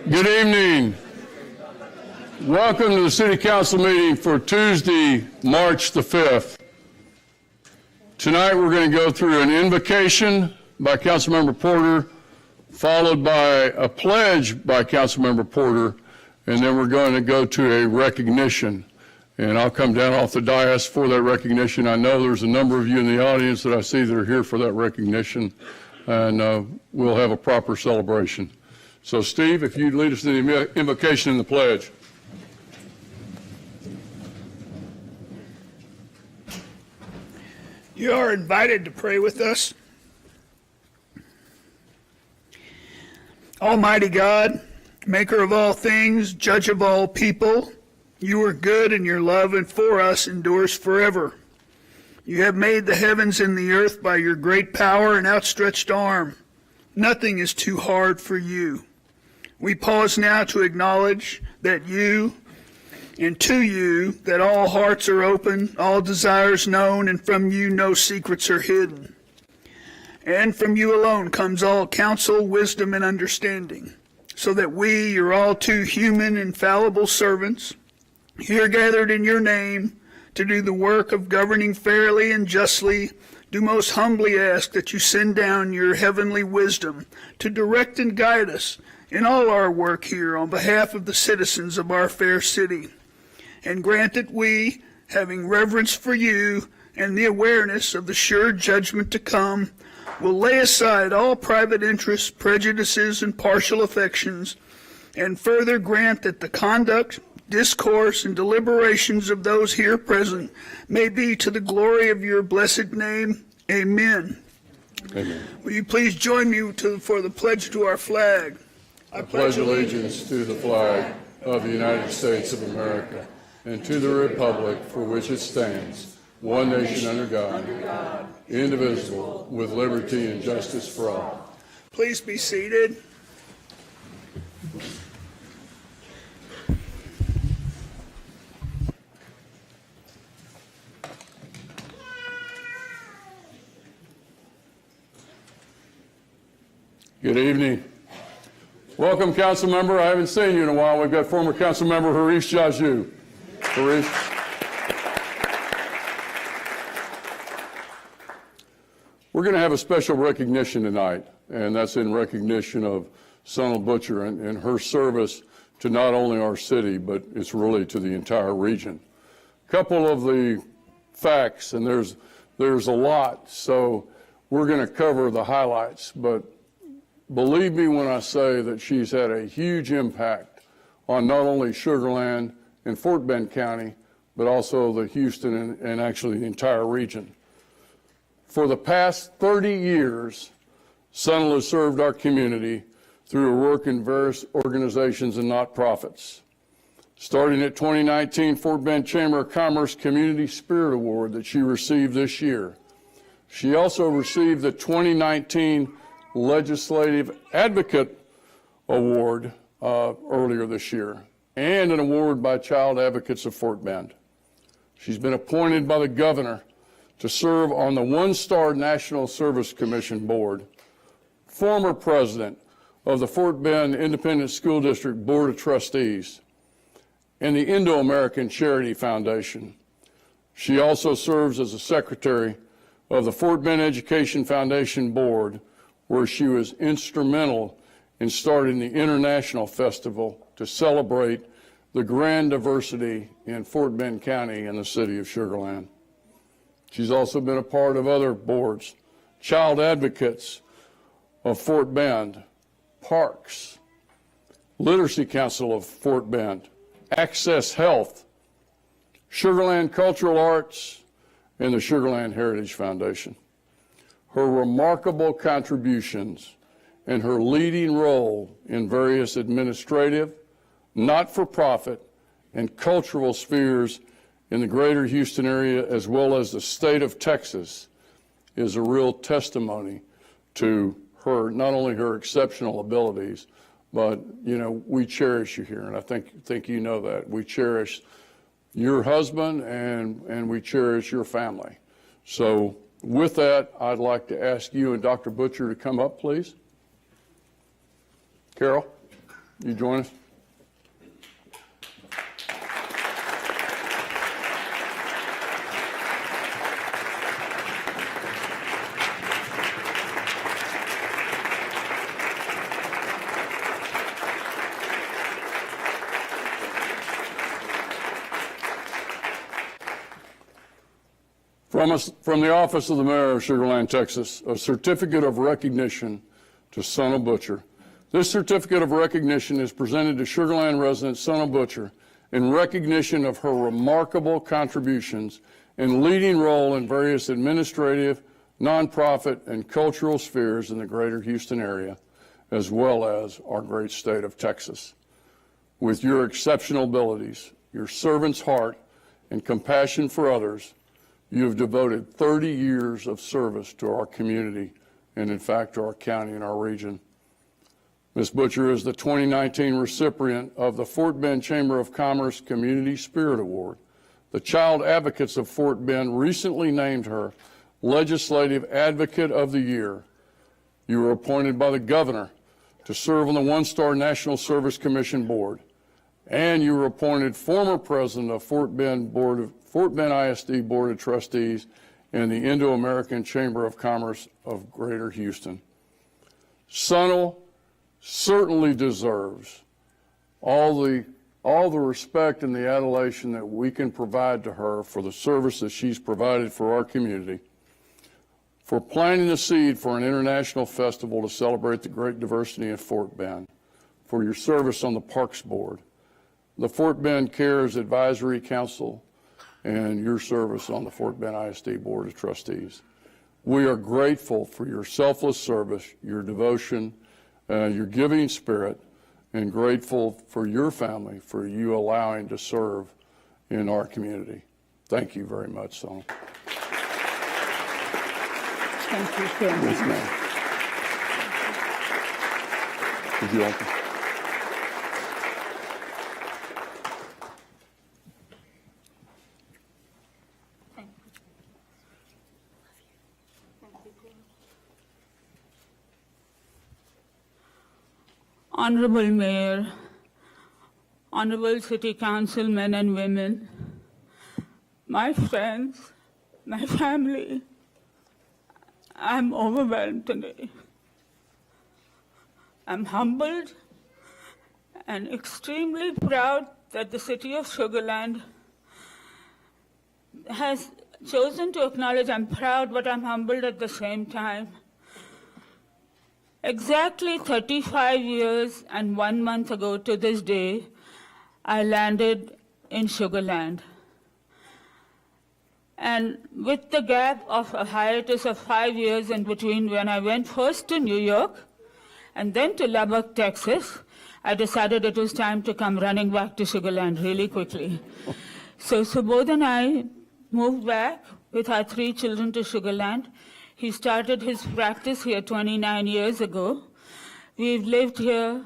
Good evening. Welcome to the City Council meeting for Tuesday, March the 5th. Tonight we're going to go through an invocation by Councilmember Porter, followed by a pledge by Councilmember Porter, and then we're going to go to a recognition. And I'll come down off the dais for that recognition. I know there's a number of you in the audience that I see that are here for that recognition, and we'll have a proper celebration. So Steve, if you'd lead us in the invocation and the pledge. You are invited to pray with us. Almighty God, maker of all things, judge of all people, you are good and your love and for us endures forever. You have made the heavens and the earth by your great power and outstretched arm. Nothing is too hard for you. We pause now to acknowledge that you and to you that all hearts are open, all desires known, and from you no secrets are hidden. And from you alone comes all counsel, wisdom, and understanding, so that we, your all too human and fallible servants, here gathered in your name to do the work of governing fairly and justly, do most humbly ask that you send down your heavenly wisdom to direct and guide us in all our work here on behalf of the citizens of our fair city. And grant that we, having reverence for you and the awareness of the sure judgment to come, will lay aside all private interests, prejudices, and partial affections, and further grant that the conduct, discourse, and deliberations of those here present may be to the glory of your blessed name. Amen. Amen. Will you please join me for the pledge to our flag? I pledge allegiance to the flag of the United States of America and to the republic for which it stands, one nation under God, indivisible, with liberty and justice for all. Please be seated. Good evening. Welcome, Council Member. I haven't seen you in a while. We've got former Council Member Harish Jaju. Harish. We're going to have a special recognition tonight, and that's in recognition of Sonal Butcher and her service to not only our city, but it's really to the entire region. A couple of the facts, and there's a lot, so we're going to cover the highlights, but believe me when I say that she's had a huge impact on not only Sugar Land and Fort Bend County, but also the Houston and actually the entire region. For the past 30 years, Sonal has served our community through her work in various organizations and not-profits. Starting at 2019 Fort Bend Chamber of Commerce Community Spirit Award that she received this year. She also received the 2019 Legislative Advocate Award earlier this year, and an award by Child Advocates of Fort Bend. She's been appointed by the governor to serve on the One-Star National Service Commission Board, former president of the Fort Bend Independent School District Board of Trustees, and the Indo-American Charity Foundation. She also serves as a secretary of the Fort Bend Education Foundation Board, where she was instrumental in starting the International Festival to celebrate the grand diversity in Fort Bend County and the city of Sugar Land. She's also been a part of other boards, Child Advocates of Fort Bend, Parks, Literacy Council of Fort Bend, Access Health, Sugar Land Cultural Arts, and the Sugar Land Heritage Foundation. Her remarkable contributions and her leading role in various administrative, not-for-profit, and cultural spheres in the greater Houston area, as well as the state of Texas, is a real testimony to her, not only her exceptional abilities, but, you know, we cherish you here, and I think you know that. We cherish your husband, and we cherish your family. So with that, I'd like to ask you and Dr. Butcher to come up, please. Carol. you join us? From the office of the mayor of Sugar Land, Texas, a certificate of recognition to Sonal Butcher. This certificate of recognition is presented to Sugar Land resident Sonal Butcher in recognition of her remarkable contributions and leading role in various administrative, nonprofit, and cultural spheres in the greater Houston area, as well as our great state of Texas. With your exceptional abilities, your servant's heart, and compassion for others, you have devoted 30 years of service to our community and, in fact, to our county and our region. Ms. Butcher is the 2019 recipient of the Fort Bend Chamber of Commerce Community Spirit Award. The Child Advocates of Fort Bend recently named her Legislative Advocate of the Year. You were appointed by the governor to serve on the One-Star National Service Commission Board, and you were appointed former president of Fort Bend ISD Board of Trustees and the Indo-American Chamber of Commerce of Greater Houston. Sonal certainly deserves all the respect and the adulation that we can provide to her for the service that she's provided for our community, for planting the seed for an international festival to celebrate the great diversity of Fort Bend, for your service on the Parks Board, the Fort Bend Cares Advisory Council, and your service on the Fort Bend ISD Board of Trustees. We are grateful for your selfless service, your devotion, your giving spirit, and grateful for your family, for you allowing to serve in our community. Thank you very much, Sonal. Thank you so much. Yes, ma'am. Would you like to? Honorable Mayor, Honorable City Council men and women, my friends, my family, I'm overwhelmed today. I'm humbled and extremely proud that the City of Sugar Land has chosen to acknowledge. I'm proud, but I'm humbled at the same time. Exactly 35 years and 1 month ago to this day, I landed in Sugar Land. And with the gap of a hiatus of 5 years in between when I went first to New York and then to Lubbock, Texas, I decided it was time to come running back to Sugar Land really quickly. So Subodh and I moved back with our 3 children to Sugar Land. He started his practice here 29 years ago. We've lived here,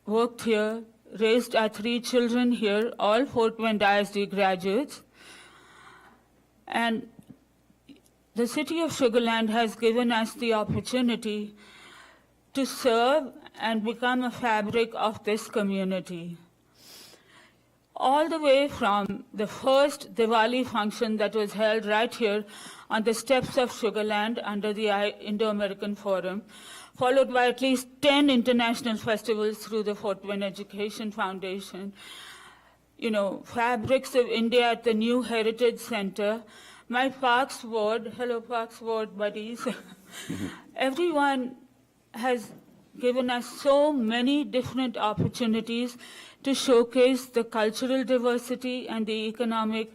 worked here, raised our 3 children here, all Fort Bend ISD graduates. And the City of Sugar Land has given us the opportunity to serve and become a fabric of this community. All the way from the first Diwali function that was held right here on the steps of Sugar Land under the Indo-American Forum, followed by at least 10 international festivals through the Fort Bend Education Foundation, Fabrics of India at the New Heritage Center, my Parks Board, hello Parks Board buddies, everyone has given us so many different opportunities to showcase the cultural diversity and the economic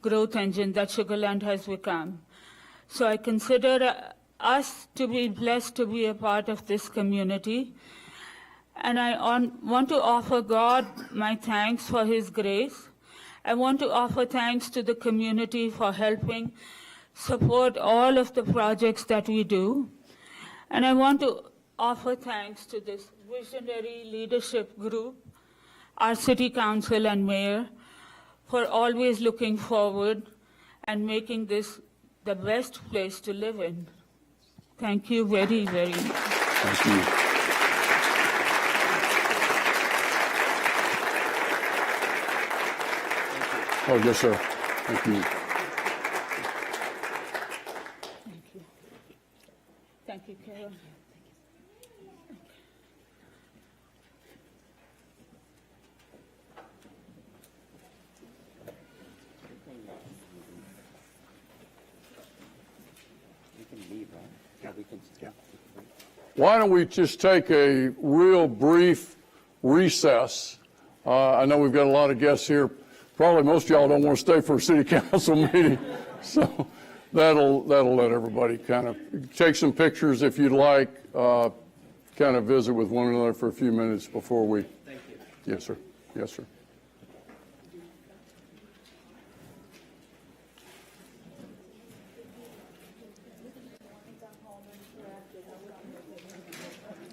growth engine that Sugar Land has become. So I consider us to be blessed to be a part of this community. And I want to offer God my thanks for His grace. I want to offer thanks to the community for helping support all of the projects that we do. And I want to offer thanks to this visionary leadership group, our City Council and Mayor, for always looking forward and making this the best place to live in. Thank you very, very much. Thank you. Oh, yes, sir. Thank you. Thank you. Thank you, Carol. Why don't we just take a real brief recess? I know we've got a lot of guests here. Probably most of y'all don't want to stay for a city council meeting, so that'll let everybody kind of take some pictures if you'd like, kind of visit with one another for a few minutes before we. Thank you. Yes, sir. Yes, sir.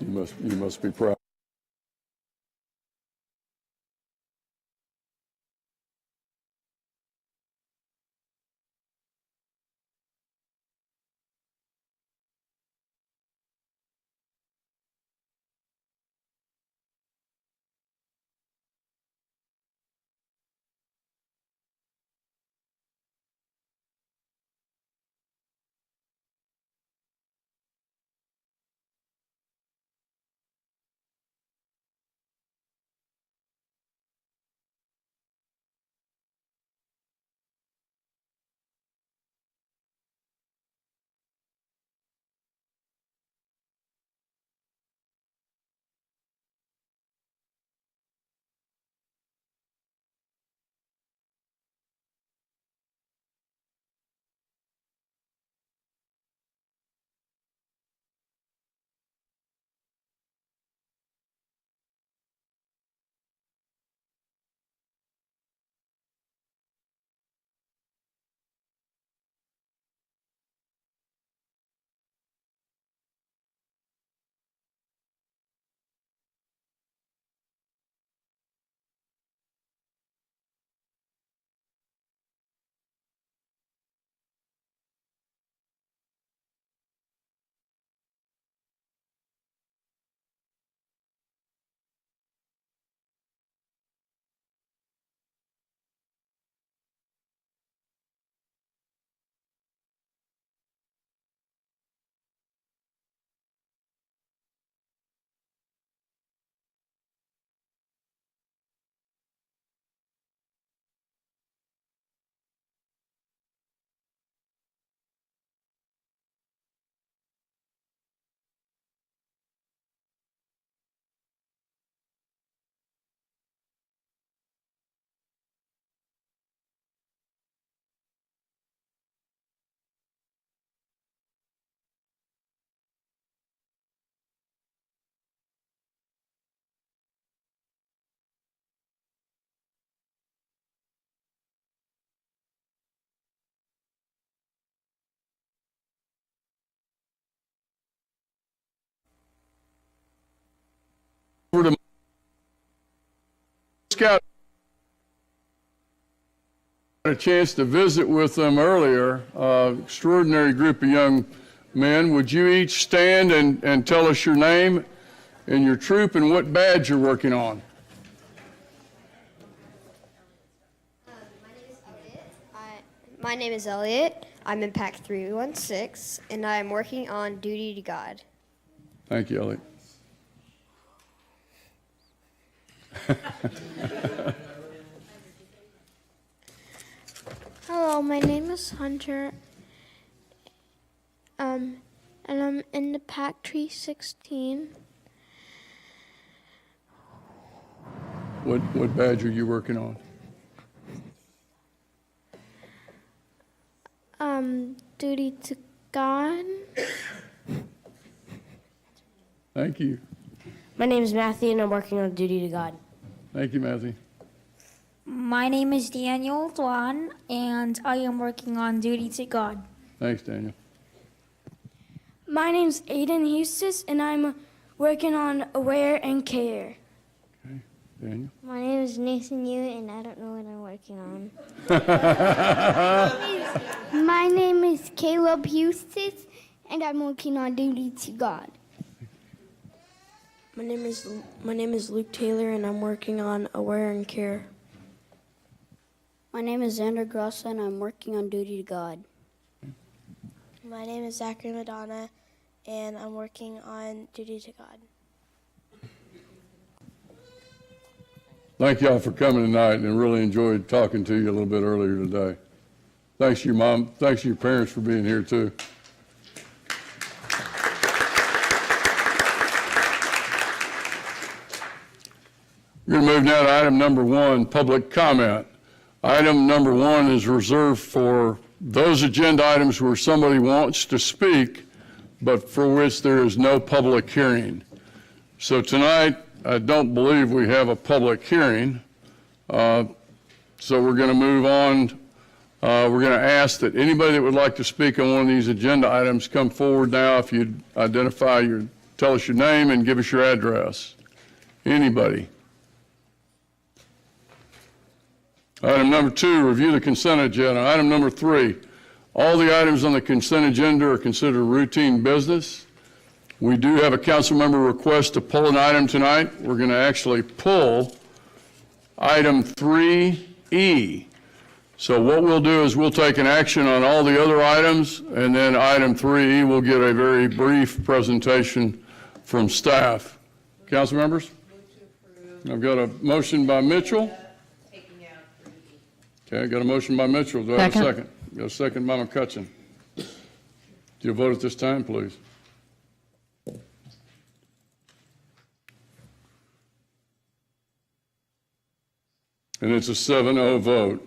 You must be proud. Over to Scout. Had a chance to visit with them earlier. Extraordinary group of young men. Would you each stand and tell us your name and your troop and what badge you're working on? My name is Elliot. I'm in Pack 316, and I'm working on Duty to God. Thank you, Elliot. Hello, my name is Hunter, and I'm in the Pack 316. What badge are you working on? Duty to God. Thank you. My name is Matthew, and I'm working on Duty to God. Thank you, Matthew. My name is Daniel Dwan, and I am working on Duty to God. Thanks, Daniel. My name's Aiden Eustace, and I'm working on Aware and Care. Okay, Daniel. My name is Nathan Yu, and I don't know what I'm working on. My name is Caleb Eustace, and I'm working on Duty to God. My name is Luke Taylor, and I'm working on Aware and Care. My name is Xander Grossa, and I'm working on Duty to God. My name is Zachary Madonna, and I'm working on Duty to God. Thank y'all for coming tonight, and really enjoyed talking to you a little bit earlier today. Thanks to your mom, thanks to your parents for being here too. We're going to move now to item number 1, public comment. Item number 1 is reserved for those agenda items where somebody wants to speak, but for which there is no public hearing. So tonight, I don't believe we have a public hearing. So we're going to move on. We're going to ask that anybody that would like to speak on one of these agenda items come forward now. If you'd tell us your name and give us your address. Anybody? Item number 2, review the consent agenda. Item number 3, all the items on the consent agenda are considered routine business. We do have a council member request to pull an item tonight. We're going to actually pull item 3E. So what we'll do is we'll take an action on all the other items, and then item 3E will get a very brief presentation from staff. Council members? I've got a motion by Mitchell. Okay, got a motion by Mitchell. Do I have a second? Got a second by McCutcheon. Do you vote at this time, please? And it's a 7-0 vote.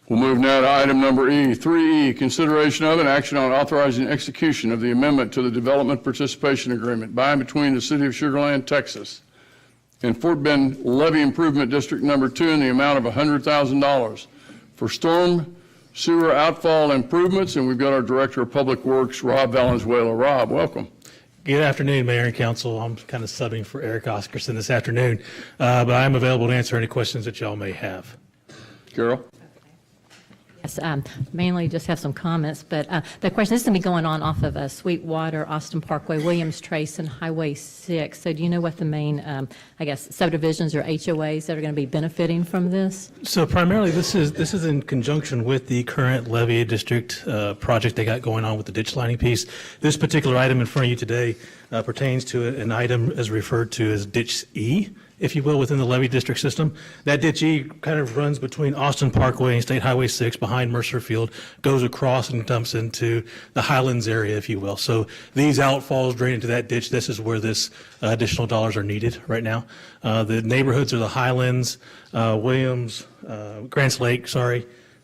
We'll move now to item number 3E, consideration of and action on authorizing execution of the amendment to the Development Participation Agreement by and between the City of Sugar Land, Texas, and Fort Bend Levee Improvement District Number 2 in the amount of $100,000 for storm sewer outfall improvements. And we've got our Director of Public Works, Rob Valenzuela. Rob, welcome. Good afternoon, Mayor and Council. I'm kind of subbing for Eric Oscarson this afternoon, but I'm available to answer any questions that y'all may have. Carol? Yes, mainly just have some comments, but the question, this is going to be going on off of Sweetwater, Austin Parkway, Williams Trace, and Highway 6. So do you know what the main, subdivisions or HOAs that are going to be benefiting from this? So primarily, this is in conjunction with the current levee district project they got going on with the ditch lining piece. This particular item in front of you today pertains to an item as referred to as Ditch E, if you will, within the levee district system. That Ditch E kind of runs between Austin Parkway and State Highway 6 behind Mercer Field, goes across and dumps into the Highlands area, if you will. So these outfalls drain into that ditch. This is where this additional dollars are needed right now. The neighborhoods are the Highlands, Williams, Grants Lake,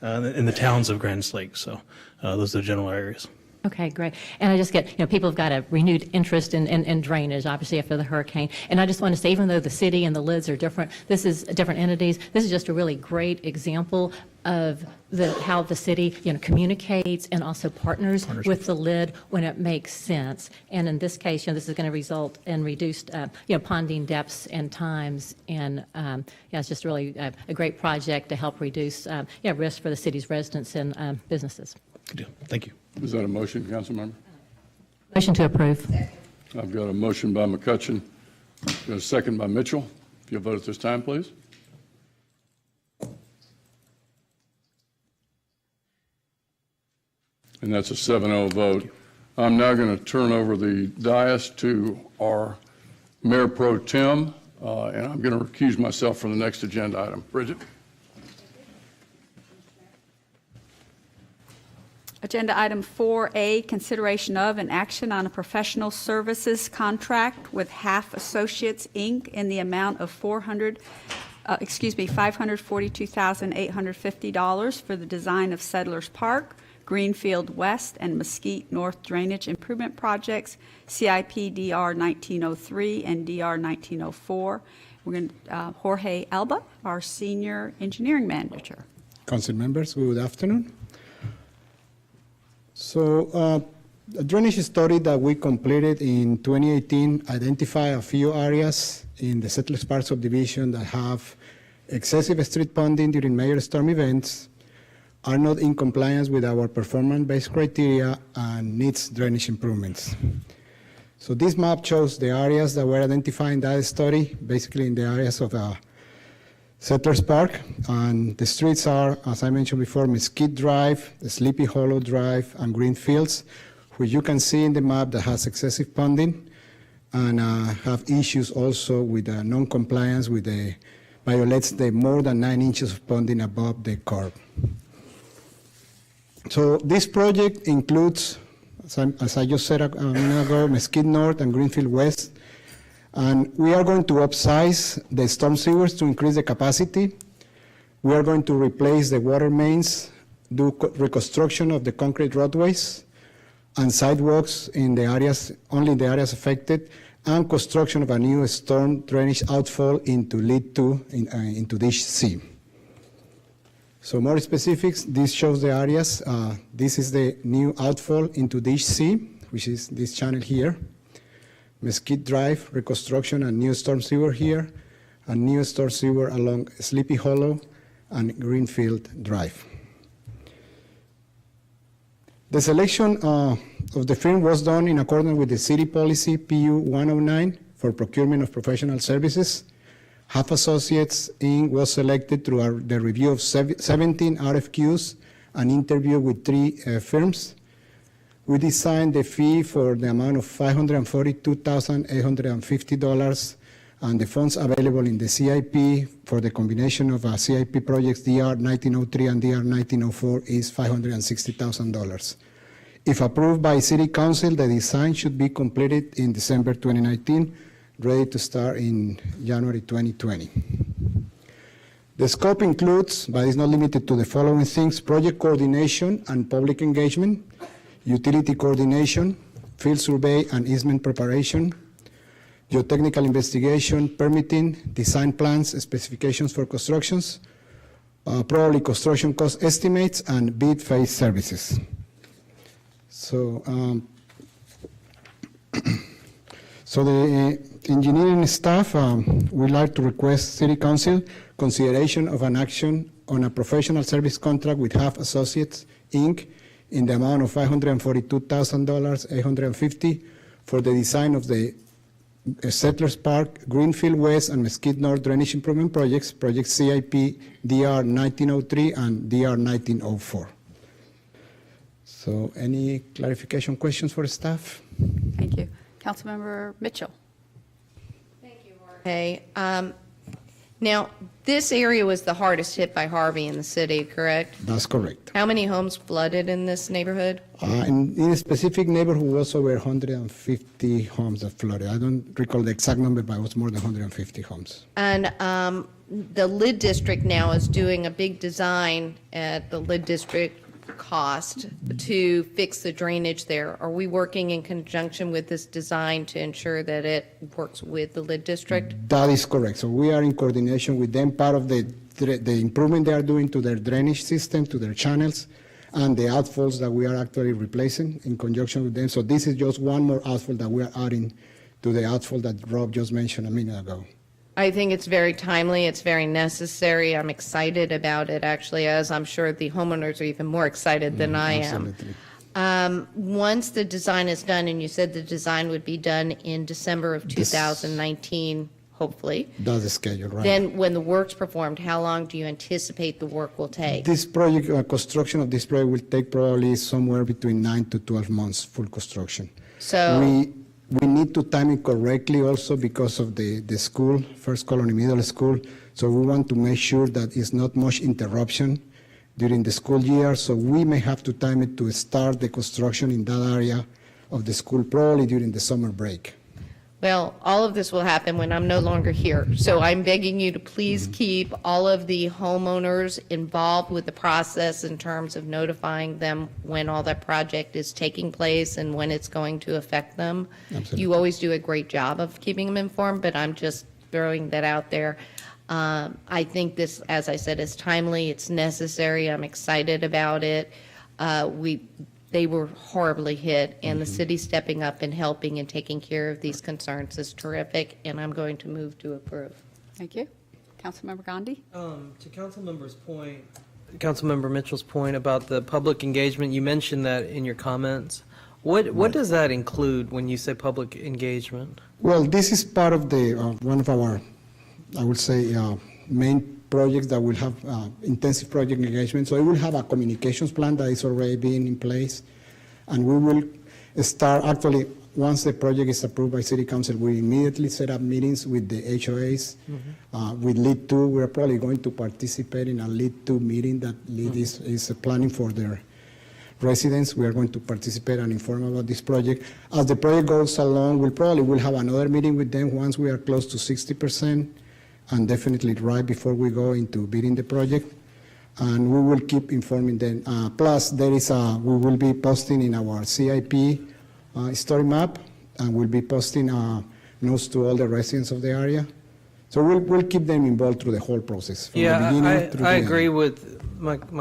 and the towns of Grants Lake. So those are the general areas. Okay, great. And I just get, people have got a renewed interest in drainage, obviously, after the hurricane. And I just want to say, even though the city and the LIDs are different, this is different entities, this is just a really great example of how the city, communicates and also partners with the LID when it makes sense. And in this case, this is going to result in reduced, ponding depths and times. And, it's just really a great project to help reduce, risk for the city's residents and businesses. Good deal. Thank you. Is that a motion, council member? Motion to approve. I've got a motion by McCutcheon. Got a second by Mitchell. If you'll vote at this time, please. And that's a 7-0 vote. I'm now going to turn over the dais to our Mayor Pro Tem, and I'm going to recuse myself from the next agenda item. Bridget? Agenda item 4A, consideration of and action on a professional services contract with Half Associates, Inc. in the amount of $542,850 for the design of Settlers Park, Greenfield West, and Mesquite North drainage improvement projects, CIP DR 1903 and DR 1904. We're going to, Jorge Alba, our Senior Engineering Manager. Council members, good afternoon. So a drainage study that we completed in 2018 identified a few areas in the Settlers Park subdivision that have excessive street ponding during major storm events, are not in compliance with our performance-based criteria, and needs drainage improvements. So this map shows the areas that were identified in that study, basically in the areas of Settlers Park, and the streets are, as I mentioned before, Mesquite Drive, Sleepy Hollow Drive, and Greenfields, which you can see in the map that has excessive ponding and have issues also with non-compliance with the violates the more than 9 inches of ponding above the curb. So this project includes, as I just said a minute ago, Mesquite North and Greenfield West. And we are going to upsize the storm sewers to increase the capacity. We are going to replace the water mains, do reconstruction of the concrete roadways and sidewalks in the areas, only in the areas affected, and construction of a new storm drainage outfall into lead 2 into Dish C. So more specifics, this shows the areas. This is the new outfall into Dish C, which is this channel here. Mesquite Drive, reconstruction, and new storm sewer here, and new storm sewer along Sleepy Hollow and Greenfield Drive. The selection of the firm was done in accordance with the city policy PU 109 for procurement of professional services. Half Associates Inc. was selected through the review of 17 RFQs and interview with 3 firms. We designed the fee for the amount of $542,850, and the funds available in the CIP for the combination of CIP projects DR 1903 and DR 1904 is $560,000. If approved by City Council, the design should be completed in December 2019, ready to start in January 2020. The scope includes, but is not limited to, the following things: project coordination and public engagement, utility coordination, field survey and easement preparation, geotechnical investigation, permitting, design plans, specifications for constructions, probably construction cost estimates, and bid phase services. So, so the engineering staff would like to request City Council consideration of an action on a professional service contract with Half Associates, Inc., in the amount of $542,850 for the design of the Settlers Park, Greenfield West, and Mesquite North drainage improvement projects, project CIP DR 1903 and DR 1904. So any clarification questions for staff? Thank you. Councilmember Mitchell. Okay. Now, this area was the hardest hit by Harvey in the city, correct? That's correct. How many homes flooded in this neighborhood? In a specific neighborhood was over 150 homes that flooded. I don't recall the exact number, but it was more than 150 homes. And the Lid District now is doing a big design at the Lid District cost to fix the drainage there. Are we working in conjunction with this design to ensure that it works with the Lid District? That is correct. So we are in coordination with them. Part of the improvement they are doing to their drainage system, to their channels, and the outfalls that we are actually replacing in conjunction with them. So this is just one more outfall that we are adding to the outfall that Rob just mentioned a minute ago. I think it's very timely. It's very necessary. I'm excited about it, actually, as I'm sure the homeowners are even more excited than I am. Once the design is done, and you said the design would be done in December of 2019, hopefully. That's the schedule, right? Then when the work's performed, how long do you anticipate the work will take? This project, construction of this project will take probably somewhere between 9 to 12 months, full construction. So we need to time it correctly also because of the school, First Colony Middle School. So we want to make sure that it's not much interruption during the school year. So we may have to time it to start the construction in that area of the school probably during the summer break. Well, all of this will happen when I'm no longer here. So I'm begging you to please keep all of the homeowners involved with the process in terms of notifying them when all that project is taking place and when it's going to affect them. Absolutely. You always do a great job of keeping them informed, but I'm just throwing that out there. I think this, as I said, is timely. It's necessary. I'm excited about it. They were horribly hit, and the city stepping up and helping and taking care of these concerns is terrific, and I'm going to move to approve. Thank you. Councilmember Gandhi? To Councilmember Mitchell's point about the public engagement, you mentioned that in your comments. What does that include when you say public engagement? Well, this is part of the one of our, I would say, main projects that will have intensive project engagement. So it will have a communications plan that is already being in place. And we will start, actually, once the project is approved by City Council, we immediately set up meetings with the HOAs. With LEAD 2, we're probably going to participate in a LEAD 2 meeting that LEAD is planning for their residents. We are going to participate and inform about this project. As the project goes along, we'll have another meeting with them once we are close to 60%, and definitely right before we go into bidding the project. And we will keep informing them. Plus, we will be posting in our CIP story map, and we'll be posting notes to all the residents of the area. So we'll keep them involved through the whole process. From the beginning through I the agree end. with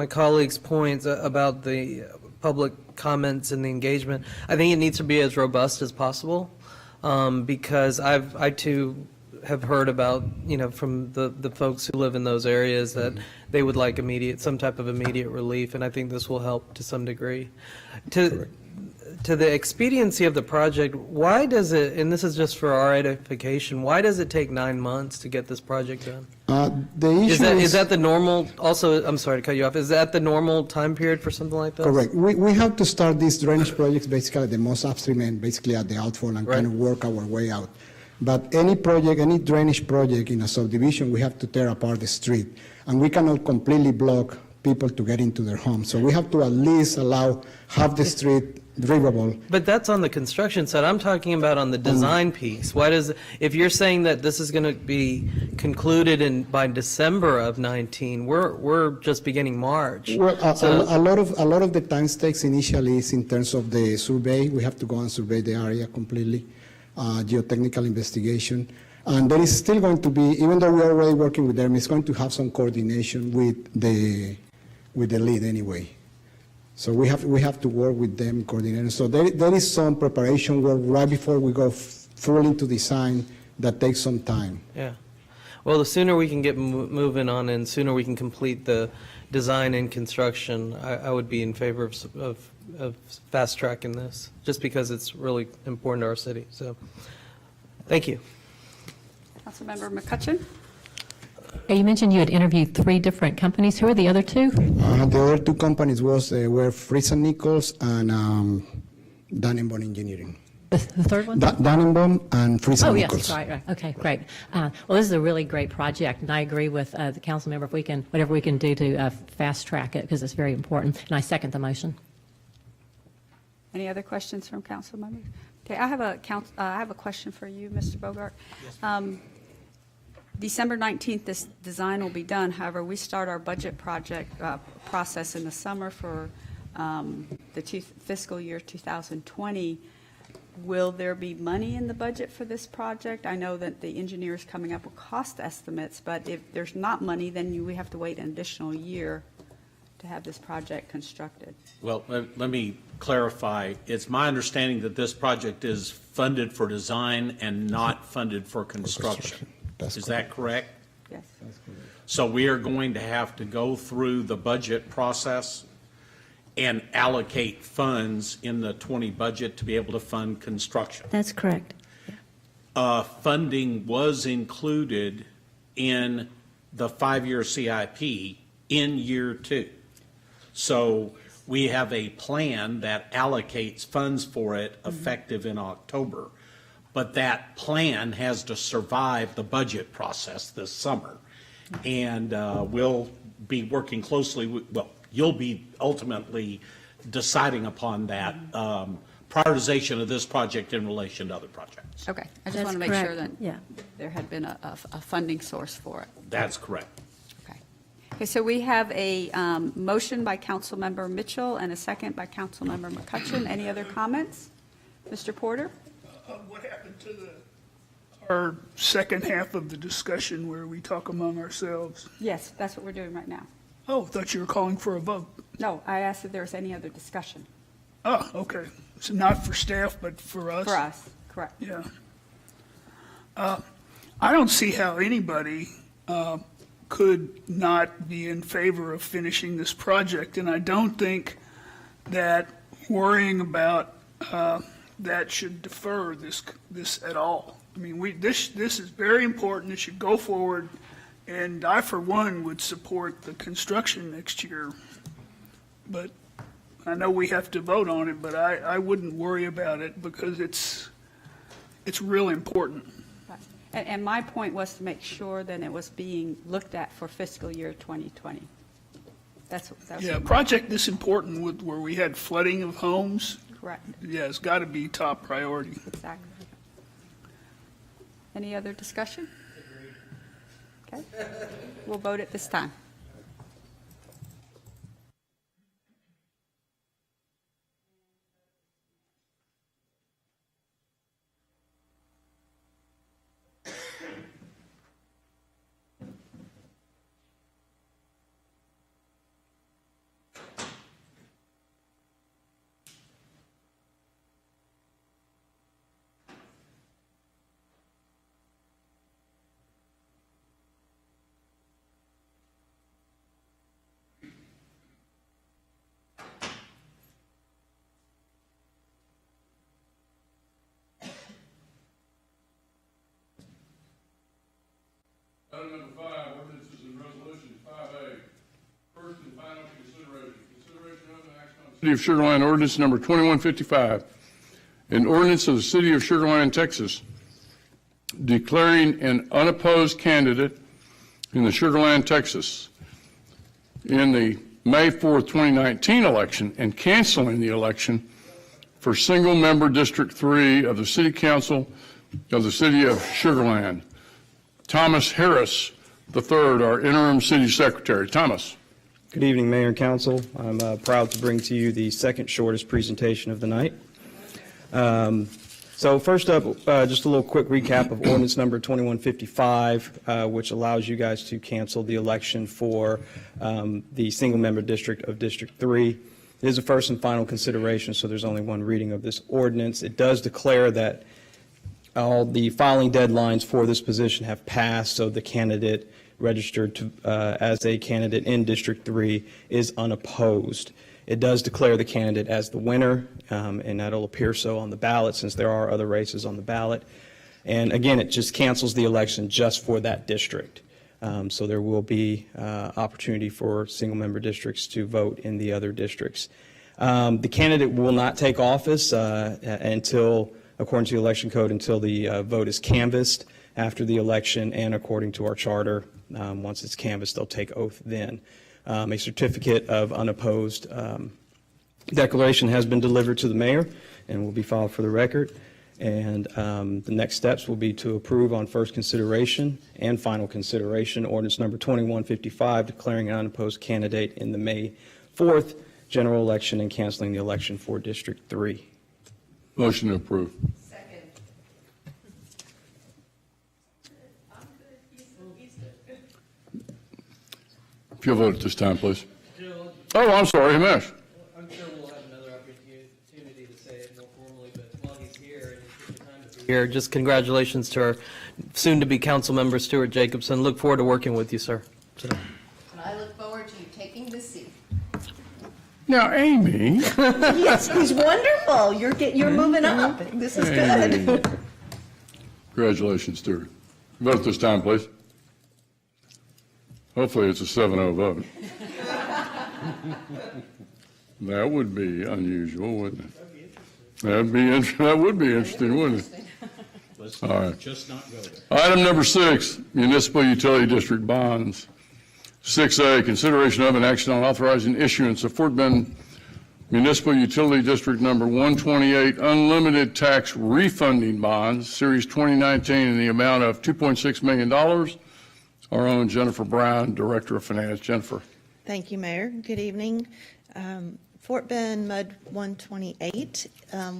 my colleagues' points about the public comments and the engagement. I think it needs to be as robust as possible, because I too have heard about, from the folks who live in those areas that they would like some type of immediate relief, and I think this will help to some degree. To the expediency of the project, why does it, and this is just for our edification, why does it take 9 months to get this project done? The issue Is that the normal, also, I'm sorry to cut you off, is that the normal time period for something like this? Correct. We have to start these drainage projects basically at the most upstream end, basically at the outfall, and kind of work our way out. But any project, any drainage project in a subdivision, we have to tear apart the street, and we cannot completely block people to get into their homes. So we have to at least allow half the street drivable. But that's on the construction side. I'm talking about on the design piece. If you're saying that this is going to be concluded by December of 19, we're just beginning March. Well, a lot of the time takes initially is in terms of the survey. We have to go and survey the area completely, geotechnical investigation. And there is still going to be, even though we're already working with them, it's going to have some coordination with the lead anyway. So we have to work with them, coordinating. So there is some preparation work right before we go full into design that takes some time. Yeah. Well, the sooner we can get moving on and sooner we can complete the design and construction, I would be in favor of fast tracking this, just because it's really important to our city. So, thank you. Councilmember McCutcheon? You mentioned you had interviewed 3 different companies. Who are the other 2? The other 2 companies were Fritz and Nichols and Dannenbaum Engineering. The third one? Dannenbaum and Fritz and Nichols. Oh, yes, right. Okay, great. Well, this is a really great project, and I agree with the council member whatever we can do to fast track it, because it's very important, and I second the motion. Any other questions from council members? Okay, I have a question for you, Mr. Bogart. Yes, December 19th, this design will be done. However, we start our budget project process in the summer for the fiscal year 2020. Will there be money in the budget for this project? I know that the engineer is coming up with cost estimates, but if there's not money, then we have to wait an additional year to have this project constructed. Well, let me clarify. It's my understanding that this project is funded for design and not funded for construction. Is that correct? Yes. So we are going to have to go through the budget process and allocate funds in the 20 budget to be able to fund construction. That's correct. Funding was included in the 5-year CIP in year 2. So we have a plan that allocates funds for it effective in October. But that plan has to survive the budget process this summer. And we'll be working closely with, you'll be ultimately deciding upon that prioritization of this project in relation to other projects. Okay, I just That's want to make correct. sure that Yeah. there had been a funding source for it. That's correct. Okay, so we have a motion by Councilmember Mitchell and a second by Councilmember McCutcheon. Any other comments? Mr. Porter? What happened to our second half of the discussion where we talk among ourselves? Yes, that's what we're doing right now. Oh, I thought you were calling for a vote. No, I asked if there was any other discussion. Oh, okay. So not for staff, but for us? For us, correct. Yeah. I don't see how anybody could not be in favor of finishing this project, and I don't think that worrying about that should defer this at all. I mean, this is very important. It should go forward And I, for one, would support the construction next year. But I know we have to vote on it, but I wouldn't worry about it because it's really important. Right. And my point was to make sure that it was being looked at for fiscal year 2020. That was Yeah, a project this important where we had flooding of homes, correct. yeah, it's got to be top priority. Exactly. Any other discussion? Okay. We'll vote at this time. Item number 5, ordinances and resolutions. 5A, first and final consideration. Consideration of an action on City of Sugar Land ordinance number 2155, an ordinance of the City of Sugar Land, Texas, declaring an unopposed candidate in the Sugar Land, Texas, in the May 4th, 2019 election and canceling the election for single-member District 3 of the City Council of the City of Sugar Land. Thomas Harris III, our interim city secretary. Thomas. Good evening, Mayor and Council. I'm proud to bring to you the second shortest presentation of the night. So first up, just a little quick recap of ordinance number 2155, which allows you guys to cancel the election for the single-member district of District 3. It is a first and final consideration, so there's only one reading of this ordinance. It does declare that all the filing deadlines for this position have passed, so the candidate registered to, as a candidate in District 3 is unopposed. It does declare the candidate as the winner, and that'll appear so on the ballot since there are other races on the ballot. And again, it just cancels the election just for that district. So there will be opportunity for single-member districts to vote in the other districts. The candidate will not take office until, according to the election code, until the vote is canvassed after the election, and according to our charter, once it's canvassed, they'll take oath then. A certificate of unopposed declaration has been delivered to the mayor and will be filed for the record. And the next steps will be to approve on first consideration and final consideration ordinance number 2155, declaring an unopposed candidate in the May 4th general election and canceling the election for District 3. Motion to approve. Second. If you'll vote at this time, please. Oh, I'm sorry, Himesh. I'm sure we'll have another opportunity to say it more formally, but while he's here and he's taking time to be here, just congratulations to our soon-to-be council member, Stuart Jacobson. Look forward to working with you, sir. And I look forward to you taking this seat. Now, Amy. Yes, he's wonderful. You're moving up. This is Amy. good. Congratulations, Stuart. Vote at this time, please. Hopefully it's a 7-0 vote. That would be unusual, wouldn't it? That would be interesting, wouldn't it? Let's All right. just not go there. Item number 6, municipal utility district bonds. 6A, consideration of an action on authorizing issuance of Fort Bend Municipal Utility District number 128 unlimited tax refunding bonds, series 2019, in the amount of $2.6 million. Our own Jennifer Brown, Director of Finance. Jennifer. Thank you, Mayor. Good evening. Fort Bend MUD 128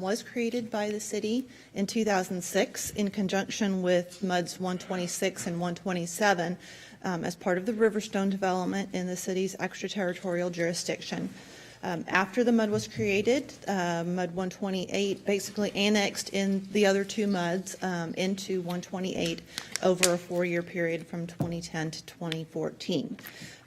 was created by the city in 2006 in conjunction with MUDs 126 and 127 as part of the Riverstone development in the city's extraterritorial jurisdiction. After the MUD was created, MUD 128 basically annexed in the other two MUDs into 128 over a 4-year period from 2010 to 2014.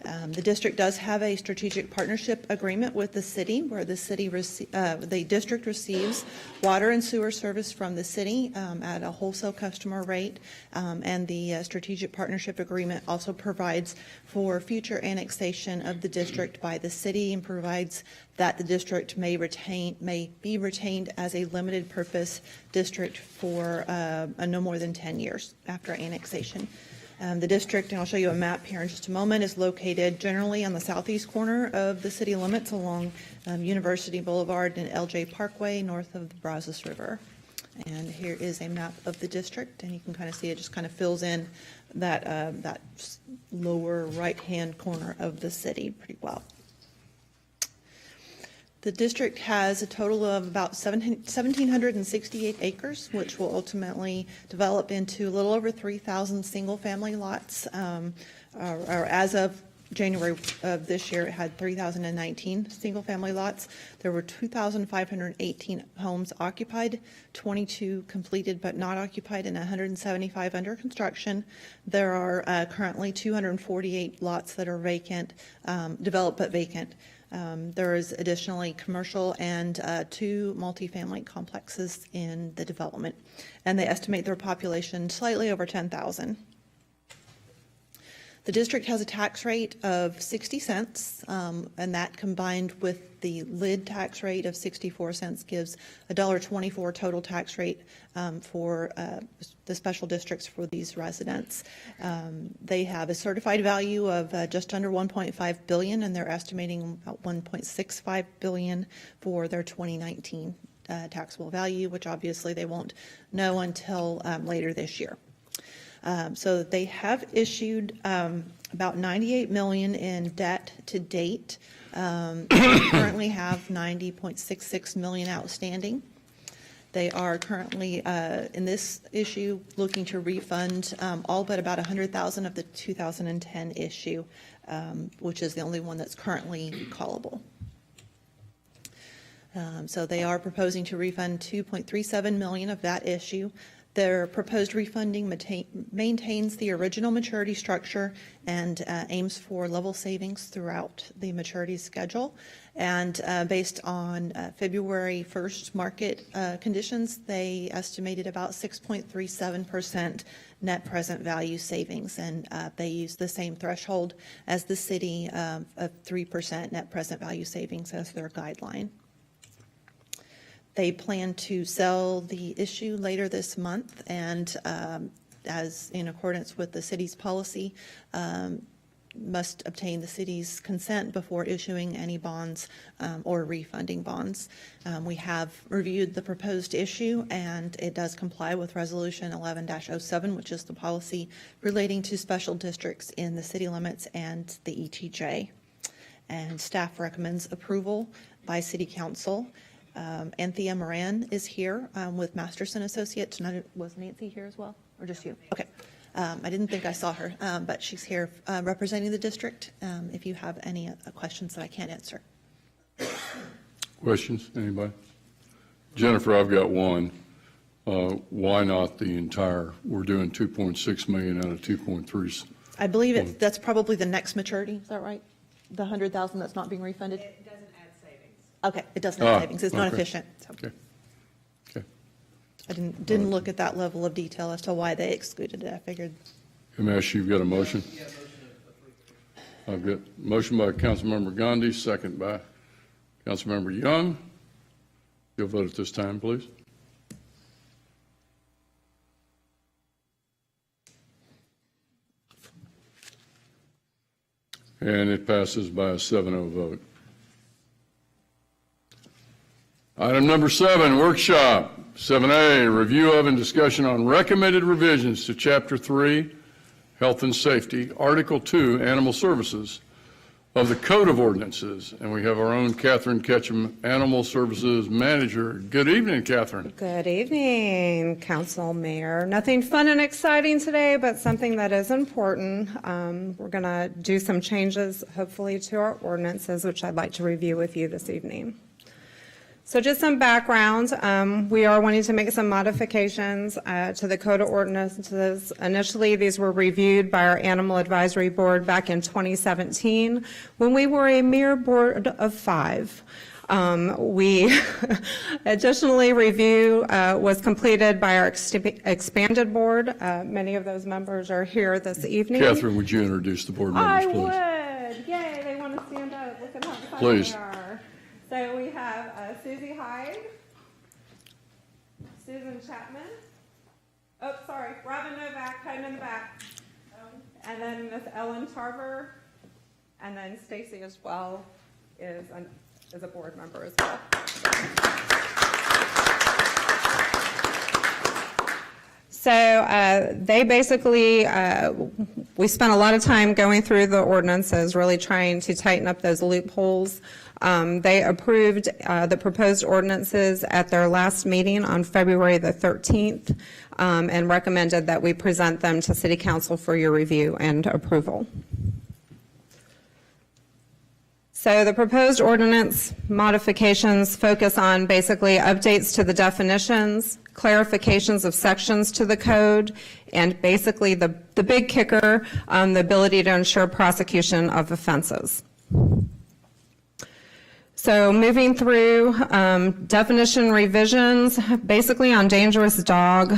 The district does have a strategic partnership agreement with the city where the district receives water and sewer service from the city at a wholesale customer rate. And the strategic partnership agreement also provides for future annexation of the district by the city and provides that the district may be retained as a limited purpose district for no more than 10 years after annexation. The district, and I'll show you a map here in just a moment, is located generally on the southeast corner of the city limits along University Boulevard and LJ Parkway north of the Brazos River. And here is a map of the district, and you can kind of see it just kind of fills in that lower right-hand corner of the city pretty well. The district has a total of about 1,768 acres, which will ultimately develop into a little over 3,000 single-family lots. Or as of January of this year, it had 3,019 single-family lots. There were 2,518 homes occupied, 22 completed but not occupied, and 175 under construction. There are currently 248 lots that are vacant, developed but vacant. There is additionally commercial and 2 multifamily complexes in the development, and they estimate their population slightly over 10,000. The district has a tax rate of 60 cents, and that combined with the lid tax rate of 64 cents gives $1.24 total tax rate for the special districts for these residents. They have a certified value of just under $1.5 billion, and they're estimating about $1.65 billion for their 2019 taxable value, which obviously they won't know until later this year. So they have issued about $98 million in debt to date. They currently have $90.66 million outstanding. They are currently in this issue looking to refund all but about $100,000 of the 2010 issue, which is the only one that's currently callable. So they are proposing to refund $2.37 million of that issue. Their proposed refunding maintains the original maturity structure and aims for level savings throughout the maturity schedule. And based on February 1st market conditions, they estimated about 6.37% net present value savings. And they use the same threshold as the city of 3% net present value savings as their guideline. They plan to sell the issue later this month, and as in accordance with the city's policy, must obtain the city's consent before issuing any bonds or refunding bonds. We have reviewed the proposed issue, and it does comply with Resolution 11-07, which is the policy relating to special districts in the city limits and the ETJ. And staff recommends approval by City Council. Anthea Moran is here with Masterson Associates. Was Nancy here as well, or just you? Okay. I didn't think I saw her, but she's here representing the district if you have any questions that I can't answer. Questions, anybody? Jennifer, I've got one. Why not the entire, we're doing 2.6 million out of 2.3. I believe that's probably the next maturity, is that right? The 100,000 that's not being refunded? Okay, it doesn't have savings. It's not efficient. So. Okay. Okay. I didn't look at that level of detail as to why they excluded it. I figured. Kamesh, you've got a motion? I've got motion by Councilmember Gandhi, second by Councilmember Young. You'll vote at this time, please. And it passes by a 7-0 vote. Item number 7, workshop. 7A, review of and discussion on recommended revisions to Chapter 3, Health and Safety, Article 2, Animal Services of the Code of Ordinances. And we have our own Catherine Ketchum, Animal Services Manager. Good evening, Catherine. Good evening, Council, Mayor. Nothing fun and exciting today, but something that is important. We're going to do some changes, hopefully, to our ordinances, which I'd like to review with you this evening. So just some background, we are wanting to make some modifications to the Code of Ordinances. Initially, these were reviewed by our Animal Advisory Board back in 2017, when we were a mere board of 5. We additionally, review was completed by our expanded board. Many of those members are here this evening. Catherine, would you introduce the board members, please? I would. Yay, they want to stand up. Look at how fun Please. they are. So we have Susie Hyde, Susan Chapman, Robin Novak, hiding in the back, and then Miss Ellen Tarver, and then Stacy as well is a board member as well. So they basically, we spent a lot of time going through the ordinances, really trying to tighten up those loopholes. They approved the proposed ordinances at their last meeting on February the 13th and recommended that we present them to City Council for your review and approval. So the proposed ordinance modifications focus on basically updates to the definitions, clarifications of sections to the code, and basically the big kicker, the ability to ensure prosecution of offenses. So moving through definition revisions, basically on dangerous dog,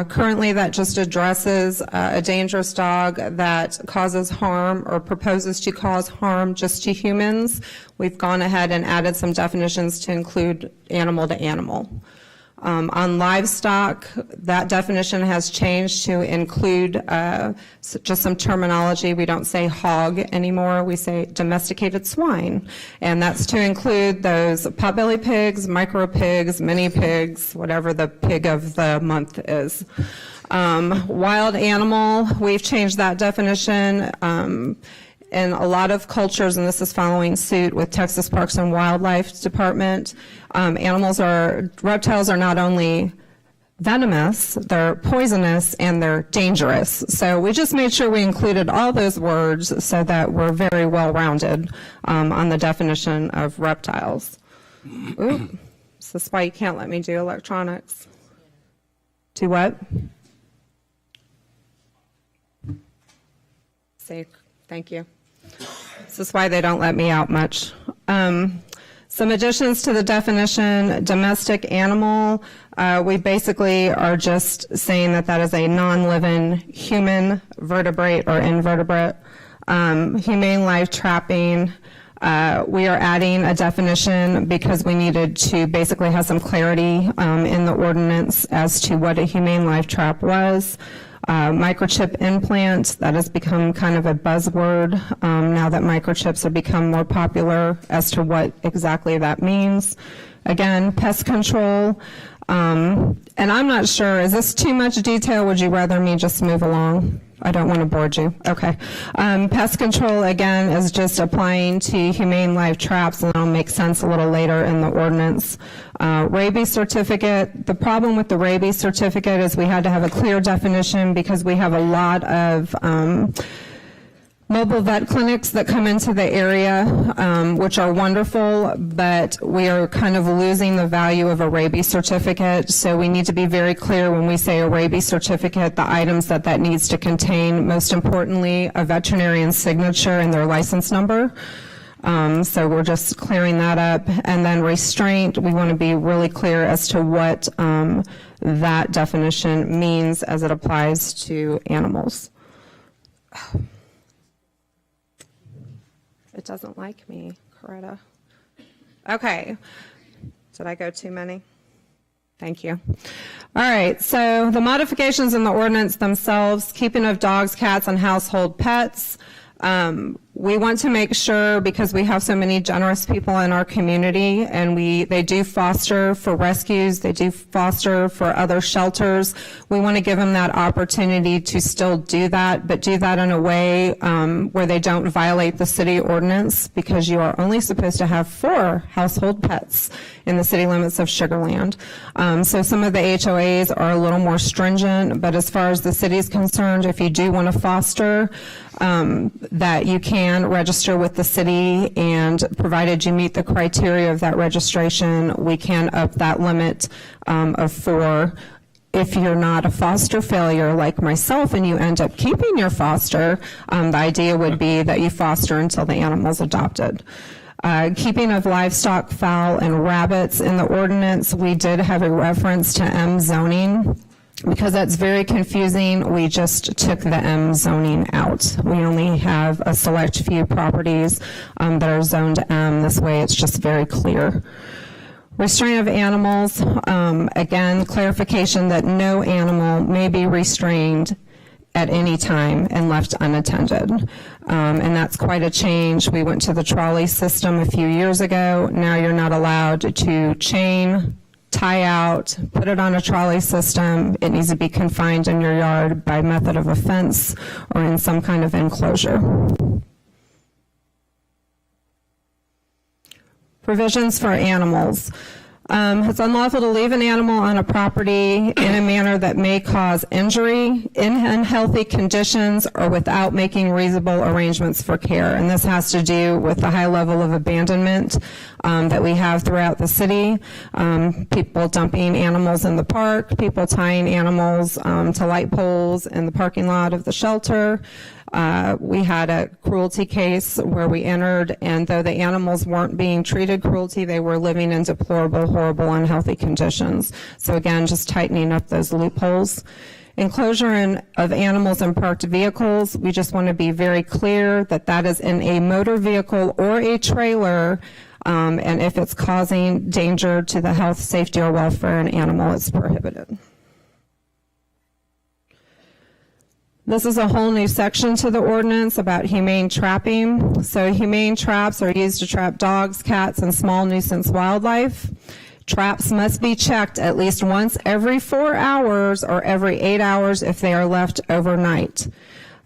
currently that just addresses a dangerous dog that causes harm or proposes to cause harm just to humans. We've gone ahead and added some definitions to include animal to animal. On livestock, that definition has changed to include just some terminology. We don't say hog anymore, we say domesticated swine. And that's to include those potbelly pigs, micro pigs, mini pigs, whatever the pig of the month is. Wild animal, we've changed that definition. In a lot of cultures, and this is following suit with Texas Parks and Wildlife Department, reptiles are not only venomous, they're poisonous, and they're dangerous. So we just made sure we included all those words so that we're very well-rounded on the definition of reptiles. Ooh, so that's why you can't let me do electronics. Do what? See, thank you. This is why they don't let me out much. Some additions to the definition, domestic animal, we basically are just saying that that is a non-living human, vertebrate or invertebrate. Humane life trapping, we are adding a definition because we needed to basically have some clarity in the ordinance as to what a humane life trap was. Microchip implant, that has become kind of a buzzword now that microchips have become more popular as to what exactly that means. Again, pest control, and I'm not sure, is this too much detail? Would you rather me just move along? I don't want to bore you. Okay. Pest control, again, is just applying to humane live traps, and that'll make sense a little later in the ordinance. Rabies certificate, the problem with the rabies certificate is we had to have a clear definition because we have a lot of mobile vet clinics that come into the area, which are wonderful, but we are kind of losing the value of a rabies certificate. So we need to be very clear when we say a rabies certificate, the items that that needs to contain, most importantly, a veterinarian's signature and their license number. So we're just clearing that up. And then restraint, we want to be really clear as to what that definition means as it applies to animals. It doesn't like me, Coretta. Okay. Did I go too many? Thank you. All right, so the modifications in the ordinance themselves, keeping of dogs, cats, and household pets. We want to make sure, because we have so many generous people in our community, and they do foster for rescues, they do foster for other shelters. We want to give them that opportunity to still do that, but do that in a way where they don't violate the city ordinance, because you are only supposed to have 4 household pets in the city limits of Sugar Land. So some of the HOAs are a little more stringent, but as far as the city is concerned, if you do want to foster, that you can can register with the city, and provided you meet the criteria of that registration, we can up that limit of 4. If you're not a foster failure like myself and you end up keeping your foster, the idea would be that you foster until the animal's adopted. Keeping of livestock, fowl, and rabbits in the ordinance, we did have a reference to M zoning. Because that's very confusing, we just took the M zoning out. We only have a select few properties that are zoned M. This way it's just very clear. Restraint of animals, again, clarification that no animal may be restrained at any time and left unattended. And that's quite a change. We went to the trolley system a few years ago. Now you're not allowed to chain, tie out, put it on a trolley system. It needs to be confined in your yard by method of a fence or in some kind of enclosure. Provisions for animals. It's unlawful to leave an animal on a property in a manner that may cause injury, in unhealthy conditions, or without making reasonable arrangements for care. And this has to do with the high level of abandonment that we have throughout the city. People dumping animals in the park, people tying animals to light poles in the parking lot of the shelter. We had a cruelty case where we entered, and though the animals weren't being treated cruelty, they were living in deplorable, horrible, unhealthy conditions. So again, just tightening up those loopholes. Enclosure of animals in parked vehicles, we just want to be very clear that that is in a motor vehicle or a trailer, and if it's causing danger to the health, safety, or welfare of an animal, it's prohibited. This is a whole new section to the ordinance about humane trapping. So humane traps are used to trap dogs, cats, and small nuisance wildlife. Traps must be checked at least once every 4 hours or every 8 hours if they are left overnight.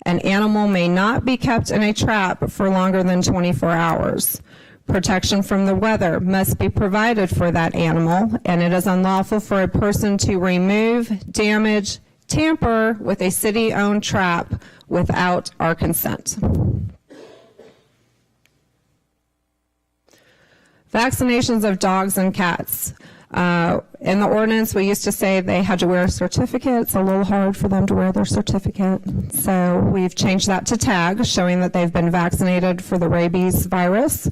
An animal may not be kept in a trap for longer than 24 hours. Protection from the weather must be provided for that animal, and it is unlawful for a person to remove, damage, tamper with a city-owned trap without our consent. Vaccinations of dogs and cats. In the ordinance, we used to say they had to wear a certificate. It's a little hard for them to wear their certificate. So we've changed that to tag, showing that they've been vaccinated for the rabies virus.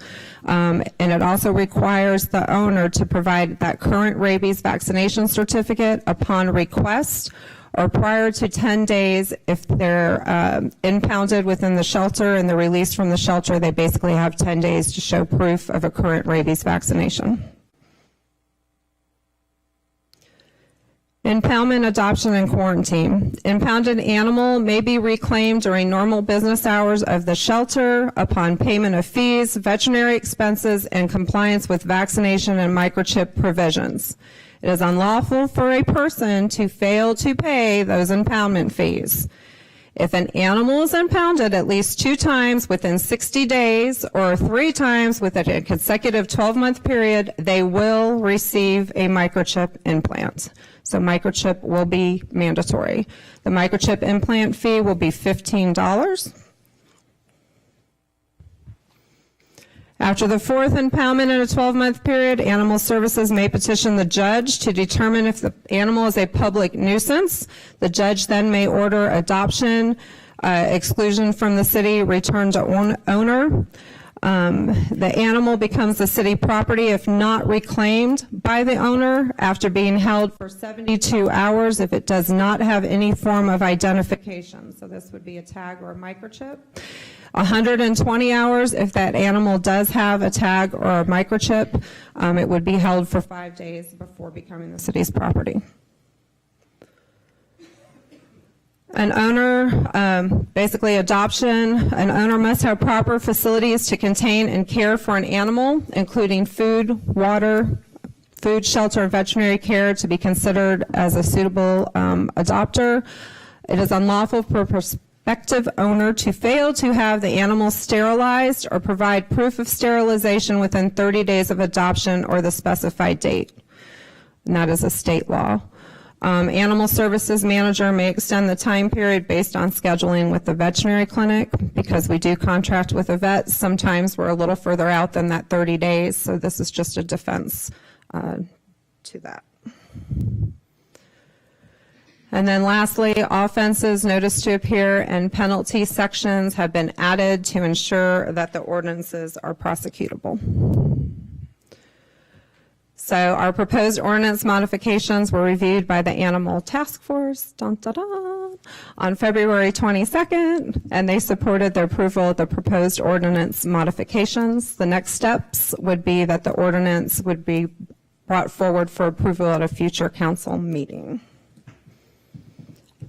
And it also requires the owner to provide that current rabies vaccination certificate upon request or prior to 10 days. If they're impounded within the shelter and they're released from the shelter, they basically have 10 days to show proof of a current rabies vaccination. Impoundment, adoption, and quarantine. Impounded animal may be reclaimed during normal business hours of the shelter upon payment of fees, veterinary expenses, and compliance with vaccination and microchip provisions. It is unlawful for a person to fail to pay those impoundment fees. If an animal is impounded at least 2 times within 60 days or 3 times within a consecutive 12-month period, they will receive a microchip implant. So microchip will be mandatory. The microchip implant fee will be $15. After the 4th impoundment in a 12-month period, Animal Services may petition the judge to determine if the animal is a public nuisance. The judge then may order adoption, exclusion from the city, return to owner. The animal becomes the city property if not reclaimed by the owner after being held for 72 hours if it does not have any form of identification. So this would be a tag or a microchip. 120 hours if that animal does have a tag or a microchip. It would be held for 5 days before becoming the city's property. An owner, basically adoption, an owner must have proper facilities to contain and care for an animal, including food, water, food, shelter, and veterinary care to be considered as a suitable adopter. It is unlawful for a prospective owner to fail to have the animal sterilized or provide proof of sterilization within 30 days of adoption or the specified date. And that is a state law. Animal Services Manager may extend the time period based on scheduling with the veterinary clinic, because we do contract with a vet. Sometimes we're a little further out than that 30 days, so this is just a defense to that. And then lastly, offenses, notice to appear, and penalty sections have been added to ensure that the ordinances are prosecutable. So our proposed ordinance modifications were reviewed by the Animal Task Force dun, dun, dun, on February 22nd, and they supported the approval of the proposed ordinance modifications. The next steps would be that the ordinance would be brought forward for approval at a future council meeting.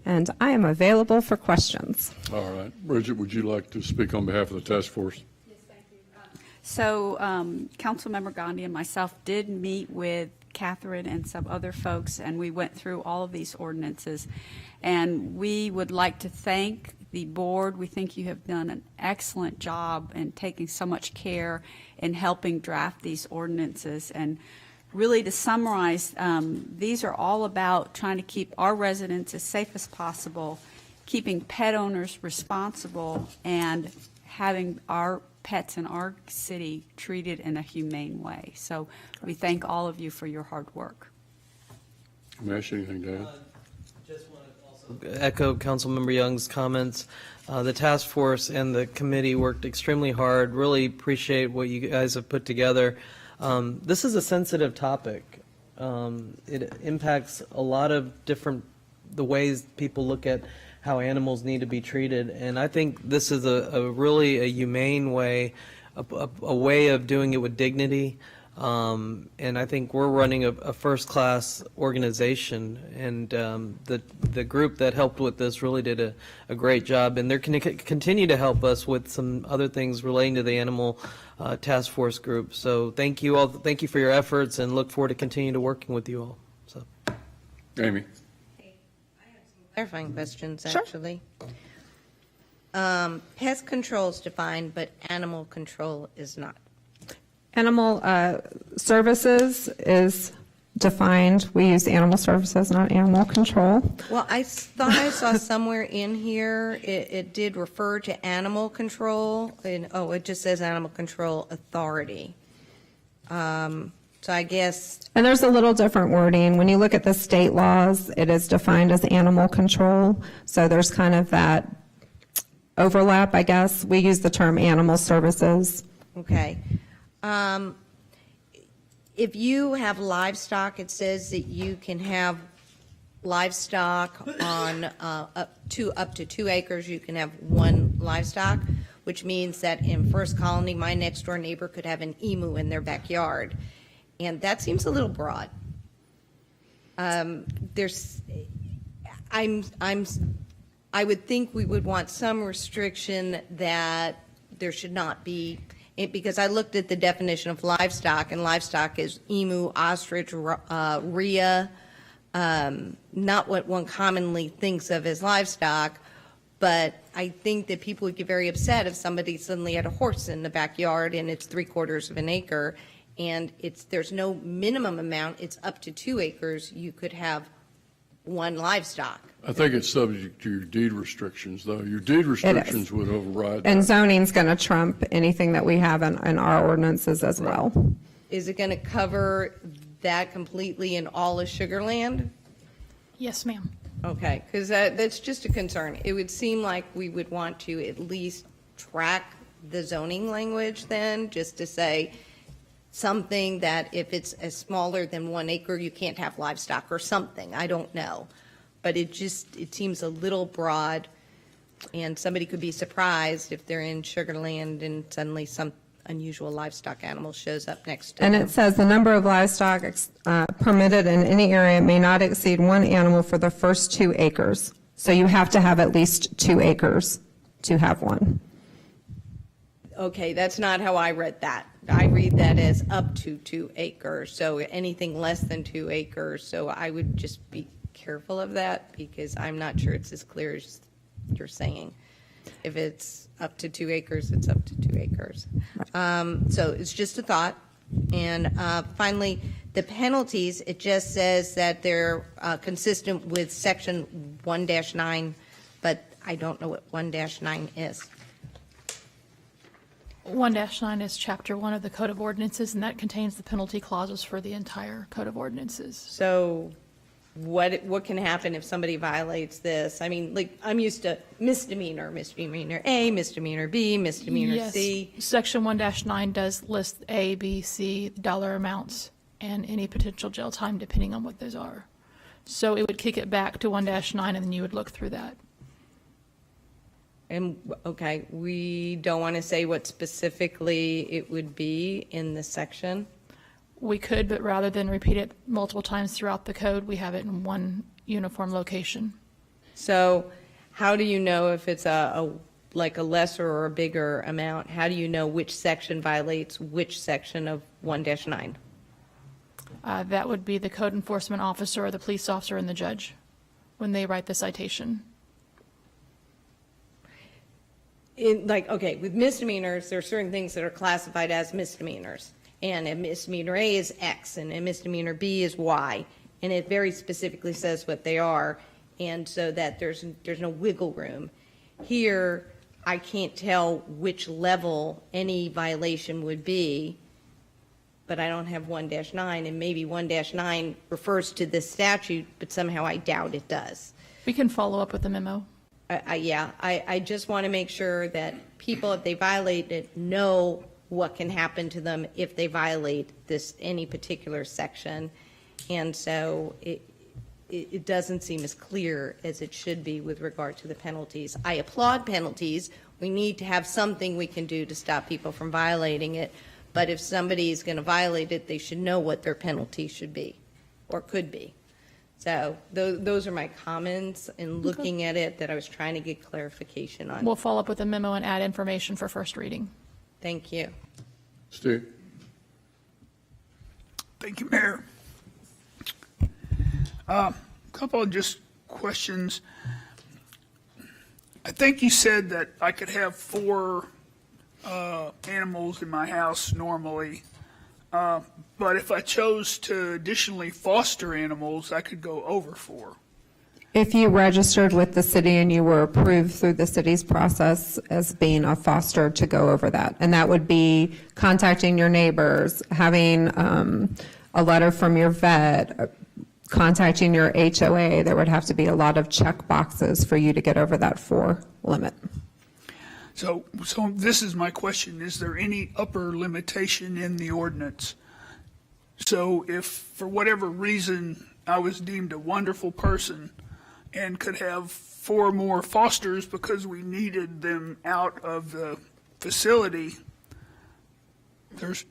And I am available for questions. All right. Bridget, would you like to speak on behalf of the task force? So Councilmember Gandhi and myself did meet with Catherine and some other folks, and we went through all of these ordinances. And we would like to thank the board. We think you have done an excellent job in taking so much care in helping draft these ordinances. And really, to summarize, these are all about trying to keep our residents as safe as possible, keeping pet owners responsible, and having our pets in our city treated in a humane way. So we thank all of you for your hard work. May I ask you anything, Dan? Just want to also echo Councilmember Young's comments. The task force and the committee worked extremely hard. Really appreciate what you guys have put together. This is a sensitive topic. It impacts a lot of different, the ways people look at how animals need to be treated. And I think this is a really a humane way, a way of doing it with dignity. And I think we're running a first-class organization, and the group that helped with this really did a great job, and they're going to continue to help us with some other things relating to the Animal Task Force group. So thank you all. Thank you for your efforts, and look forward to continue to working with you all. So, Amy. Clarifying questions, Sure. actually. Pest control is defined, but animal control is not. Animal Services is defined. We use Animal Services, not Animal Control. Well, I thought I saw somewhere in here, it did refer to animal control, and, oh, it just says Animal Control Authority. So I guess, And there's a little different wording. When you look at the state laws, it is defined as animal control. So there's kind of that overlap, I guess. We use the term Animal Services. okay. If you have livestock, it says that you can have livestock on up to 2 acres. You can have one livestock, which means that in First Colony, my next door neighbor could have an emu in their backyard. And that seems a little broad. I would think we would want some restriction that there should not be, because I looked at the definition of livestock, and livestock is emu, ostrich, rhea, not what one commonly thinks of as livestock, but I think that people would get very upset if somebody suddenly had a horse in the backyard and it's 3/4 of an acre, and there's no minimum amount, it's up to 2 acres, you could have one livestock. I think it's subject to your deed restrictions, though. Your deed restrictions would override And that. zoning's going to trump anything that we have in our ordinances as well. Is it going to cover that completely in all of Sugar Land? Yes, ma'am. Okay, because that's just a concern. It would seem like we would want to at least track the zoning language then, just to say something that if it's smaller than 1 acre, you can't have livestock or something. I don't know. But it seems a little broad, and somebody could be surprised if they're in Sugar Land and suddenly some unusual livestock animal shows up next to And them. it says the number of livestock permitted in any area may not exceed 1 animal for the first 2 acres. So you have to have at least 2 acres to have one. Okay, that's not how I read that. I read that as up to 2 acres, so anything less than 2 acres. So I would just be careful of that, because I'm not sure it's as clear as you're saying. If it's up to 2 acres, it's up to 2 acres. So it's just a thought. And finally, The penalties, it just says that they're consistent with section 1-9, but I don't know what 1-9 is. 1-9 is Chapter 1 of the Code of Ordinances, and that contains the penalty clauses for the entire Code of Ordinances. So what can happen if somebody violates this? I mean, like, I'm used to misdemeanor A, misdemeanor B, misdemeanor C. Yes, Section 1-9 does list A, B, C, dollar amounts, and any potential jail time depending on what those are. So it would kick it back to 1-9, and then you would look through that. And, okay, we don't want to say what specifically it would be in the section? We could, but rather than repeat it multiple times throughout the code, we have it in one uniform location. So how do you know if it's like a lesser or a bigger amount? How do you know which section violates which section of 1-9? That would be the code enforcement officer or the police officer and the judge when they write the citation. Okay, with misdemeanors, there are certain things that are classified as misdemeanors. And a misdemeanor A is X, and a misdemeanor B is Y. And it very specifically says what they are, and so that there's no wiggle room. Here, I can't tell which level any violation would be, but I don't have 1-9, and maybe 1-9 refers to this statute, but somehow I doubt it does. We can follow up with the memo. I just want to make sure that people, if they violate it, know what can happen to them if they violate any particular section. And so it doesn't seem as clear as it should be with regard to the penalties. I applaud penalties. We need to have something we can do to stop people from violating it. But if somebody is going to violate it, they should know what their penalty should be or could be. So those are my comments in looking at it that I was trying to get clarification on. We'll follow up with the memo and add information for first reading. Thank you. Steve? Thank you, Mayor. Couple of just questions. I think you said that I could have 4 animals in my house normally, but if I chose to additionally foster animals, I could go over 4. If you registered with the city and you were approved through the city's process as being a foster to go over that. And that would be contacting your neighbors, having a letter from your vet, contacting your HOA. There would have to be a lot of check boxes for you to get over that 4 limit. So this is my question. Is there any upper limitation in the ordinance? So if for whatever reason I was deemed a wonderful person and could have 4 more fosters because we needed them out of the facility,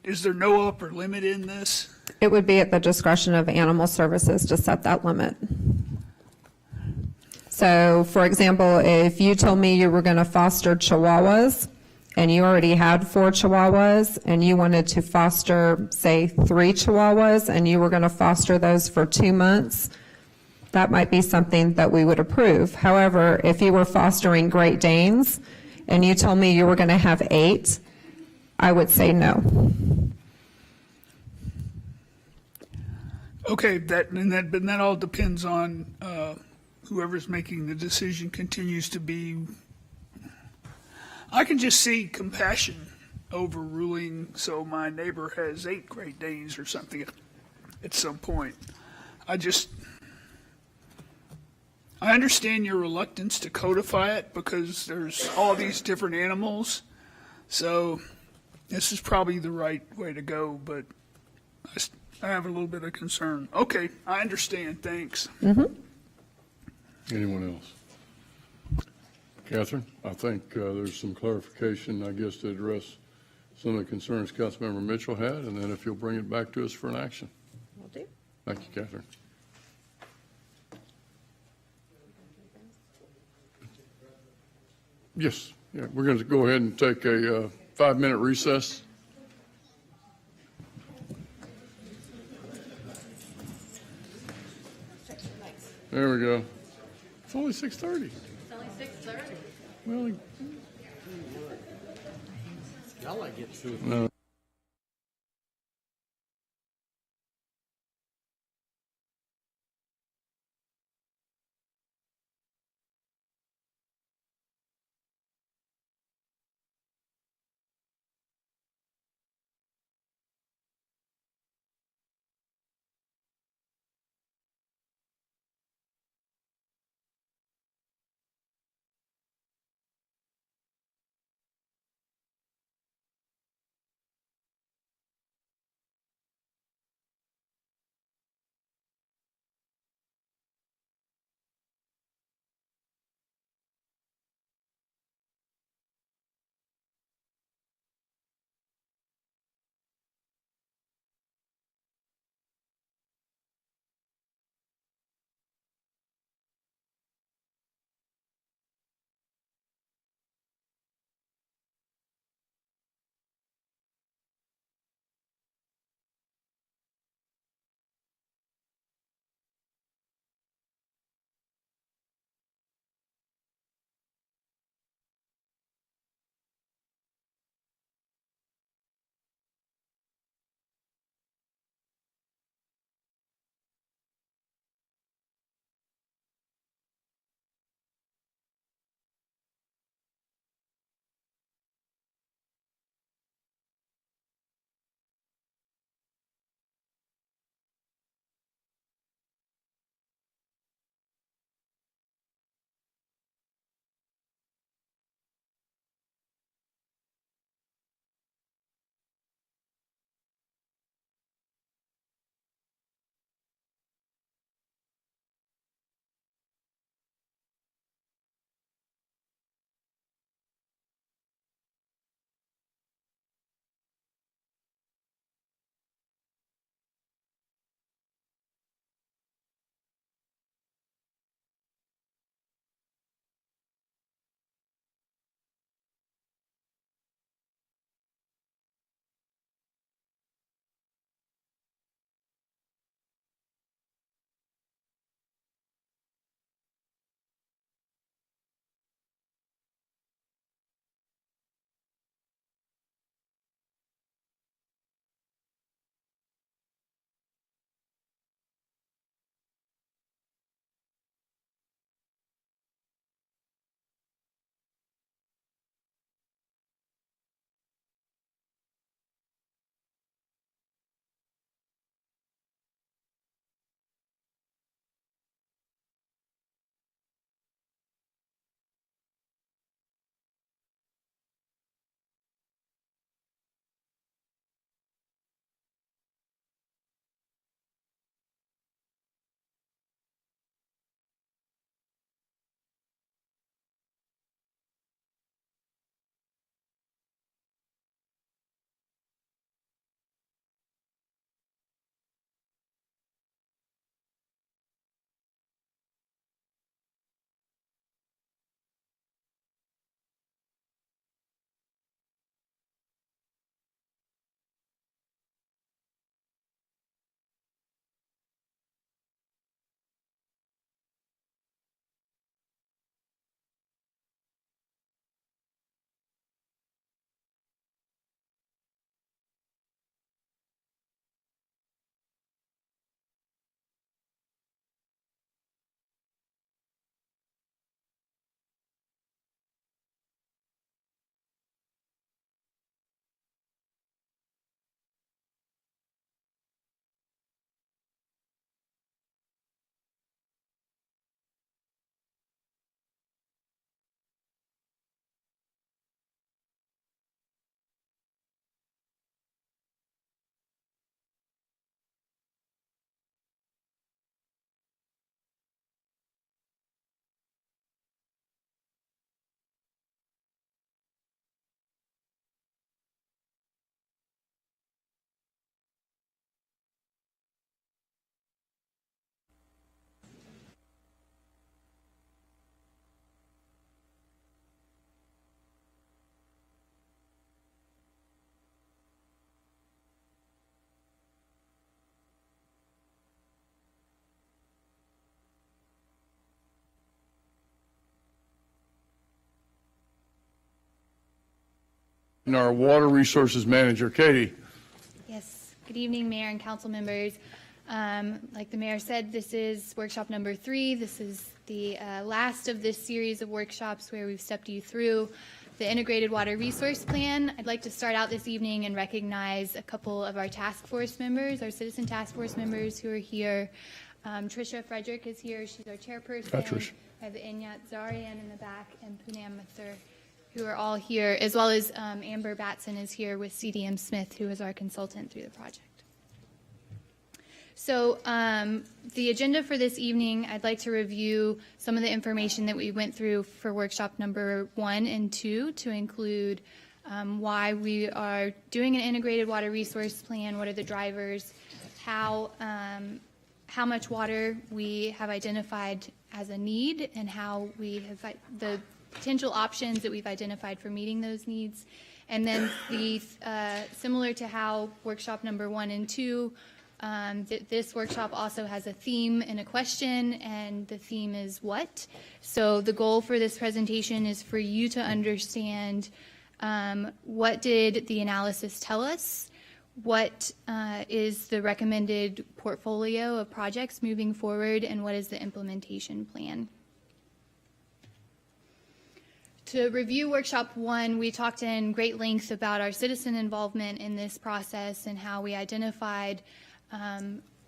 is there no upper limit in this? It would be at the discretion of Animal Services to set that limit. So, for example, if you told me you were going to foster Chihuahuas and you already had 4 Chihuahuas and you wanted to foster, say, 3 Chihuahuas and you were going to foster those for 2 months, that might be something that we would approve. However, if you were fostering Great Danes and you told me you were going to have 8, I would say no. Okay, but that all depends on whoever's making the decision continues to be. I can just see compassion overruling, so my neighbor has 8 Great Danes or something at some point. I understand your reluctance to codify it because there's all these different animals, so this is probably the right way to go, but I have a little bit of concern. Okay, I understand. Thanks. Anyone else? Catherine, I think there's some clarification, I guess, to address some of the concerns Councilmember Mitchell had, and then if you'll bring it back to us for an action. Will do. Thank you, Catherine. Yes, yeah, we're going to go ahead and take a 5-minute recess. There we go. It's only 6:30. It's only 6:30. Well, Y'all like get to it. no. And our Water Resources Manager, Katie. Yes, good evening, Mayor and council members. Like the mayor said, this is workshop number 3. This is the last of this series of workshops where we've stepped you through the Integrated Water Resource Plan. I'd like to start out this evening and recognize a couple of our task force members, our citizen task force members who are here. Tricia Frederick is here. She's our chairperson. Hi, Trish. I have Inyat Zarian in the back and Poonam Mathur, who are all here, as well as Amber Batson is here with CDM Smith, who is our consultant through the project. So the agenda for this evening, I'd like to review some of the information that we went through for workshop number 1 and 2 to include why we are doing an integrated water resource plan, what are the drivers, how much water we have identified as a need, and how we have the potential options that we've identified for meeting those needs. And then the similar to how workshop number 1 and 2, this workshop also has a theme and a question, and the theme is what. So the goal for this presentation is for you to understand what did the analysis tell us, what is the recommended portfolio of projects moving forward, and what is the implementation plan. To review workshop 1, we talked in great length about our citizen involvement in this process and how we identified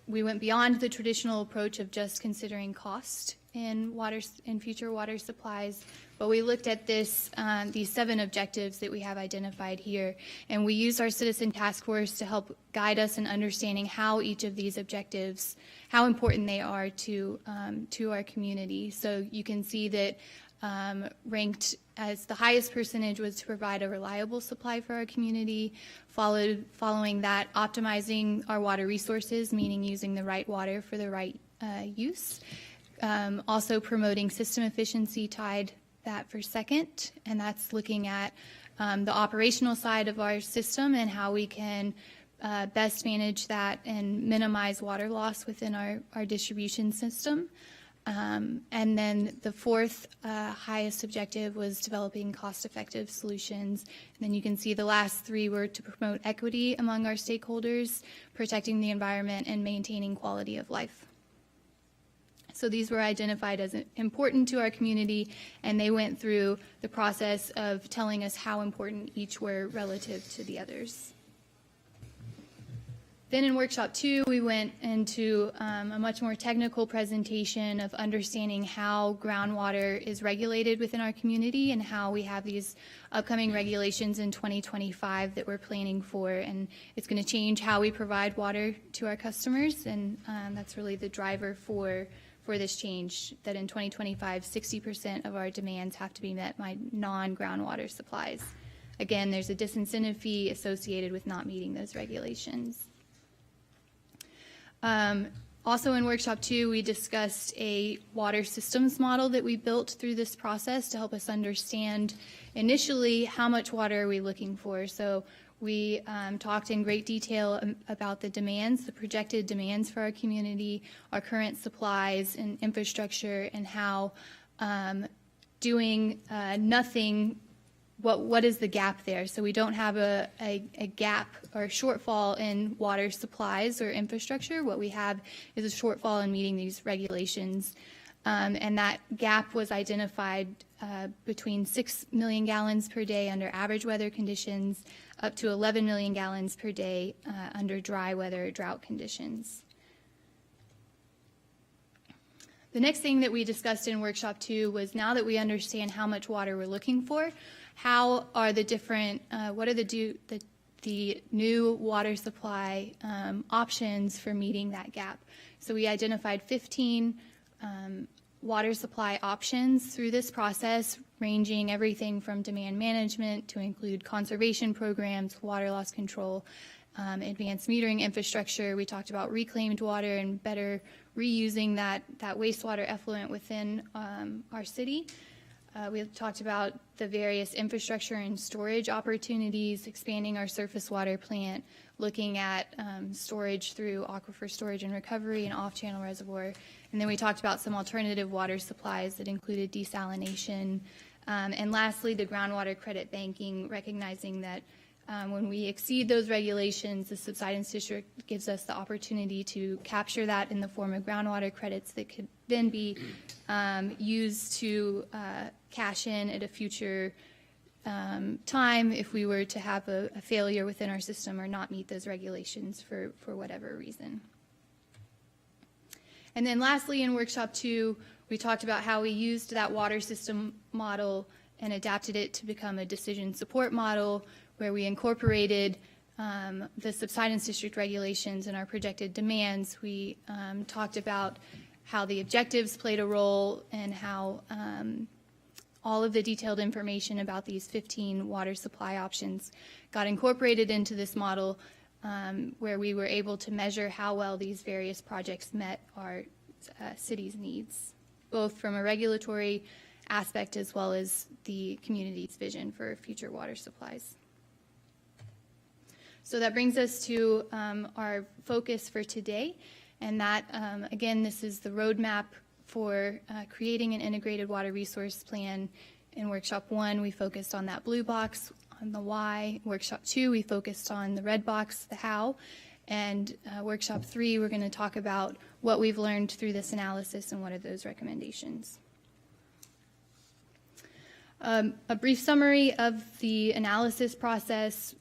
we went beyond the traditional approach of just considering cost in future water supplies, but we looked at these 7 objectives that we have identified here, and we used our citizen task force to help guide us in understanding how each of these objectives, how important they are to our community. So you can see that ranked as the highest percentage was to provide a reliable supply for our community, following that optimizing our water resources, meaning using the right water for the right use. Also promoting system efficiency tied that for second, and that's looking at the operational side of our system and how we can best manage that and minimize water loss within our distribution system. And then the 4th highest objective was developing cost-effective solutions. And then you can see the last 3 were to promote equity among our stakeholders, protecting the environment, and maintaining quality of life. So these were identified as important to our community, and they went through the process of telling us how important each were relative to the others. Then in workshop 2, we went into a much more technical presentation of understanding how groundwater is regulated within our community and how we have these upcoming regulations in 2025 that we're planning for, and it's going to change how we provide water to our customers, and that's really the driver for this change, that in 2025, 60% of our demands have to be met by non-groundwater supplies. Again, there's a disincentive fee associated with not meeting those regulations. Also in workshop 2, we discussed a water systems model that we built through this process to help us understand initially how much water are we looking for. So we talked in great detail about the demands, the projected demands for our community, our current supplies and infrastructure, and how doing nothing, what is the gap there? So we don't have a gap or a shortfall in water supplies or infrastructure. What we have is a shortfall in meeting these regulations. And that gap was identified between 6 million gallons per day under average weather conditions up to 11 million gallons per day under dry weather or drought conditions. The next thing that we discussed in workshop 2 was, now that we understand how much water we're looking for, how are the different, what are the new water supply options for meeting that gap? So we identified 15 water supply options through this process, ranging everything from demand management to include conservation programs, water loss control, advanced metering infrastructure. We talked about reclaimed water and better reusing that wastewater effluent within our city. We talked about the various infrastructure and storage opportunities, expanding our surface water plant, looking at storage through aquifer storage and recovery and off-channel reservoir. And then we talked about some alternative water supplies that included desalination, And lastly, the groundwater credit banking, recognizing that when we exceed those regulations, the subsidence district gives us the opportunity to capture that in the form of groundwater credits that could then be used to cash in at a future time if we were to have a failure within our system or not meet those regulations for whatever reason. And then lastly, in workshop 2, we talked about how we used that water system model and adapted it to become a decision support model where we incorporated the subsidence district regulations and our projected demands. We talked about how the objectives played a role and how all of the detailed information about these 15 water supply options got incorporated into this model where we were able to measure how well these various projects met our city's needs, both from a regulatory aspect as well as the community's vision for future water supplies. So that brings us to our focus for today, and that, again, this is the roadmap for creating an integrated water resource plan. In Workshop 1, we focused on that blue box, on the why. Workshop 2, we focused on the red box, the how. And Workshop 3, we're going to talk about what we've learned through this analysis and what are those recommendations. A brief summary of the analysis process.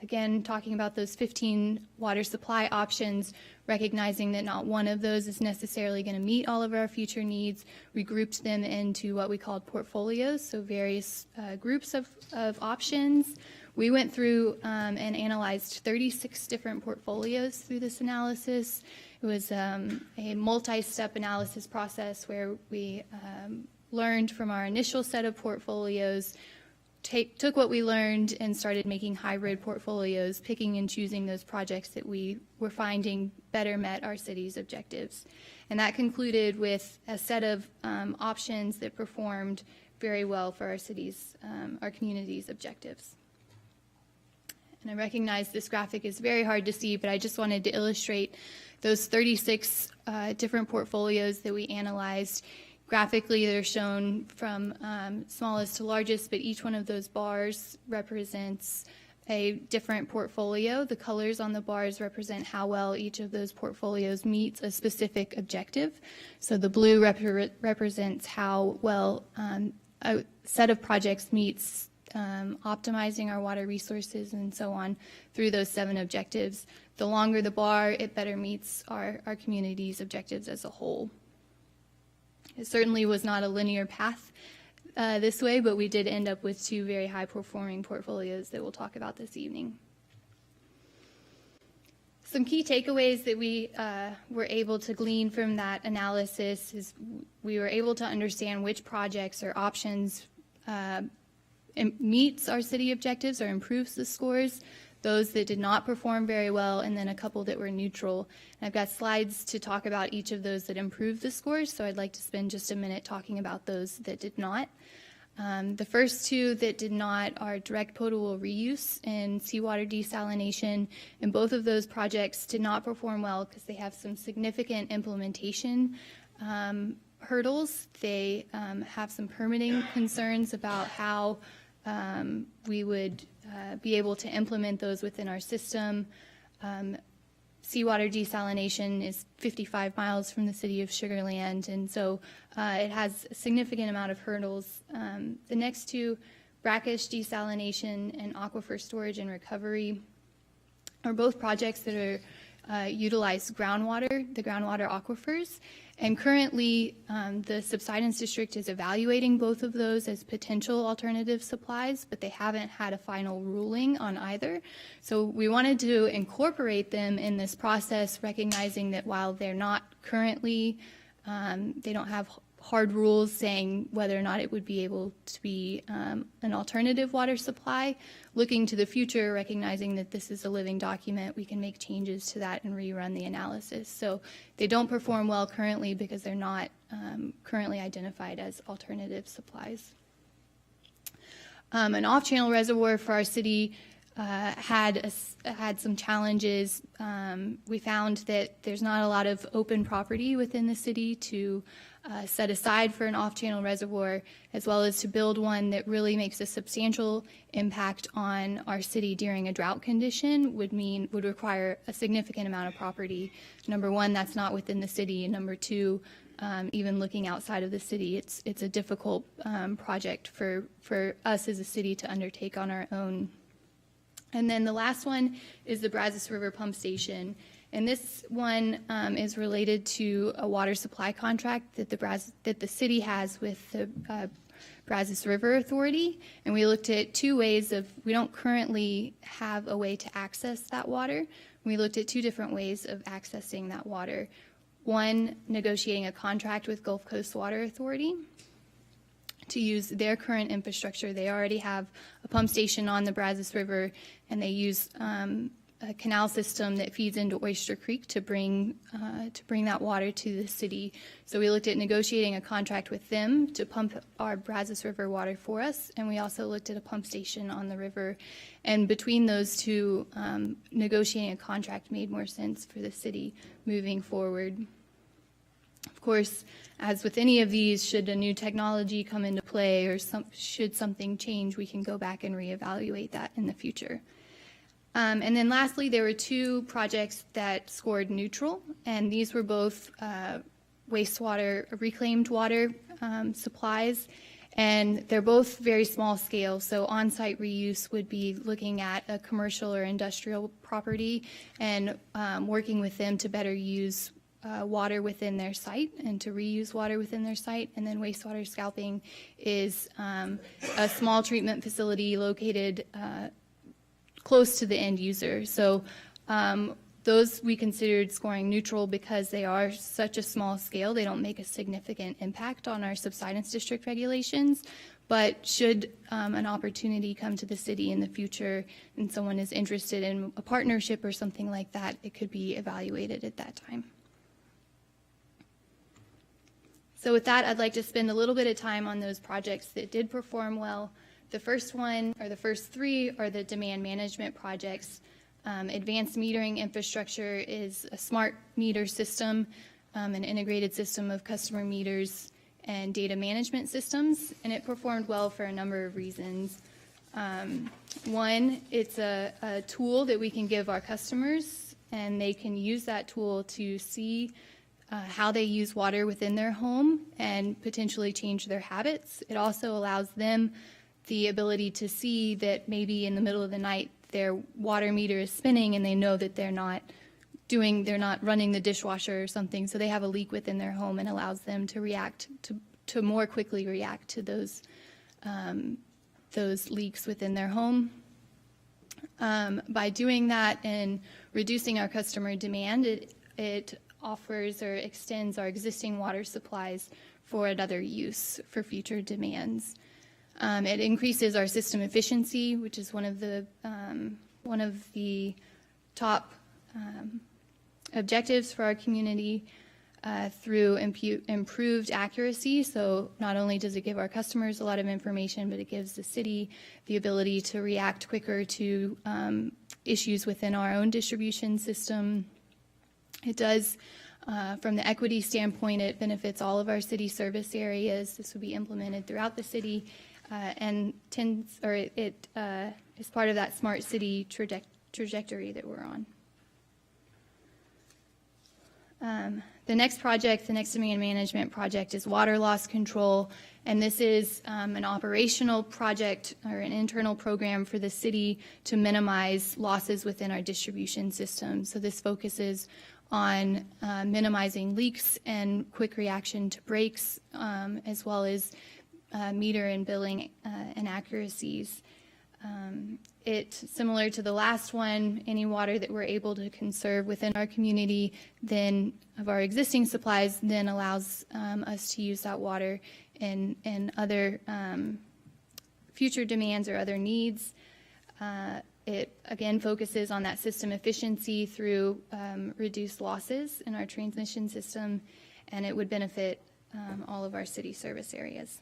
Again, talking about those 15 water supply options, recognizing that not one of those is necessarily going to meet all of our future needs. We grouped them into what we called portfolios, so various groups of options. We went through and analyzed 36 different portfolios through this analysis. It was a multi-step analysis process where we learned from our initial set of portfolios, took what we learned and started making hybrid portfolios, picking and choosing those projects that we were finding better met our city's objectives. And that concluded with a set of options that performed very well for our city's, our community's objectives. And I recognize this graphic is very hard to see, but I just wanted to illustrate those 36 different portfolios that we analyzed. Graphically, they're shown from smallest to largest, but each one of those bars represents a different portfolio. The colors on the bars represent how well each of those portfolios meets a specific objective. So the blue represents how well a set of projects meets optimizing our water resources and so on through those 7 objectives. The longer the bar, it better meets our community's objectives as a whole. It certainly was not a linear path this way, but we did end up with 2 very high-performing portfolios that we'll talk about this evening. Some key takeaways that we were able to glean from that analysis is we were able to understand which projects or options meets our city objectives or improves the scores, those that did not perform very well, and then a couple that were neutral. And I've got slides to talk about each of those that improved the scores, so I'd like to spend just a minute talking about those that did not. The first 2 that did not are direct potable reuse and seawater desalination, and both of those projects did not perform well because they have some significant implementation hurdles. They have some permitting concerns about how we would be able to implement those within our system. Seawater desalination is 55 miles from the city of Sugar Land, and so it has a significant amount of hurdles. The next 2, brackish desalination and aquifer storage and recovery, are both projects that are utilize groundwater, the groundwater aquifers. And currently, the subsidence district is evaluating both of those as potential alternative supplies, but they haven't had a final ruling on either. So we wanted to incorporate them in this process, recognizing that while they're not currently, they don't have hard rules saying whether or not it would be able to be an alternative water supply. Looking to the future, recognizing that this is a living document, we can make changes to that and rerun the analysis. So they don't perform well currently because they're not currently identified as alternative supplies. An off-channel reservoir for our city had some challenges. We found that there's not a lot of open property within the city to set aside for an off-channel reservoir, as well as to build one that really makes a substantial impact on our city during a drought condition would require a significant amount of property. Number one, that's not within the city, and number two, even looking outside of the city, it's a difficult project for us as a city to undertake on our own. And then the last one is the Brazos River Pump Station. And this one is related to a water supply contract that the city has with the Brazos River Authority. And we looked at two ways we don't currently have a way to access that water. We looked at two different ways of accessing that water. One, negotiating a contract with Gulf Coast Water Authority to use their current infrastructure. They already have a pump station on the Brazos River, and they use a canal system that feeds into Oyster Creek to bring that water to the city. So we looked at negotiating a contract with them to pump our Brazos River water for us, and we also looked at a pump station on the river. And between those two, negotiating a contract made more sense for the city moving forward. Of course, as with any of these, should a new technology come into play or should something change, we can go back and reevaluate that in the future. And then lastly, there were two projects that scored neutral, and these were both wastewater, reclaimed water supplies, and they're both very small scale. So on-site reuse would be looking at a commercial or industrial property and working with them to better use water within their site and to reuse water within their site. And then wastewater scalping is a small treatment facility located close to the end user. So those we considered scoring neutral because they are such a small scale. They don't make a significant impact on our subsidence district regulations. But should an opportunity come to the city in the future and someone is interested in a partnership or something like that, it could be evaluated at that time. So with that, I'd like to spend a little bit of time on those projects that did perform well. The first one, or the first three, are the demand management projects. Advanced metering infrastructure is a smart meter system, an integrated system of customer meters and data management systems, and it performed well for a number of reasons. One, it's a tool that we can give our customers, and they can use that tool to see how they use water within their home and potentially change their habits. It also allows them the ability to see that maybe in the middle of the night their water meter is spinning and they know that they're not running the dishwasher or something, so they have a leak within their home, and allows them to react to more quickly react to those leaks within their home. By doing that and reducing our customer demand, it offers or extends our existing water supplies for another use for future demands. It increases our system efficiency, which is one of the top objectives for our community through improved accuracy. So not only does it give our customers a lot of information, but it gives the city the ability to react quicker to issues within our own distribution system. It does, from the equity standpoint, it benefits all of our city service areas. This will be implemented throughout the city, and it is part of that smart city trajectory that we're on. The next project, the next demand management project, is water loss control, and this is an operational project or an internal program for the city to minimize losses within our distribution system. So this focuses on minimizing leaks and quick reaction to breaks, as well as meter and billing inaccuracies. Similar to the last one, any water that we're able to conserve within our community then of our existing supplies then allows us to use that water in other future demands or other needs. It again focuses on that system efficiency through reduced losses in our transmission system, and it would benefit all of our city service areas.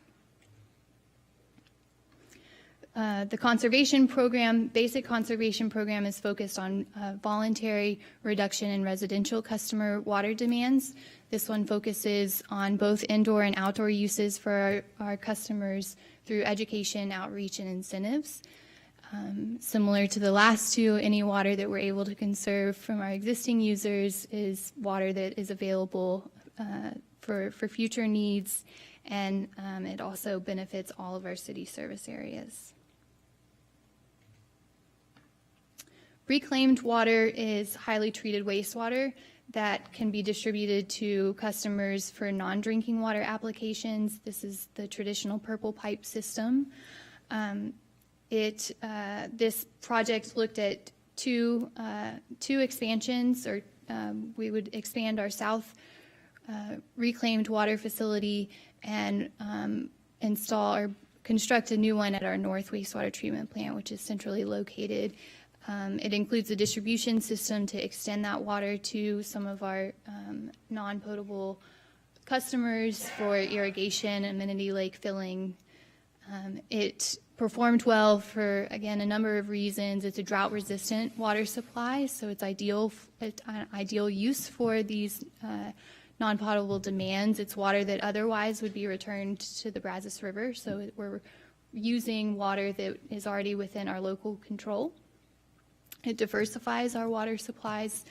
The conservation program, basic conservation program, is focused on voluntary reduction in residential customer water demands. This one focuses on both indoor and outdoor uses for our customers through education, outreach, and incentives. Similar to the last two, any water that we're able to conserve from our existing users is water that is available for future needs, and it also benefits all of our city service areas. Reclaimed water is highly treated wastewater that can be distributed to customers for non-drinking water applications. This is the traditional purple pipe system. This project looked at two expansions, or we would expand our south reclaimed water facility and install or construct a new one at our north wastewater treatment plant, which is centrally located. It includes a distribution system to extend that water to some of our non-potable customers for irrigation, amenity lake filling. It performed well for, again, a number of reasons. It's a drought-resistant water supply, so it's ideal use for these non-potable demands. It's water that otherwise would be returned to the Brazos River, so we're using water that is already within our local control. It diversifies our water supplies.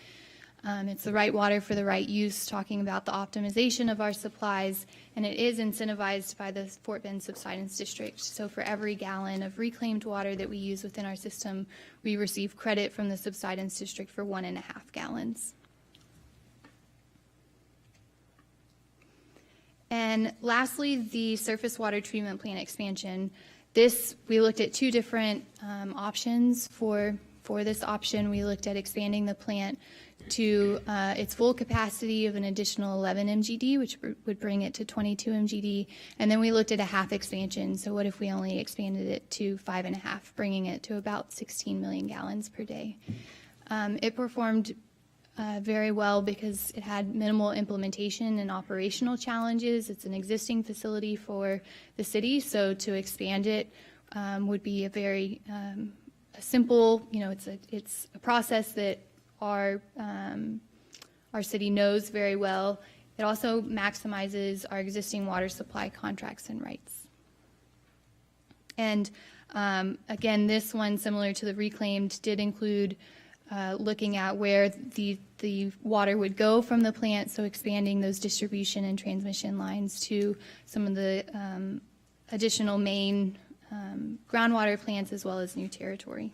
It's the right water for the right use, talking about the optimization of our supplies, and it is incentivized by the Fort Bend Subsidence District. So for every gallon of reclaimed water that we use within our system, we receive credit from the Subsidence District for 1.5 gallons. And lastly, the surface water treatment plant expansion. We looked at two different options for this option. We looked at expanding the plant to its full capacity of an additional 11 MGD, which would bring it to 22 MGD. And then we looked at a half expansion. So what if we only expanded it to 5.5, bringing it to about 16 million gallons per day? It performed very well because it had minimal implementation and operational challenges. It's an existing facility for the city, so to expand it would be a very simple, it's a process that our city knows very well. It also maximizes our existing water supply contracts and rights. And again, this one, similar to the reclaimed, did include looking at where the water would go from the plant, so expanding those distribution and transmission lines to some of the additional main groundwater plants, as well as new territory.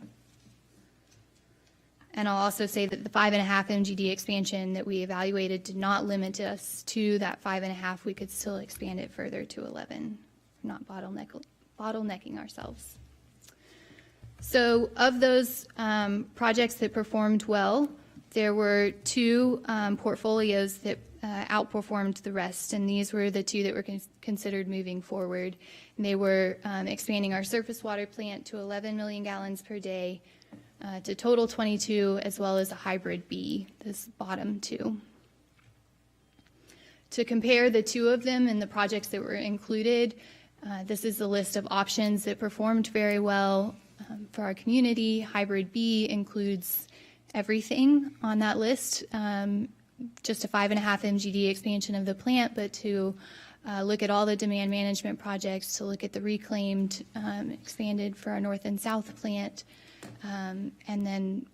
And I'll also say that the 5.5 MGD expansion that we evaluated did not limit us to that 5.5. We could still expand it further to 11, not bottlenecking ourselves. So of those projects that performed well, there were two portfolios that outperformed the rest, and these were the two that were considered moving forward. And they were expanding our surface water plant to 11 million gallons per day to total 22, as well as a hybrid B, this bottom two. To compare the two of them and the projects that were included, this is the list of options that performed very well for our community. Hybrid B includes everything on that list, just a 5.5 MGD expansion of the plant, but to look at all the demand management projects, to look at the reclaimed expanded for our north and south plant, and then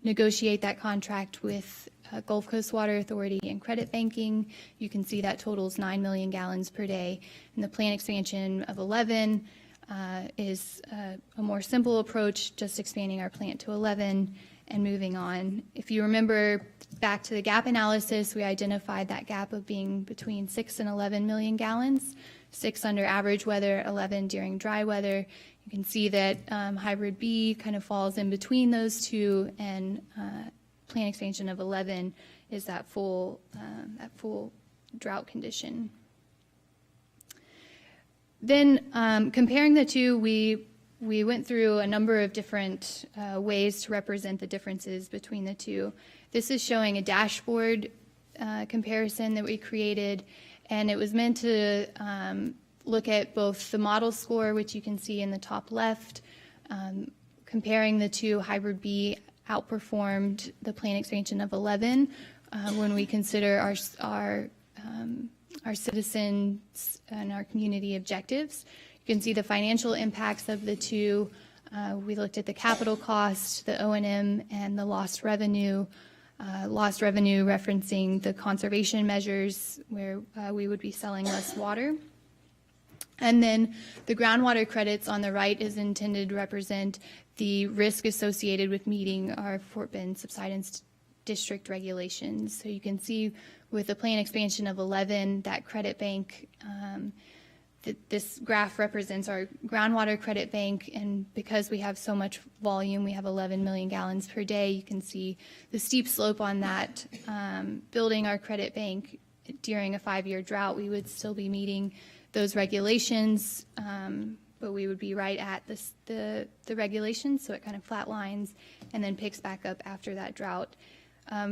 negotiate that contract with Gulf Coast Water Authority and credit banking. You can see that totals 9 million gallons per day. And the plant expansion of 11 is a more simple approach, just expanding our plant to 11 and moving on. If you remember back to the gap analysis, we identified that gap of being between 6 and 11 million gallons, 6 under average weather, 11 during dry weather. You can see that hybrid B kind of falls in between those two, and plant expansion of 11 is that full drought condition. Then comparing the two, we went through a number of different ways to represent the differences between the two. This is showing a dashboard comparison that we created, and it was meant to look at both the model score, which you can see in the top left, comparing the two. Hybrid B outperformed the plan expansion of 11 when we consider our citizens and our community objectives. You can see the financial impacts of the two. We looked at the capital cost, the O&M, and the lost revenue. Lost revenue referencing the conservation measures where we would be selling less water. And then the groundwater credits on the right is intended to represent the risk associated with meeting our Fort Bend subsidence district regulations. So you can see with the plan expansion of 11, that credit bank, this graph represents our groundwater credit bank, and because we have so much volume, we have 11 million gallons per day, you can see the steep slope on that. Building our credit bank during a 5-year drought, we would still be meeting those regulations, but we would be right at the regulations, so it kind of flatlines and then picks back up after that drought.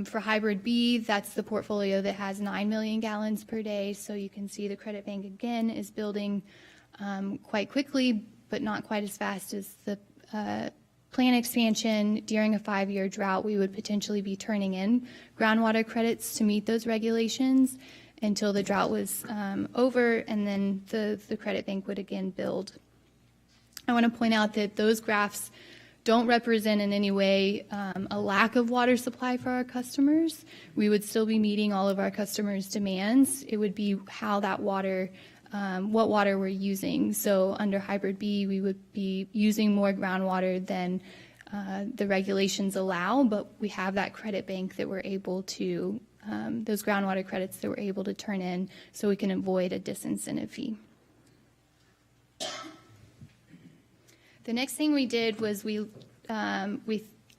For Hybrid B, that's the portfolio that has 9 million gallons per day, so you can see the credit bank again is building quite quickly, but not quite as fast as the plan expansion. During a 5-year drought, we would potentially be turning in groundwater credits to meet those regulations until the drought was over, and then the credit bank would again build. I want to point out that those graphs don't represent in any way a lack of water supply for our customers. We would still be meeting all of our customers' demands. It would be how that water, what water we're using. So under Hybrid B, we would be using more groundwater than the regulations allow, but we have that credit bank that we're able to, those groundwater credits that we're able to turn in so we can avoid a disincentive fee. The next thing we did was we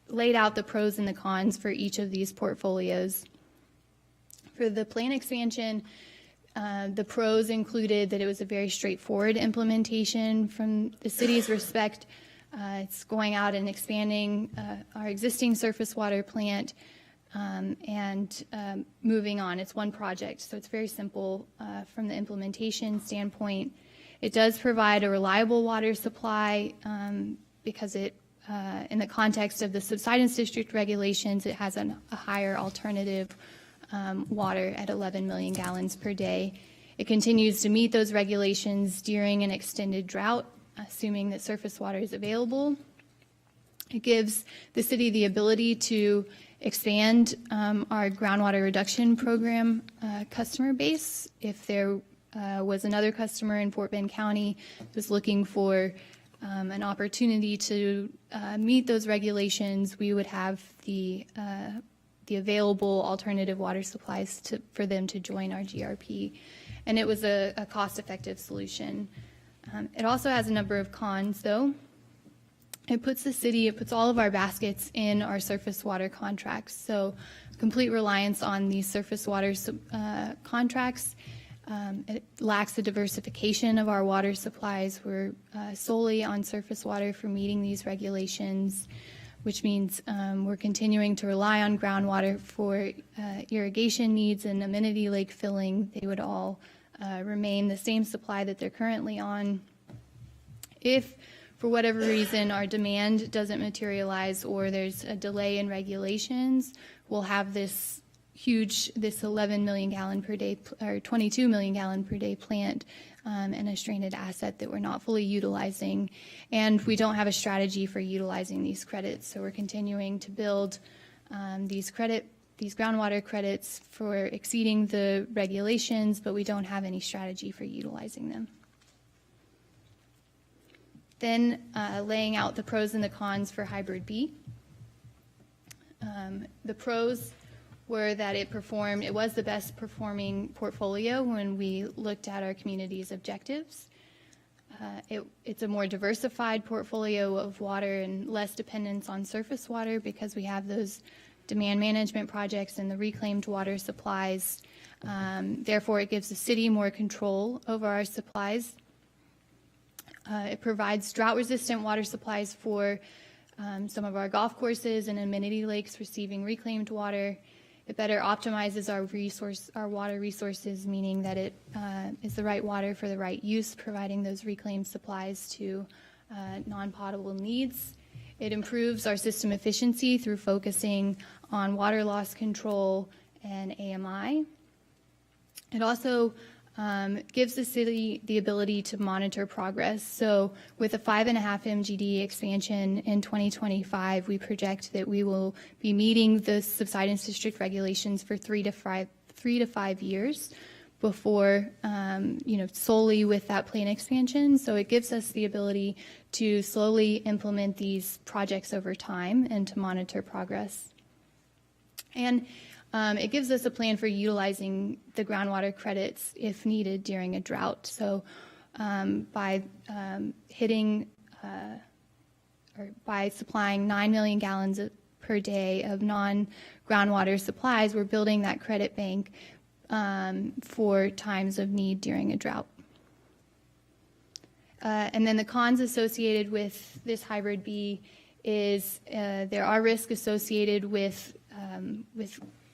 laid out the pros and the cons for each of these portfolios. For the plan expansion, the pros included that it was a very straightforward implementation from the city's respect. It's going out and expanding our existing surface water plant and moving on. It's one project, so it's very simple from the implementation standpoint. It does provide a reliable water supply because it, in the context of the subsidence district regulations, it has a higher alternative water at 11 million gallons per day. It continues to meet those regulations during an extended drought, assuming that surface water is available. It gives the city the ability to expand our groundwater reduction program customer base. If there was another customer in Fort Bend County who was looking for an opportunity to meet those regulations, we would have the available alternative water supplies for them to join our GRP. And it was a cost-effective solution. It also has a number of cons, though. It puts all of our baskets in our surface water contracts. So complete reliance on these surface water contracts. It lacks the diversification of our water supplies. We're solely on surface water for meeting these regulations, which means we're continuing to rely on groundwater for irrigation needs and amenity lake filling. They would all remain the same supply that they're currently on. If, for whatever reason, our demand doesn't materialize or there's a delay in regulations, we'll have this 11 million gallon per day or 22 million gallon per day plant and a stranded asset that we're not fully utilizing. And we don't have a strategy for utilizing these credits. So we're continuing to build these groundwater credits for exceeding the regulations, but we don't have any strategy for utilizing them. Then laying out the pros and the cons for Hybrid B. The pros were that it was the best performing portfolio when we looked at our community's objectives. It's a more diversified portfolio of water and less dependence on surface water because we have those demand management projects and the reclaimed water supplies. Therefore, it gives the city more control over our supplies. It provides drought-resistant water supplies for some of our golf courses and amenity lakes receiving reclaimed water. It better optimizes our water resources, meaning that it is the right water for the right use, providing those reclaimed supplies to non-potable needs. It improves our system efficiency through focusing on water loss control and AMI. It also gives the city the ability to monitor progress. So with a 5.5 MGD expansion in 2025, we project that we will be meeting the subsidence district regulations for 3 to 5 years before, solely with that plan expansion. So it gives us the ability to slowly implement these projects over time and to monitor progress. And it gives us a plan for utilizing the groundwater credits if needed during a drought. So by supplying 9 million gallons per day of non-groundwater supplies, we're building that credit bank for times of need during a drought. And then the cons associated with this hybrid B is there are risks associated with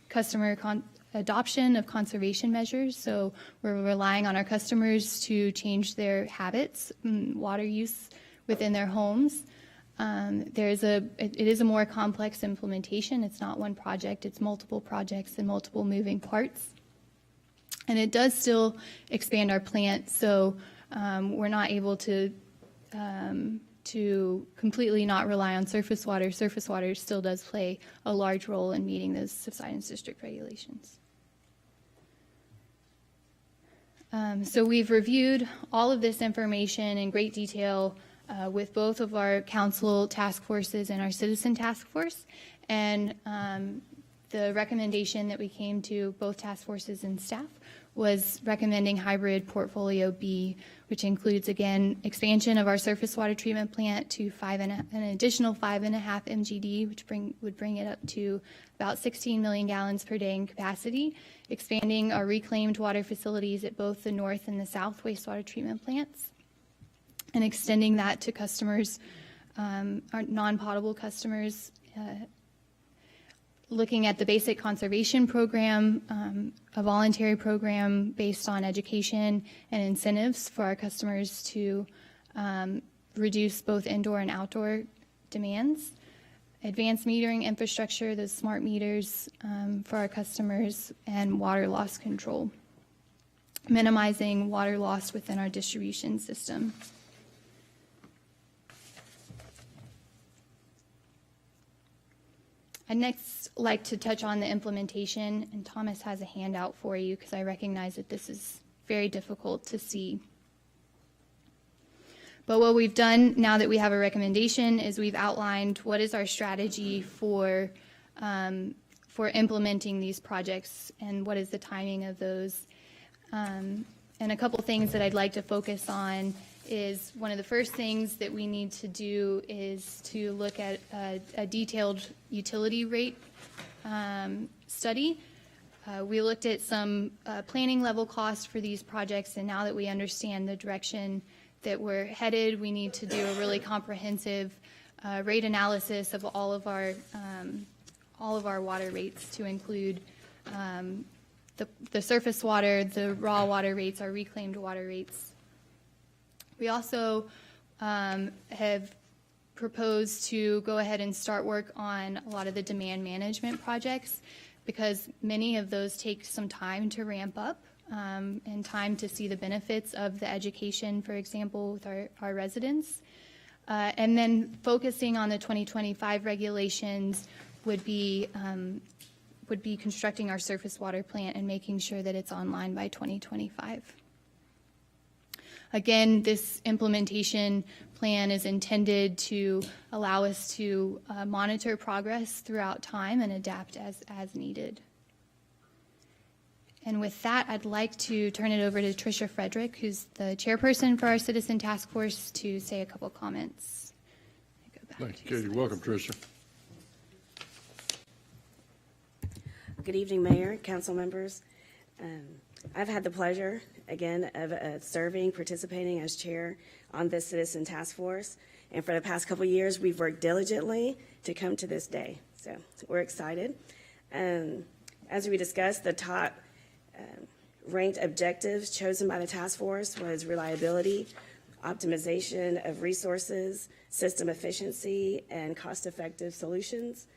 customer adoption of conservation measures. So we're relying on our customers to change their habits, water use within their homes. It is a more complex implementation. It's not one project, it's multiple projects and multiple moving parts. And it does still expand our plant, so we're not able to completely not rely on surface water. Surface water still does play a large role in meeting those subsidence district regulations. So we've reviewed all of this information in great detail with both of our council task forces and our citizen task force. And the recommendation that we came to both task forces and staff was recommending hybrid portfolio B, which includes, again, expansion of our surface water treatment plant to an additional 5.5 MGD, which would bring it up to about 16 million gallons per day in capacity, expanding our reclaimed water facilities at both the north and the south wastewater treatment plants, and extending that to customers, our non-potable customers, looking at the basic conservation program, a voluntary program based on education and incentives for our customers to reduce both indoor and outdoor demands, advanced metering infrastructure, those smart meters for our customers, and water loss control, minimizing water loss within our distribution system. I'd next like to touch on the implementation, and Thomas has a handout for you because I recognize that this is very difficult to see. But what we've done now that we have a recommendation is we've outlined what is our strategy for implementing these projects and what is the timing of those. And a couple things that I'd like to focus on is one of the first things that we need to do is to look at a detailed utility rate study. We looked at some planning level costs for these projects, and now that we understand the direction that we're headed, we need to do a really comprehensive rate analysis of all of our water rates to include the surface water, the raw water rates, our reclaimed water rates. We also have proposed to go ahead and start work on a lot of the demand management projects because many of those take some time to ramp up and time to see the benefits of the education, for example, with our residents. And then focusing on the 2025 regulations would be constructing our surface water plant and making sure that it's online by 2025. Again, this implementation plan is intended to allow us to monitor progress throughout time and adapt as needed. And with that, I'd like to turn it over to Tricia Frederick, who's the chairperson for our Citizen Task Force, to say a couple comments. Thank you, Katie. Welcome, Tricia. Good evening, Mayor, Council members. I've had the pleasure, again, of serving, participating as chair on this Citizen Task Force. And for the past couple of years, we've worked diligently to come to this day. So we're excited. As we discussed, the top ranked objectives chosen by the task force was reliability, optimization of resources, system efficiency, and cost-effective solutions.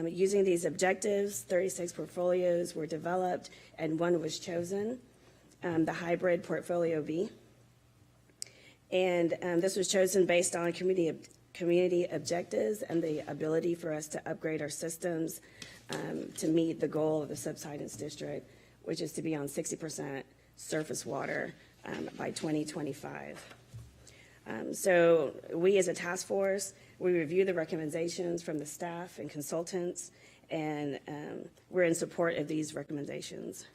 Using these objectives, 36 portfolios were developed and one was chosen, the hybrid portfolio B. And this was chosen based on community objectives and the ability for us to upgrade our systems to meet the goal of the subsidence district, which is to be on 60% surface water by 2025. So we as a task force, we review the recommendations from the staff and consultants, and we're in support of these recommendations.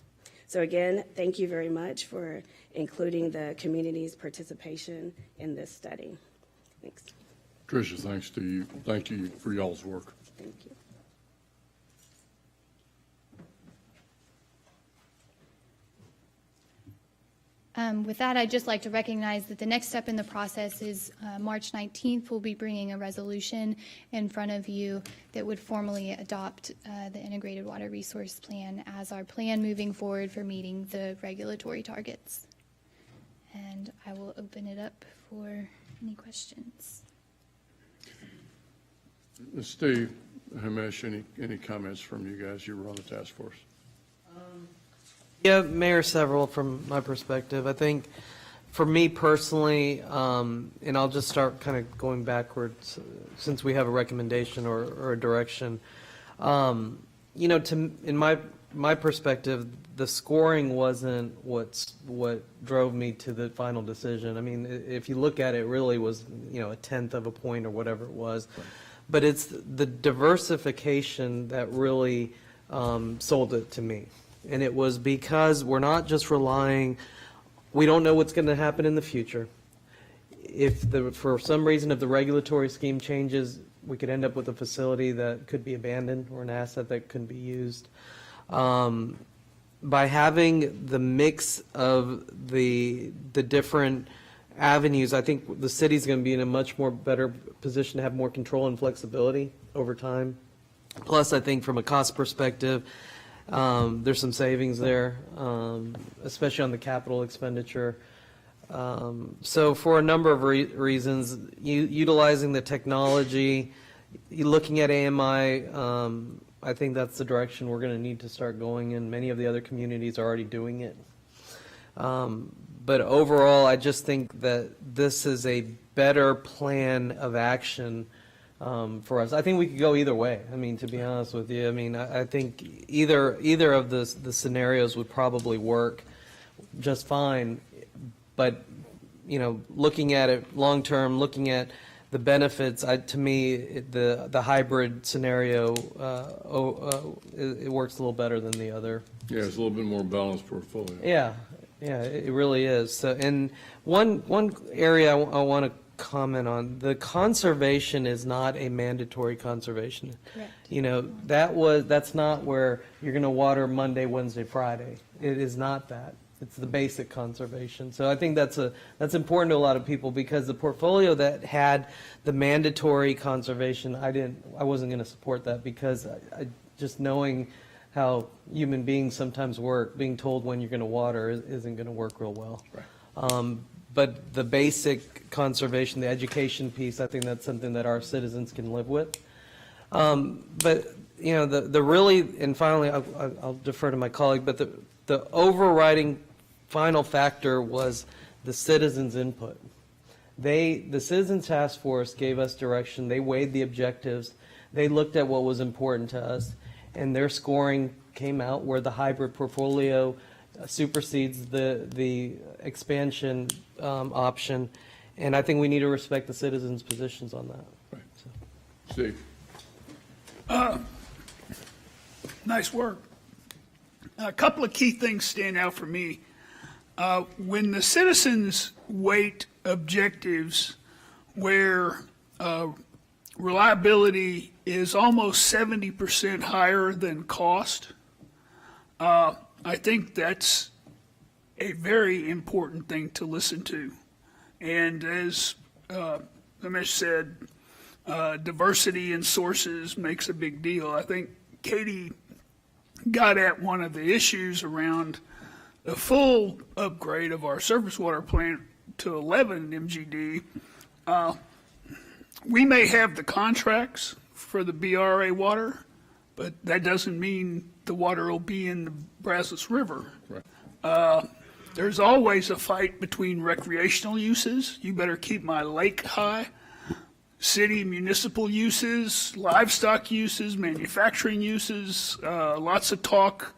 So again, thank you very much for including the community's participation in this study. Thanks. Tricia, thanks to you. Thank you for y'all's work. Thank you. With that, I'd just like to recognize that the next step in the process is March 19th, we'll be bringing a resolution in front of you that would formally adopt the Integrated Water Resource Plan as our plan moving forward for meeting the regulatory targets. And I will open it up for any questions. Steve, Himesh, any comments from you guys? You were on the task force. Yeah, Mayor, several from my perspective. I think for me personally, and I'll just start kind of going backwards since we have a recommendation or a direction. In my perspective, the scoring wasn't what drove me to the final decision. I mean, if you look at it, it really was, a tenth of a point or whatever it was. But it's the diversification that really sold it to me. And it was because we're not just relying, we don't know what's going to happen in the future. For some reason, if the regulatory scheme changes, we could end up with a facility that could be abandoned or an asset that couldn't be used. By having the mix of the different avenues, I think the city's going to be in a much more better position to have more control and flexibility over time. Plus, I think from a cost perspective, there's some savings there, especially on the capital expenditure. So for a number of reasons, utilizing the technology, looking at AMI, I think that's the direction we're going to need to start going in. Many of the other communities are already doing it. But overall, I just think that this is a better plan of action for us. I think we could go either way. I mean, to be honest with you, I think either of the scenarios would probably work just fine. But looking at it long term, looking at the benefits, to me, the hybrid scenario it works a little better than the other. Yeah, it's a little bit more balanced portfolio. Yeah, it really is. So, and one area I want to comment on, the conservation is not a mandatory conservation. Correct. That's not where you're going to water Monday, Wednesday, Friday. It is not that. It's the basic conservation. So I think that's important to a lot of people, because the portfolio that had the mandatory conservation, I wasn't going to support that, because I just knowing how human beings sometimes work, being told when you're going to water isn't going to work real well. Right. But the basic conservation, the education piece, I think that's something that our citizens can live with. But the really, and finally, I'll defer to my colleague, but the overriding final factor was the citizens' input. The Citizens Task Force gave us direction. They weighed the objectives. They looked at what was important to us, and their scoring came out where the hybrid portfolio supersedes the expansion option, and I think we need to respect the citizens' positions on that. Right. Steve. Nice work. A couple of key things stand out for me. When the citizens weight objectives where reliability is almost 70% higher than cost, I think that's a very important thing to listen to. And as Himesh said, diversity in sources makes a big deal. I think Katie got at one of the issues around the full upgrade of our surface water plant to 11 MGD. We may have the contracts for the BRA water, but that doesn't mean the water will be in the Brazos River. There's always a fight between recreational uses. You better keep my lake high. City municipal uses, livestock uses, manufacturing uses, lots of talk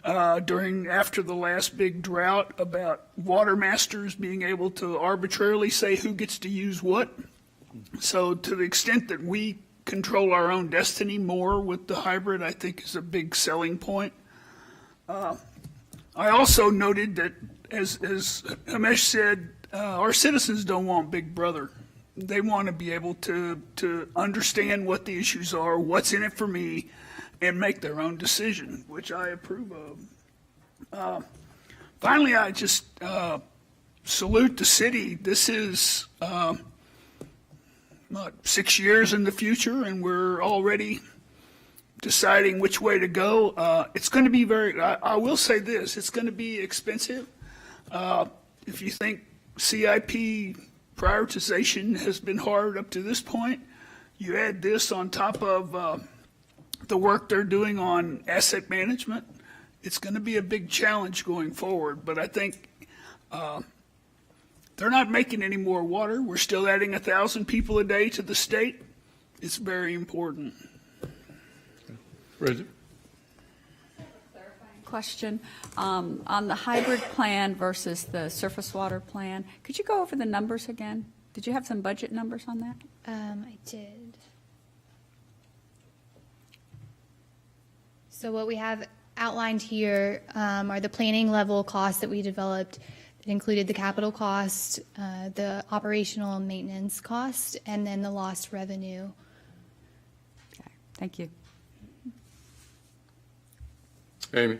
after the last big drought about water masters being able to arbitrarily say who gets to use what. So to the extent that we control our own destiny more with the hybrid, I think is a big selling point. I also noted that, as Hamesh said, our citizens don't want Big Brother. They want to be able to understand what the issues are, what's in it for me, and make their own decision, which I approve of. Finally, I just salute the city. This is 6 years in the future, and we're already deciding which way to go. It's going to be I will say this, it's going to be expensive. If you think CIP prioritization has been hard up to this point, you add this on top of the work they're doing on asset management, it's going to be a big challenge going forward. But I think they're not making any more water. We're still adding 1,000 people a day to the state. It's very important. Bridget? Question on the hybrid plan versus the surface water plan. Could you go over the numbers again? Did you have some budget numbers on that? I did. So what we have outlined here are the planning level costs that we developed. It included the capital cost, the operational and maintenance cost, and then the lost revenue. Okay, thank you. Amy?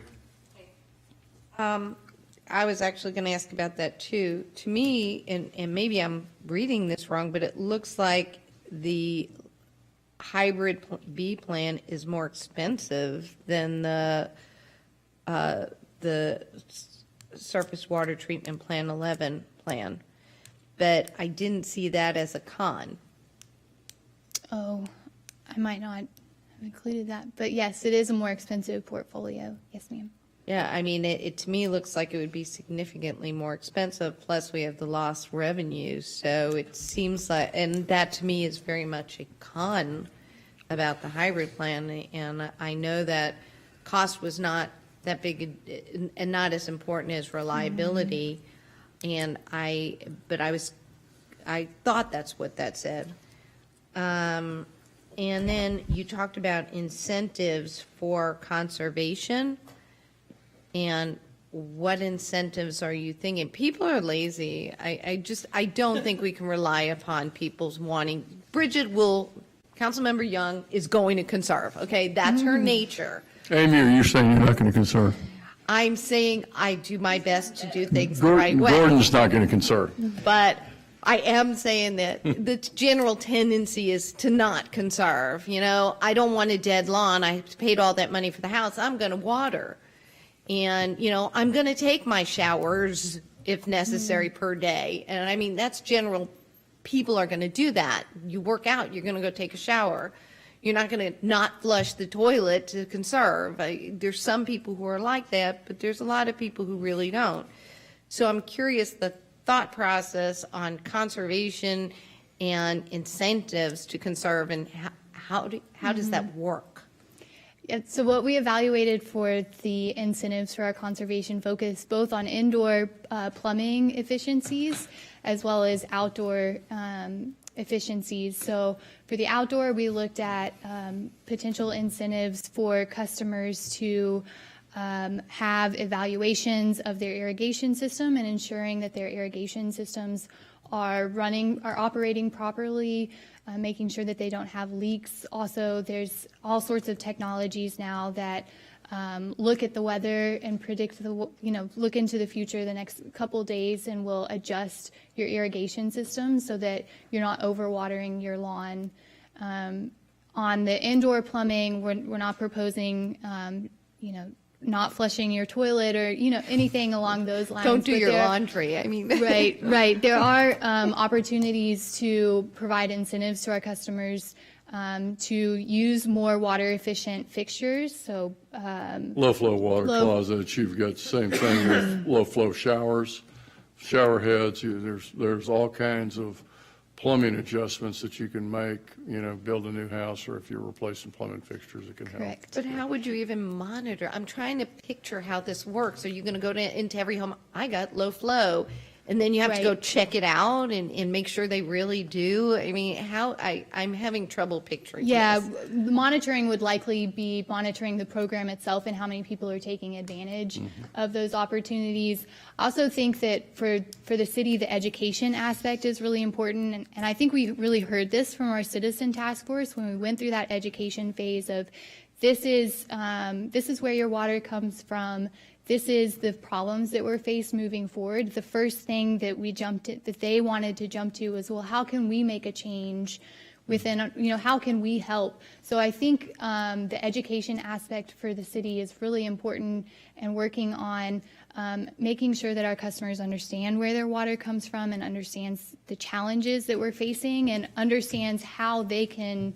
I was actually going to ask about that too. To me, and maybe I'm reading this wrong, but it looks like the hybrid B plan is more expensive than the surface water treatment plan 11 plan, but I didn't see that as a con. Oh, I might not have included that, but yes, it is a more expensive portfolio. Yes, ma'am. Yeah, I mean, it to me looks like it would be significantly more expensive, plus we have the lost revenues, so it seems like, and that to me is very much a con about the hybrid plan, and I know that cost was not that big and not as important as reliability, and I thought that's what that said. And then you talked about incentives for conservation. And what incentives are you thinking? People are lazy. I don't think we can rely upon people's wanting. Bridget Councilmember Young is going to conserve, okay? That's her nature. Amy, are you saying you're not going to conserve? I'm saying I do my best to do things the right way. Gordon's not going to conserve. But I am saying that the general tendency is to not conserve. You know, I don't want a dead lawn. I paid all that money for the house. I'm going to water. And, you know, I'm going to take my showers if necessary per day. And I mean, that's general. People are going to do that. You work out, you're going to go take a shower. You're not going to not flush the toilet to conserve. There's some people who are like that, but there's a lot of people who really don't. So I'm curious the thought process on conservation and incentives to conserve, and how does that work? So what we evaluated for the incentives for our conservation focus both on indoor plumbing efficiencies as well as outdoor efficiencies. So for the outdoor, we looked at potential incentives for customers to have evaluations of their irrigation system and ensuring that their irrigation systems are operating properly, making sure that they don't have leaks. Also, there's all sorts of technologies now that look at the weather and predict look into the future the next couple days and will adjust your irrigation system so that you're not overwatering your lawn. On the indoor plumbing, we're not proposing not flushing your toilet or, anything along those lines. Don't do But your there- laundry. I mean, Right. There are opportunities to provide incentives to our customers to use more water efficient fixtures. So Low flow water Low- closets, you've got the same thing with low flow showers, shower heads. There's all kinds of plumbing adjustments that you can make, build a new house, or if you're replacing plumbing fixtures, it can help. correct. but how would you even monitor? I'm trying to picture how this works. Are you going to go into every home? I got low flow, and then you have to go Right. check it out and make sure they really do. I mean, I'm having trouble picturing Yeah, this. the monitoring would likely be monitoring the program itself and how many people are taking advantage of those opportunities. I also think that for the city, the education aspect is really important. And I think we really heard this from our citizen task force when we went through that education phase of this is where your water comes from. This is the problems that we're faced moving forward. The first thing that they wanted to jump to was, well, how can we make a change within, how can we help? So I think the education aspect for the city is really important, and working on making sure that our customers understand where their water comes from and understands the challenges that we're facing and understands how they can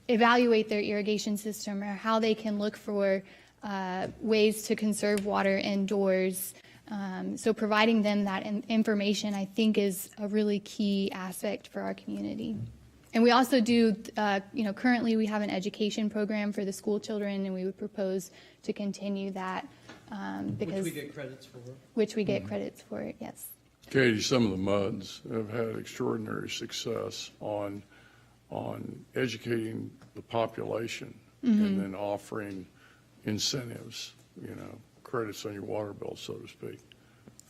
evaluate their irrigation system or how they can look for ways to conserve water indoors. So providing them that information, I think, is a really key aspect for our community. And we also do, currently we have an education program for the school children, and we would propose to continue that because Which we get credits for. which we get credits for. Yes. Katie, some of the MUDs have had extraordinary success on educating the population and then offering incentives, credits on your water bill, so to speak,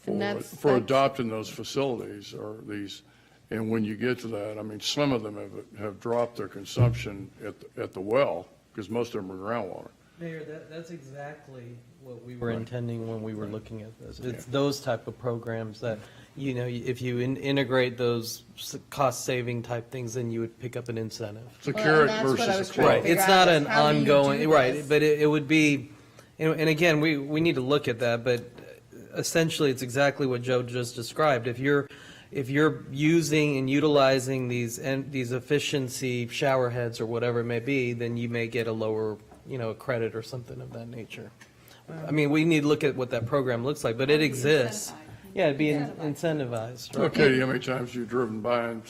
And for adopting those facilities or these. And when you get to that, I mean, some of them have dropped their consumption at the well because most of them are groundwater. Mayor, that's exactly what we were intending when we were looking at this. It's those type of programs that, if you integrate those cost-saving type things, then you would pick up an incentive. It's a carrot versus a carrot. Right, it's not an ongoing, right, but it would be, and again, we need to look at that, but essentially, it's exactly what Joe just described. If you're using and utilizing these efficiency shower heads or whatever it may be, then you may get a lower, a credit or something of that nature. I mean, we need to look at what that program looks like, but it exists. Yeah, it'd be incentivized. Well, Katie, how many times have you driven by and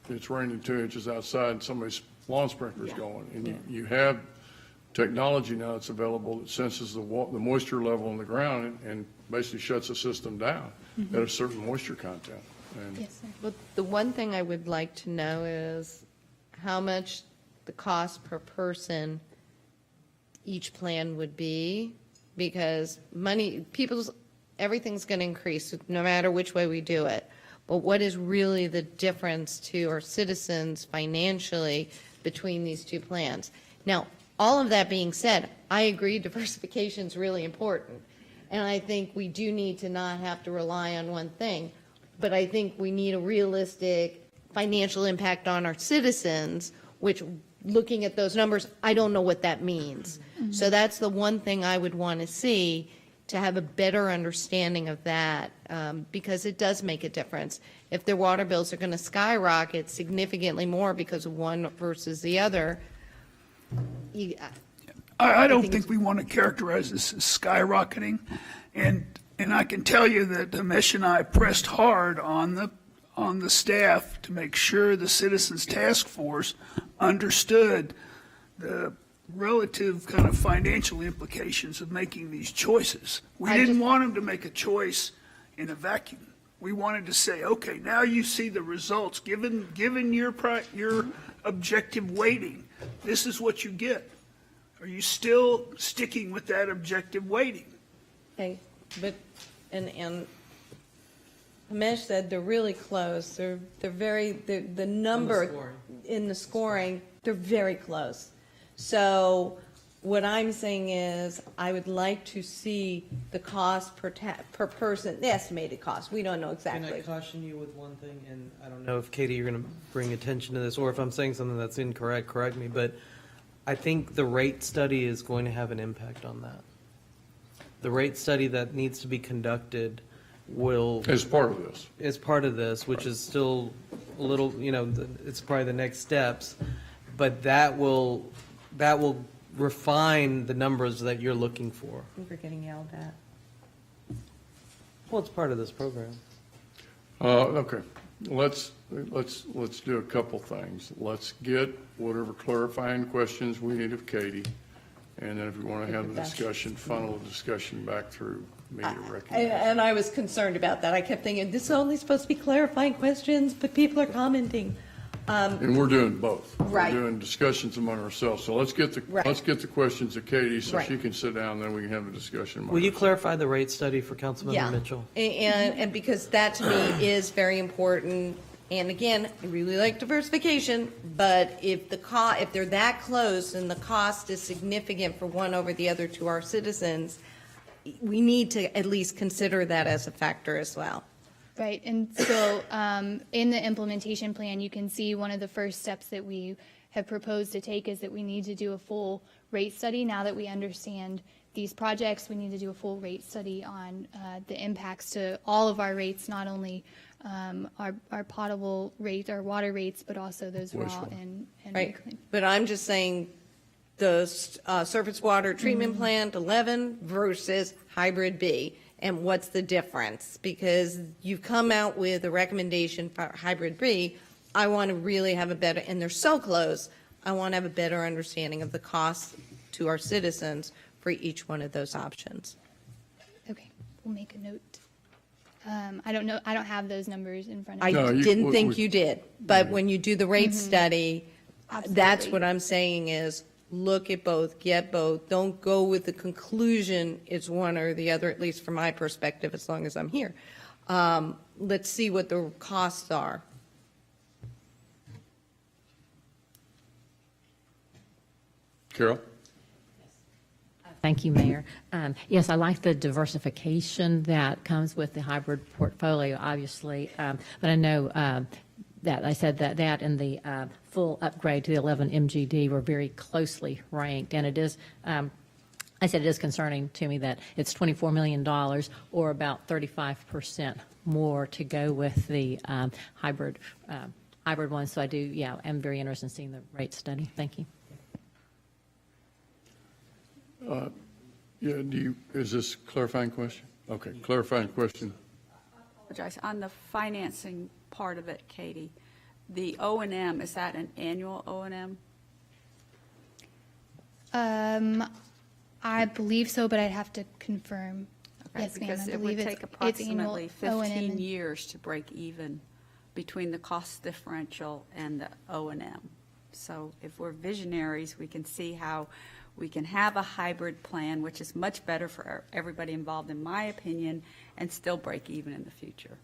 it's raining 2 inches outside and somebody's lawn sprinkler's going? And you have technology now that's available that senses the moisture level in the ground and basically shuts the system down at a certain moisture content. And Yes, sir. But the one thing I would like to know is how much the cost per person each plan would be, because everything's going to increase no matter which way we do it. But what is really the difference to our citizens financially between these two plans? Now, all of that being said, I agree diversification is really important. And I think we do need to not have to rely on one thing. But I think we need a realistic financial impact on our citizens, which, looking at those numbers, I don't know what that means. So that's the one thing I would want to see, to have a better understanding of that, because it does make a difference. If their water bills are going to skyrocket significantly more because of one versus the other, I don't think we want to characterize this as skyrocketing. And I can tell you that Himesh and I pressed hard on the staff to make sure the Citizens Task Force understood the relative kind of financial implications of making these choices. We didn't want them to make a choice in a vacuum. We wanted to say, okay, now you see the results. Given your objective weighting, this is what you get. Are you still sticking with that objective weighting? Okay, but, and Himesh said they're really close. The number in the scoring, they're very close. So what I'm saying is, I would like to see the cost per person, the estimated cost. We don't know exactly. Can I caution you with one thing? And I don't know if, Katie, you're going to bring attention to this, or if I'm saying something that's incorrect, correct me. But I think the rate study is going to have an impact on that. The rate study that needs to be conducted will. As part of this. As part of this, which is still a little, it's probably the next steps, but that will refine the numbers that you're looking for. I think we're getting yelled at. Well, it's part of this program. Okay, let's do a couple things. Let's get whatever clarifying questions we need of Katie, and then if we want to have the discussion, funnel the discussion back through me to recognize. And I was concerned about that. I kept thinking, this is only supposed to be clarifying questions, but people are commenting. And we're doing both. Right. We're doing discussions among ourselves. So let's get the questions to Katie so Right. she can sit down, then we can have a discussion. Will you clarify the rate study for Councilmember Mitchell? And because that to me is very important. And again, I really like diversification, but if they're that close and the cost is significant for one over the other to our citizens, we need to at least consider that as a factor as well. Right, and so in the implementation plan, you can see one of the first steps that we have proposed to take is that we need to do a full rate study. Now that we understand these projects, we need to do a full rate study on the impacts to all of our rates, not only our potable rates, our water rates, but also those raw and Right, reclaimed. but I'm just saying the surface water treatment plant 11 versus hybrid B. And what's the difference? Because you've come out with a recommendation for hybrid B. I want to really have a better, and they're so close, I want to have a better understanding of the cost to our citizens for each one of those options. Okay, we'll make a note. I don't know, I don't have those numbers in front of I me. didn't think you did, but when you do the rate study, that's what I'm saying is, look at both, get both. Don't go with the conclusion it's one or the other, at least from my perspective, as long as I'm here. Let's see what the costs are. Carol? Thank you, Mayor. Yes, I like the diversification that comes with the hybrid portfolio, obviously, but I know that I said that and the full upgrade to the 11 MGD were very closely ranked, and it is, I said it is concerning to me that it's $24 million or about 35% more to go with the hybrid one. So I'm very interested in seeing the rate study. Thank you. Is this a clarifying question? Okay, clarifying question. Apologize. On the financing part of it, Katie, the O&M, is that an annual O&M? I believe so, but I'd have to confirm. Okay, Yes, ma'am, because I it believe would take it's annual approximately O&M 15 and- years to break even between the cost differential and the O&M. So if we're visionaries, we can see how we can have a hybrid plan, which is much better for everybody involved, in my opinion, and still break even in the future.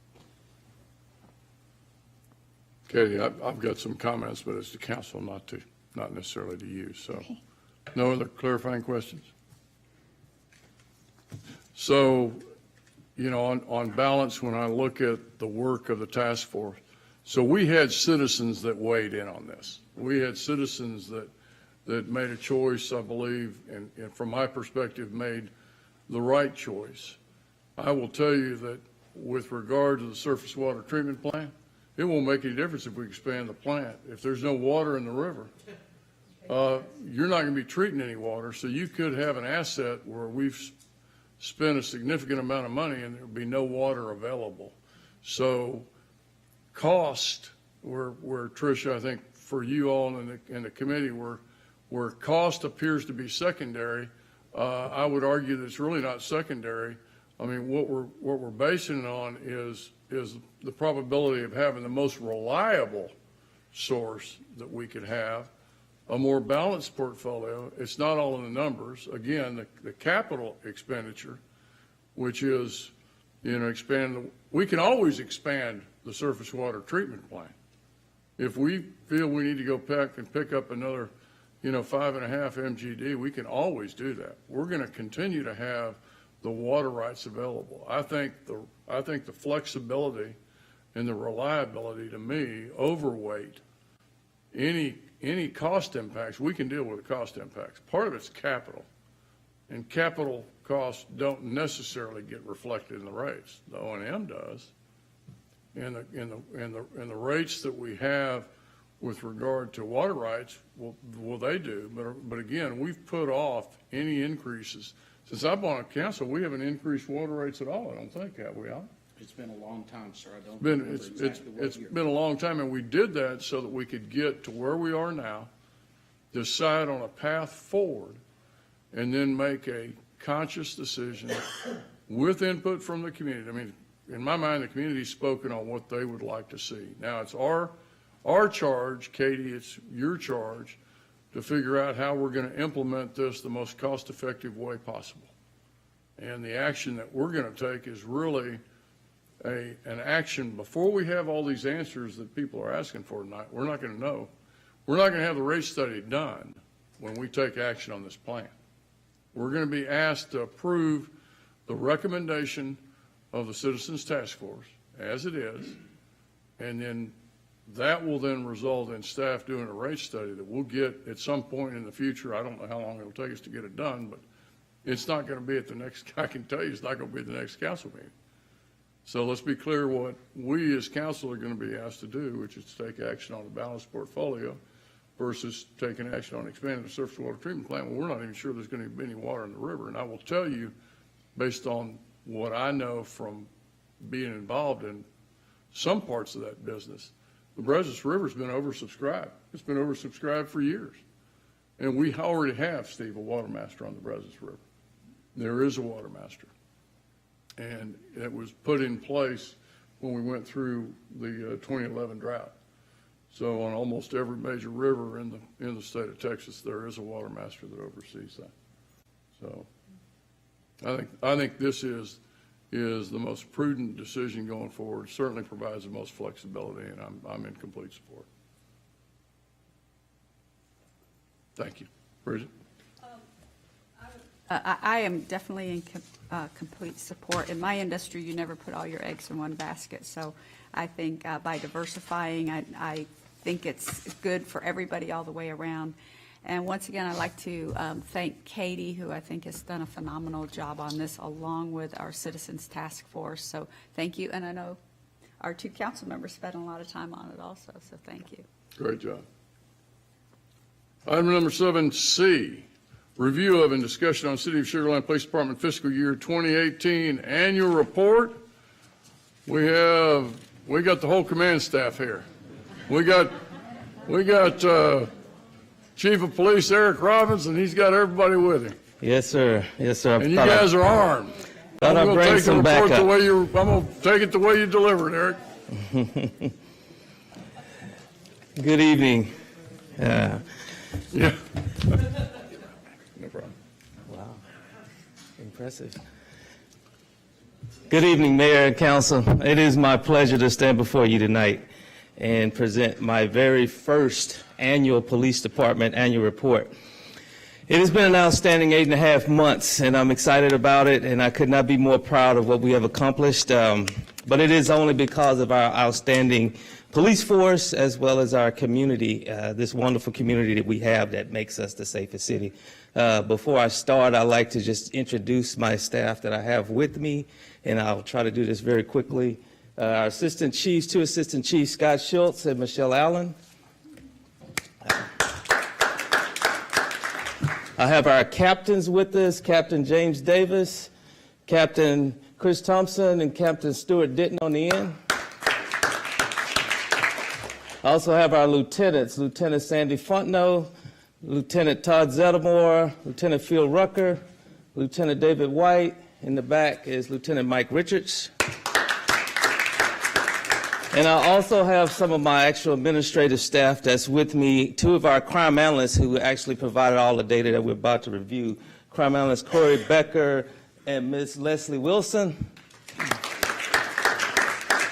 Katie, I've got some comments, but it's to council, not necessarily to you, so. No other clarifying questions? So, on balance, when I look at the work of the task force, so we had citizens that weighed in on this. We had citizens that made a choice, I believe, and from my perspective, made the right choice. I will tell you that with regard to the surface water treatment plant, it won't make any difference if we expand the plant. If there's no water in the river, you're not going to be treating any water, so you could have an asset where we've spent a significant amount of money and there'll be no water available. So cost, where Tricia, I think for you all in the committee, where cost appears to be secondary, I would argue that it's really not secondary. I mean, what we're basing it on is the probability of having the most reliable source that we could have, a more balanced portfolio. It's not all in the numbers. Again, the capital expenditure, which is, we can always expand the surface water treatment plant. If we feel we need to go back and pick up another, 5.5 MGD, we can always do that. We're going to continue to have the water rights available. I think the flexibility and the reliability, to me, overweight any any cost impacts, we can deal with the cost impacts. Part of it's capital, and capital costs don't necessarily get reflected in the rates. The O&M does. And the rates that we have with regard to water rights, well, they do. But again, we've put off any increases. Since I've been on council, we haven't increased water rates at all, I don't think, have we, Al? It's been a long time, sir. I don't remember exactly what It's year. been a long time, and we did that so that we could get to where we are now, decide on a path forward, and then make a conscious decision with input from the community. I mean, in my mind, the community's spoken on what they would like to see. Now, it's our charge, Katie, it's your charge to figure out how we're going to implement this the most cost-effective way possible. And the action that we're going to take is really an action before we have all these answers that people are asking for tonight. We're not going to know. We're not going to have the rate study done when we take action on this plan. We're going to be asked to approve the recommendation of the Citizens Task Force as it is, and then that will then result in staff doing a rate study that we'll get at some point in the future. I don't know how long it'll take us to get it done, but it's not going to be at the next, I can tell you it's not going to be at the next council meeting. So let's be clear what we as council are going to be asked to do, which is to take action on a balanced portfolio versus taking action on expanding the surface water treatment plant. Well, we're not even sure there's going to be any water in the river. And I will tell you, based on what I know from being involved in some parts of that business, the Brazos River's been oversubscribed. It's been oversubscribed for years. And we already have, Steve, a water master on the Brazos River. There is a water master. And it was put in place when we went through the 2011 drought. So on almost every major river in the state of Texas, there is a water master that oversees that. So I think this is the most prudent decision going forward. Certainly provides the most flexibility, and I'm in complete support. Thank you. Bridget? I am definitely in complete support. In my industry, you never put all your eggs in one basket. So I think by diversifying, I think it's good for everybody all the way around. And once again, I'd like to thank Katie, who I think has done a phenomenal job on this, along with our Citizens Task Force. So thank you. And I know our two council members spent a lot of time on it also, so thank you. Great job. Item number 7C, review of and discussion on City of Sugar Land Police Department fiscal year 2018 annual report. We got the whole command staff here. We got Chief of Police Eric Robbins, and he's got everybody with him. Yes, sir. Yes, sir. And you guys are armed. Thought I'd bring some backup. I'm going to take it the way you delivered, Eric. Good evening. Yeah. No problem. Wow. Impressive. Good evening, Mayor and Council. It is my pleasure to stand before you tonight and present my very first annual Police Department annual report. It has been an outstanding 8.5 months, and I'm excited about it, and I could not be more proud of what we have accomplished. But it is only because of our outstanding police force as well as our community, this wonderful community that we have that makes us the safest city. Before I start, I'd like to just introduce my staff that I have with me, and I'll try to do this very quickly. Our assistant chiefs, two assistant chiefs, Scott Schultz and Michelle Allen. I have our captains with us, Captain James Davis, Captain Chris Thompson, and Captain Stuart Ditton on the end. I also have our lieutenants, Lieutenant Sandy Fontenot, Lieutenant Todd Zeddemore, Lieutenant Phil Rucker, Lieutenant David White. In the back is Lieutenant Mike Richards. And I also have some of my actual administrative staff that's with me, two of our crime analysts who actually provided all the data that we're about to review. Crime analyst Corey Becker and Ms. Leslie Wilson.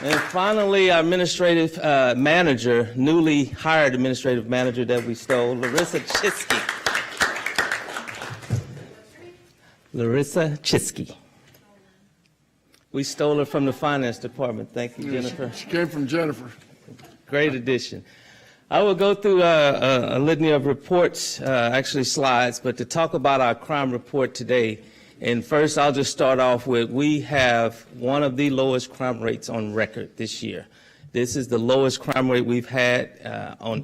And finally, our administrative manager, newly hired administrative manager that we stole, Larissa Chisky. Larissa Chisky. We stole her from the finance department. Thank you, Jennifer. She came from Jennifer. Great addition. I will go through a litany of reports, actually slides, but to talk about our crime report today. And first, I'll just start off with, we have one of the lowest crime rates on record this year. This is the lowest crime rate we've had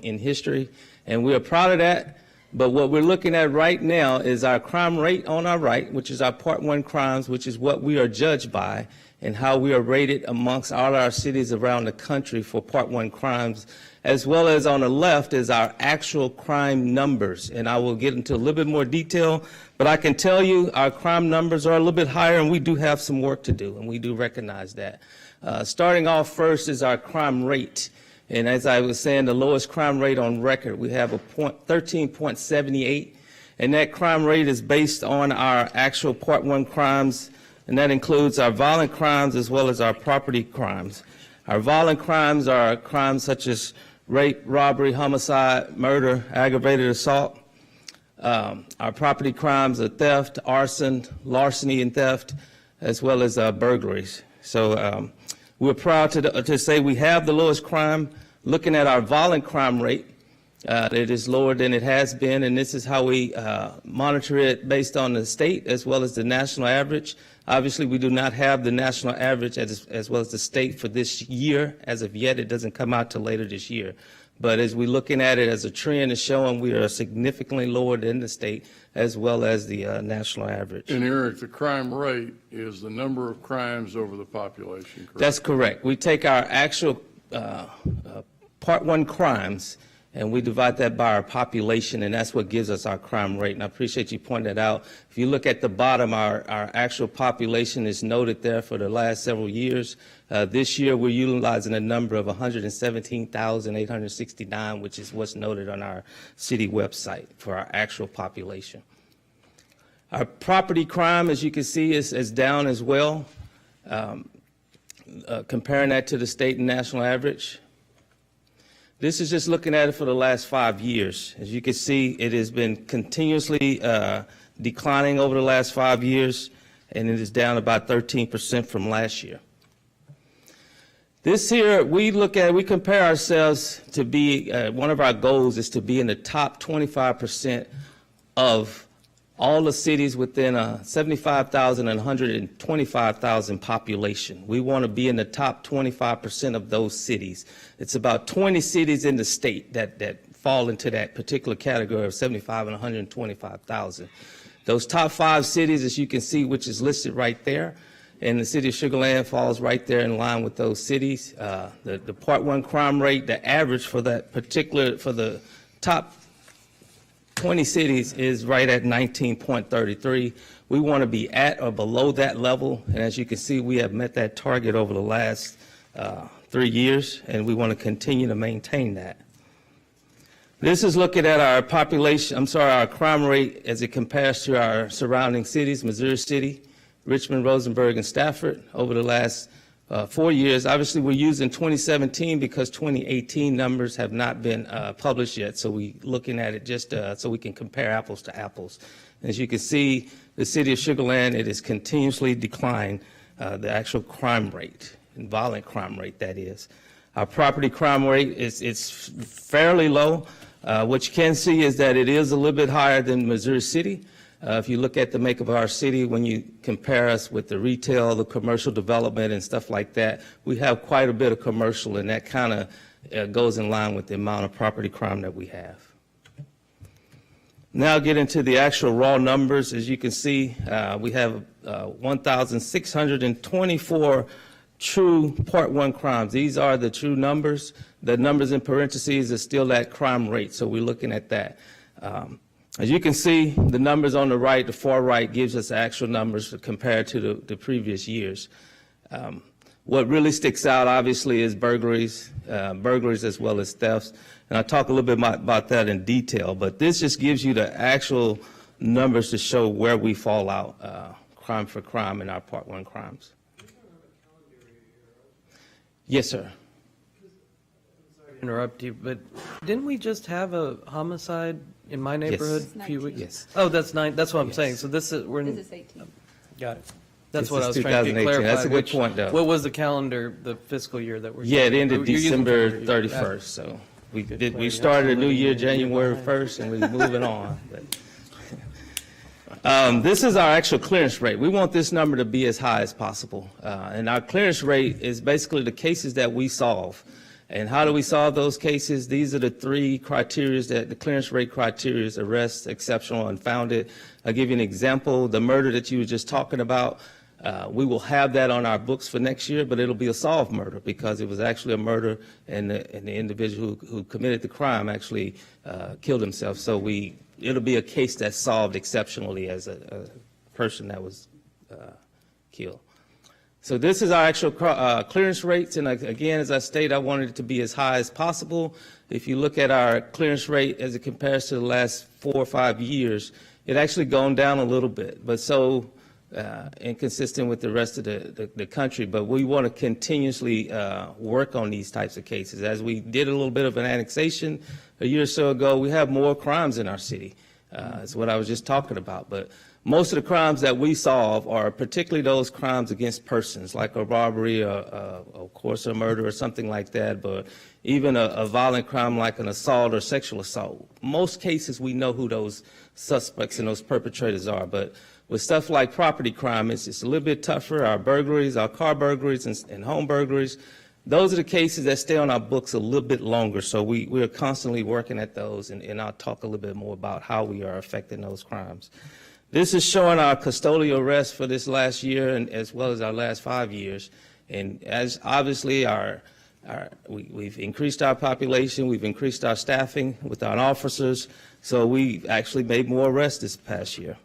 in history, and we are proud of that. But what we're looking at right now is our crime rate on our right, which is our Part 1 crimes, which is what we are judged by, and how we are rated amongst all our cities around the country for Part 1 crimes, as well as on the left is our actual crime numbers. And I will get into a little bit more detail, but I can tell you our crime numbers are a little bit higher, and we do have some work to do, and we do recognize that. Starting off first is our crime rate. And as I was saying, the lowest crime rate on record, we have a 13.78, and that crime rate is based on our actual Part 1 crimes, and that includes our violent crimes as well as our property crimes. Our violent crimes are crimes such as rape, robbery, homicide, murder, aggravated assault. Our property crimes are theft, arson, larceny and theft, as well as burglaries. So we're proud to say we have the lowest crime. Looking at our violent crime rate, it is lower than it has been, and this is how we monitor it based on the state as well as the national average. Obviously, we do not have the national average as well as the state for this year. As of yet, it doesn't come out till later this year. But as we're looking at it as a trend, is showing we are significantly lower than the state as well as the national average. And Eric, the crime rate is the number of crimes over the population, correct? That's correct. We take our actual Part 1 crimes, and we divide that by our population, and that's what gives us our crime rate. And I appreciate you pointing that out. If you look at the bottom, our actual population is noted there for the last several years. This year, we're utilizing a number of 117,869, which is what's noted on our city website for our actual population. Our property crime, as you can see, is down as well. Comparing that to the state and national average. This is just looking at it for the last 5 years. As you can see, it has been continuously declining over the last 5 years, and it is down about 13% from last year. This here, we compare ourselves to be, one of our goals is to be in the top 25% of all the cities within a 75,000 and 125,000 population. We want to be in the top 25% of those cities. It's about 20 cities in the state that fall into that particular category of 75 and 125,000. Those top 5 cities, as you can see, which is listed right there, and the city of Sugar Land falls right there in line with those cities. The Part 1 crime rate, the average for that particular, for the top 20 cities is right at 19.33. We want to be at or below that level, and as you can see, we have met that target over the last 3 years, and we want to continue to maintain that. This is looking at our population, our crime rate as it compares to our surrounding cities, Missouri City, Richmond, Rosenberg, and Stafford over the last 4 years. Obviously, we're using 2017 because 2018 numbers have not been published yet, so we're looking at it just so we can compare apples to apples. As you can see, the city of Sugar Land, it has continuously declined the actual crime rate, and violent crime rate, that is. Our property crime rate is fairly low. What you can see is that it is a little bit higher than Missouri City. If you look at the makeup of our city, when you compare us with the retail, the commercial development and stuff like that, we have quite a bit of commercial, and that kind of goes in line with the amount of property crime that we have. Now get into the actual raw numbers. As you can see, we have 1,624 true Part 1 crimes. These are the true numbers. The numbers in parentheses is still that crime rate, so we're looking at that. As you can see, the numbers on the right, the far right, gives us actual numbers compared to the previous years. What really sticks out, obviously, is burglaries as well as thefts. And I'll talk a little bit about that in detail, but this just gives you the actual numbers to show where we fall out, crime for crime in our Part 1 crimes. Yes, sir. Interrupt you, but didn't we just have a homicide in my neighborhood a few weeks? Yes. Oh, that's 9. That's what I'm saying. So this is This is 18. Got it. That's This what is I was trying to 2018. clarify. That's a good point, though. What was the calendar, the fiscal year that we're? Yeah, it using? ended You're using December calendar year. 31st, so. We started a new year January 1st, and we're moving on. This is our actual clearance rate. We want this number to be as high as possible. And our clearance rate is basically the cases that we solve. And how do we solve those cases? These are the three criteria that the clearance rate criteria is: arrest, exceptional, unfounded. I'll give you an example. The murder that you were just talking about, we will have that on our books for next year, but it'll be a solved murder because it was actually a murder and the individual who committed the crime actually killed himself. So it'll be a case that's solved exceptionally as a person that was killed. So this is our actual clearance rates, and again, as I stated, I wanted it to be as high as possible. If you look at our clearance rate as it compares to the last 4 or 5 years, it actually gone down a little bit, but so inconsistent with the rest of the country. But we want to continuously work on these types of cases. As we did a little bit of an annexation a year or so ago, we have more crimes in our city. That's what I was just talking about. But most of the crimes that we solve are particularly those crimes against persons, like a robbery, of course, a murder or something like that, but even a violent crime like an assault or sexual assault. Most cases, we know who those suspects and those perpetrators are, but with stuff like property crime, it's a little bit tougher. Our burglaries, our car burglaries and home burglaries, those are the cases that stay on our books a little bit longer, so we are constantly working at those, and I'll talk a little bit more about how we are affecting those crimes. This is showing our custodial arrests for this last year and as well as our last 5 years. And as obviously we've increased our population, we've increased our staffing with our officers, so we actually made more arrests this past year.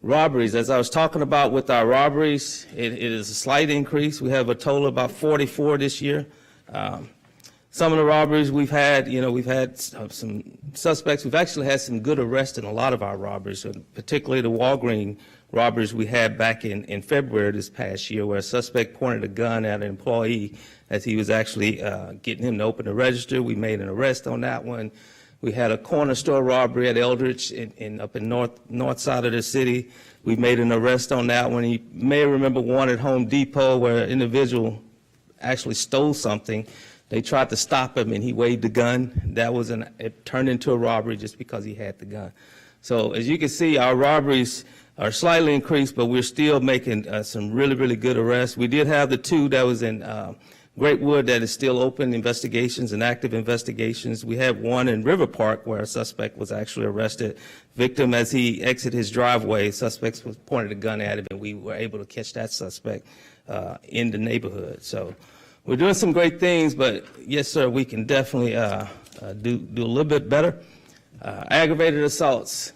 Robberies, as I was talking about with our robberies, it is a slight increase. We have a total of about 44 this year. Some of the robberies we've had, we've had some suspects. We've actually had some good arrests in a lot of our robberies, particularly the Walgreens robberies we had back in February this past year, where a suspect pointed a gun at an employee as he was actually getting him to open the register. We made an arrest on that one. We had a corner store robbery at Eldridge up in north side of the city. We made an arrest on that one. You may remember one at Home Depot where an individual actually stole something. They tried to stop him, and he waved the gun. It turned into a robbery just because he had the gun. So as you can see, our robberies are slightly increased, but we're still making some really, really good arrests. We did have the two that was in Greatwood that is still open investigations and active investigations. We had one in River Park where a suspect was actually arrested. Victim, as he exited his driveway, suspects was pointed a gun at him, and we were able to catch that suspect in the neighborhood. So we're doing some great things, but yes, sir, we can definitely do a little bit better. Aggravated assaults.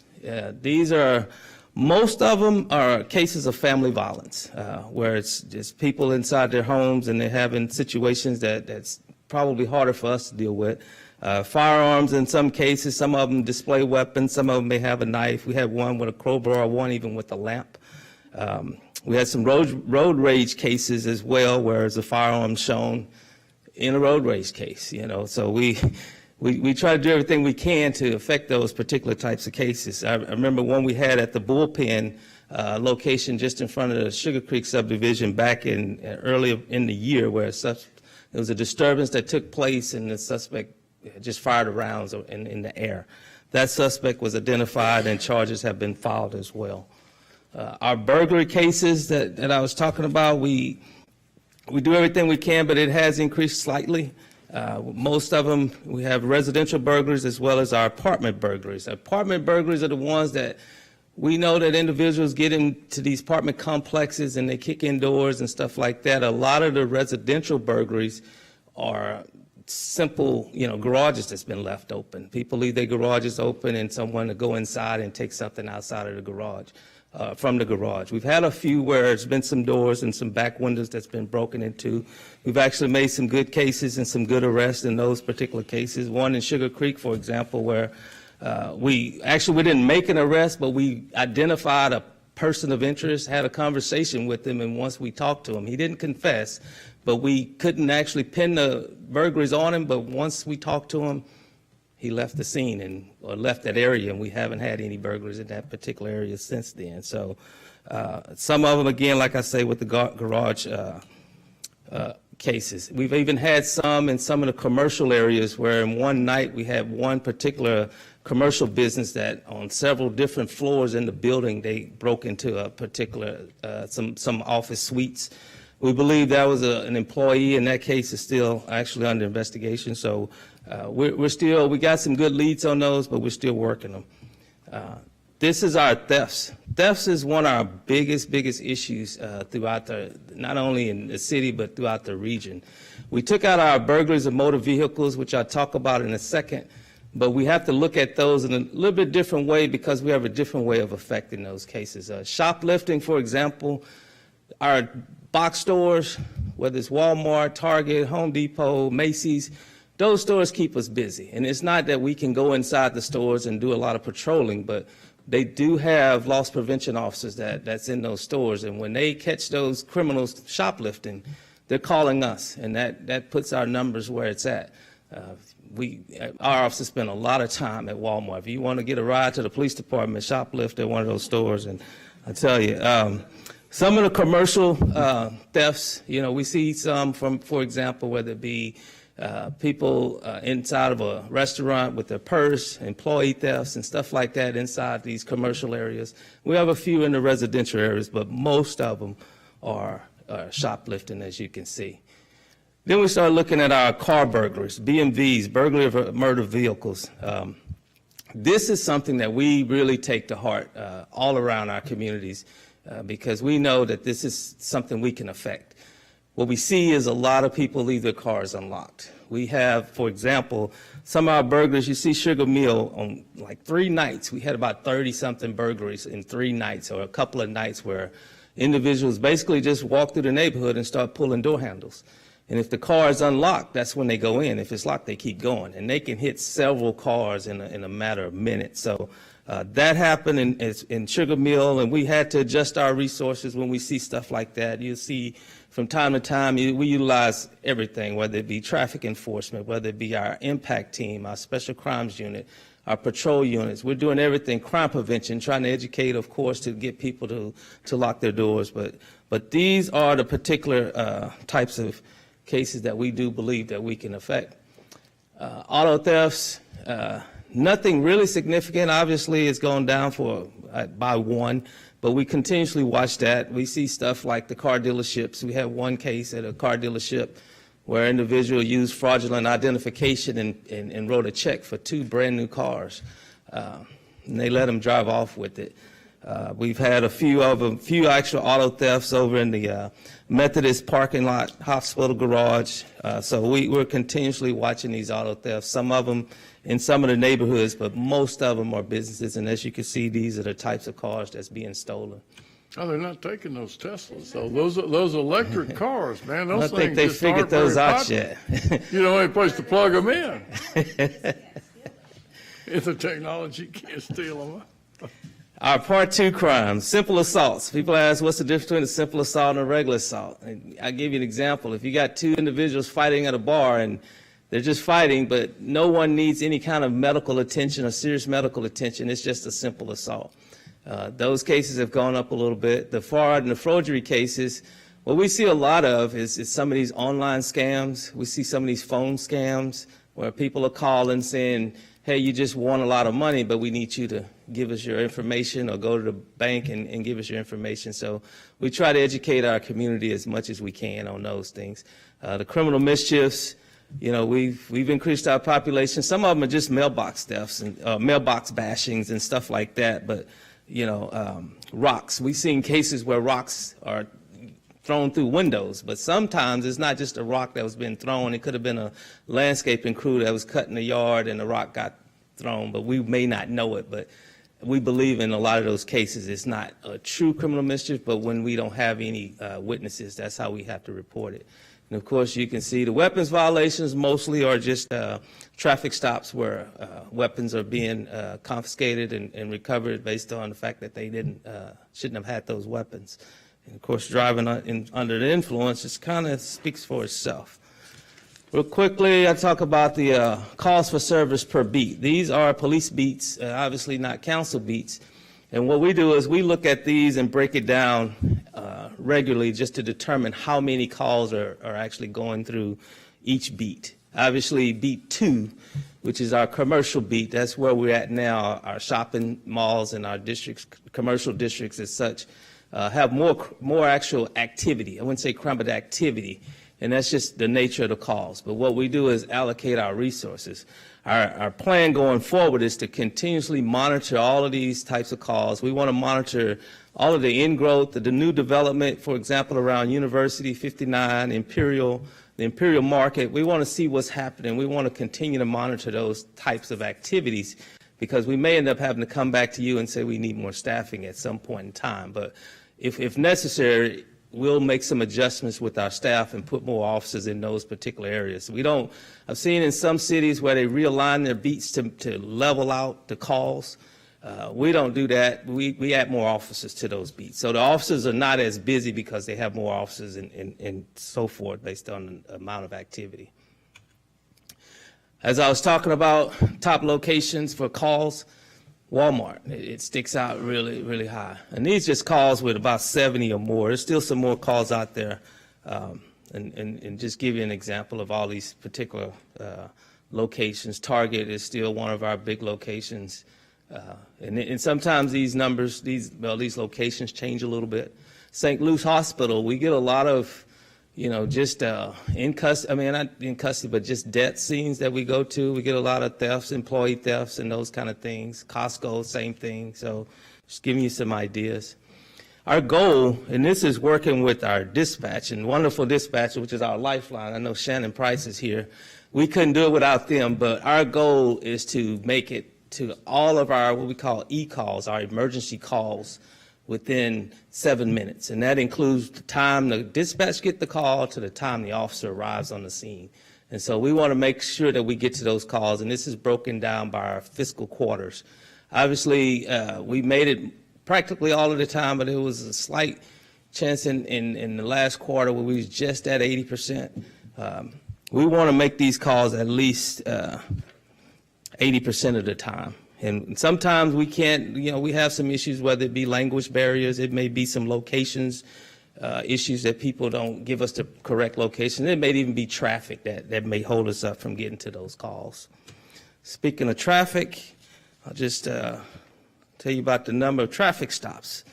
Most of them are cases of family violence, where it's just people inside their homes and they're having situations that's probably harder for us to deal with. Firearms in some cases, some of them display weapons, some of them may have a knife. We had one with a crowbar, one even with a lamp. We had some road rage cases as well, where there's a firearm shown in a road rage case, So we try to do everything we can to affect those particular types of cases. I remember one we had at the Bullpen location just in front of the Sugar Creek subdivision back earlier in the year, where there was a disturbance that took place and the suspect just fired rounds in the air. That suspect was identified and charges have been filed as well. Our burglary cases that I was talking about, we do everything we can, but it has increased slightly. Most of them, we have residential burglaries as well as our apartment burglaries. Apartment burglaries are the ones that we know that individuals get into these apartment complexes and they kick in doors and stuff like that. A lot of the residential burglaries are simple, garages that's been left open. People leave their garages open and someone to go inside and take something outside of the garage. From the garage. We've had a few where there's been some doors and some back windows that's been broken into. We've actually made some good cases and some good arrests in those particular cases. One in Sugar Creek, for example, where we didn't make an arrest, but we identified a person of interest, had a conversation with him, and once we talked to him, he didn't confess, but we couldn't actually pin the burglaries on him, but once we talked to him, he left the scene or left that area, and we haven't had any burglaries in that particular area since then. So some of them, again, like I say, with the garage cases. We've even had some in some of the commercial areas where in one night we had one particular commercial business that on several different floors in the building, they broke into a particular, some office suites. We believe that was an employee, and that case is still actually under investigation. So we got some good leads on those, but we're still working them. This is our thefts. Thefts is one of our biggest issues throughout not only in the city, but throughout the region. We took out our burglaries of motor vehicles, which I'll talk about in a second, but we have to look at those in a little bit different way because we have a different way of affecting those cases. Shoplifting, for example, our box stores, whether it's Walmart, Target, Home Depot, Macy's, those stores keep us busy. And it's not that we can go inside the stores and do a lot of patrolling, but they do have loss prevention officers that's in those stores. And when they catch those criminals shoplifting, they're calling us, and that puts our numbers where it's at. Our officers spend a lot of time at Walmart. If you want to get a ride to the police department, shoplift at one of those stores. And I tell you, some of the commercial thefts, we see some from, for example, whether it be people inside of a restaurant with their purse, employee thefts and stuff like that inside these commercial areas. We have a few in the residential areas, but most of them are shoplifting, as you can see. Then we start looking at our car burglaries, BMVs, burglary of motor vehicles. This is something that we really take to heart all around our communities because we know that this is something we can affect. What we see is a lot of people leave their cars unlocked. We have, for example, some of our burglaries, you see Sugar Mill on like 3 nights. We had about 30-something burglaries in 3 nights or a couple of nights where individuals basically just walk through the neighborhood and start pulling door handles. And if the car is unlocked, that's when they go in. If it's locked, they keep going. And they can hit several cars in a matter of minutes. So that happened in Sugar Mill, and we had to adjust our resources when we see stuff like that. You'll see from time to time, we utilize everything, whether it be traffic enforcement, whether it be our impact team, our special crimes unit, our patrol units. We're doing everything, crime prevention, trying to educate, of course, to get people to lock their doors. But these are the particular types of cases that we do believe that we can affect. Auto thefts, nothing really significant. Obviously, it's gone down by 1. But we continuously watch that. We see stuff like the car dealerships. We had one case at a car dealership where an individual used fraudulent identification and wrote a check for 2 brand new cars. And they let him drive off with it. We've had a few actual auto thefts over in the Methodist parking lot, hospital garage. So we're continuously watching these auto thefts. Some of them in some of the neighborhoods, but most of them are businesses. And as you can see, these are the types of cars that's being stolen. Oh, they're not taking those Teslas, so those electric cars, man, those I things think they just figured aren't very those out popular. yet. You know, any place to plug them in. If the technology can't steal them. Our Part 2 crimes, simple assaults. People ask, what's the difference between a simple assault and a regular assault? I'll give you an example. If you got 2 individuals fighting at a bar and they're just fighting, but no one needs any kind of medical attention or serious medical attention, it's just a simple assault. Those cases have gone up a little bit. The fraud and the forgery cases, what we see a lot of is some of these online scams. We see some of these phone scams where people are calling saying, hey, you just won a lot of money, but we need you to give us your information or go to the bank and give us your information. So we try to educate our community as much as we can on those things. The criminal mischiefs, we've increased our population. Some of them are just mailbox thefts and mailbox bashings and stuff like that. But, rocks. We've seen cases where rocks are thrown through windows, but sometimes it's not just a rock that was being thrown. It could have been a landscaping crew that was cutting the yard and the rock got thrown, but we may not know it. But we believe in a lot of those cases it's not a true criminal mischief, but when we don't have any witnesses, that's how we have to report it. And of course, you can see the weapons violations mostly are just traffic stops where weapons are being confiscated and recovered based on the fact that they shouldn't have had those weapons. And of course, driving under the influence just kind of speaks for itself. Real quickly, I talk about the calls for service per beat. These are police beats, obviously not council beats. And what we do is we look at these and break it down regularly just to determine how many calls are actually going through each beat. Obviously, beat 2, which is our commercial beat, that's where we're at now. Our shopping malls and our districts, commercial districts as such, have more actual activity. I wouldn't say crime, but activity. And that's just the nature of the calls. But what we do is allocate our resources. Our plan going forward is to continuously monitor all of these types of calls. We want to monitor all of the in-growth, the new development, for example, around University 59, Imperial, the Imperial Market. We want to see what's happening. We want to continue to monitor those types of activities because we may end up having to come back to you and say we need more staffing at some point in time. But if necessary, we'll make some adjustments with our staff and put more officers in those particular areas. I've seen in some cities where they realign their beats to level out the calls. We don't do that. We add more officers to those beats. So the officers are not as busy because they have more officers and so forth based on the amount of activity. As I was talking about top locations for calls, Walmart, it sticks out really, really high. And these just calls with about 70 or more. There's still some more calls out there. And just give you an example of all these particular locations. Target is still one of our big locations. And sometimes these numbers, these locations change a little bit. St. Luke's Hospital, we get a lot of, just in custody, not in custody, but just death scenes that we go to. We get a lot of thefts, employee thefts, and those kind of things. Costco, same thing. So just giving you some ideas. Our goal, and this is working with our dispatch, and wonderful dispatcher, which is our lifeline. I know Shannon Price is here. We couldn't do it without them, but our goal is to make it to all of our, what we call e-calls, our emergency calls, within 7 minutes. And that includes the time the dispatch get the call to the time the officer arrives on the scene. And so we want to make sure that we get to those calls, and this is broken down by our fiscal quarters. Obviously, we made it practically all of the time, but it was a slight chance in the last quarter where we was just at 80%. We want to make these calls at least 80% of the time. And sometimes we can't, we have some issues, whether it be language barriers, it may be some locations, issues that people don't give us the correct location. It may even be traffic that may hold us up from getting to those calls. Speaking of traffic, I'll just tell you about the number of traffic stops.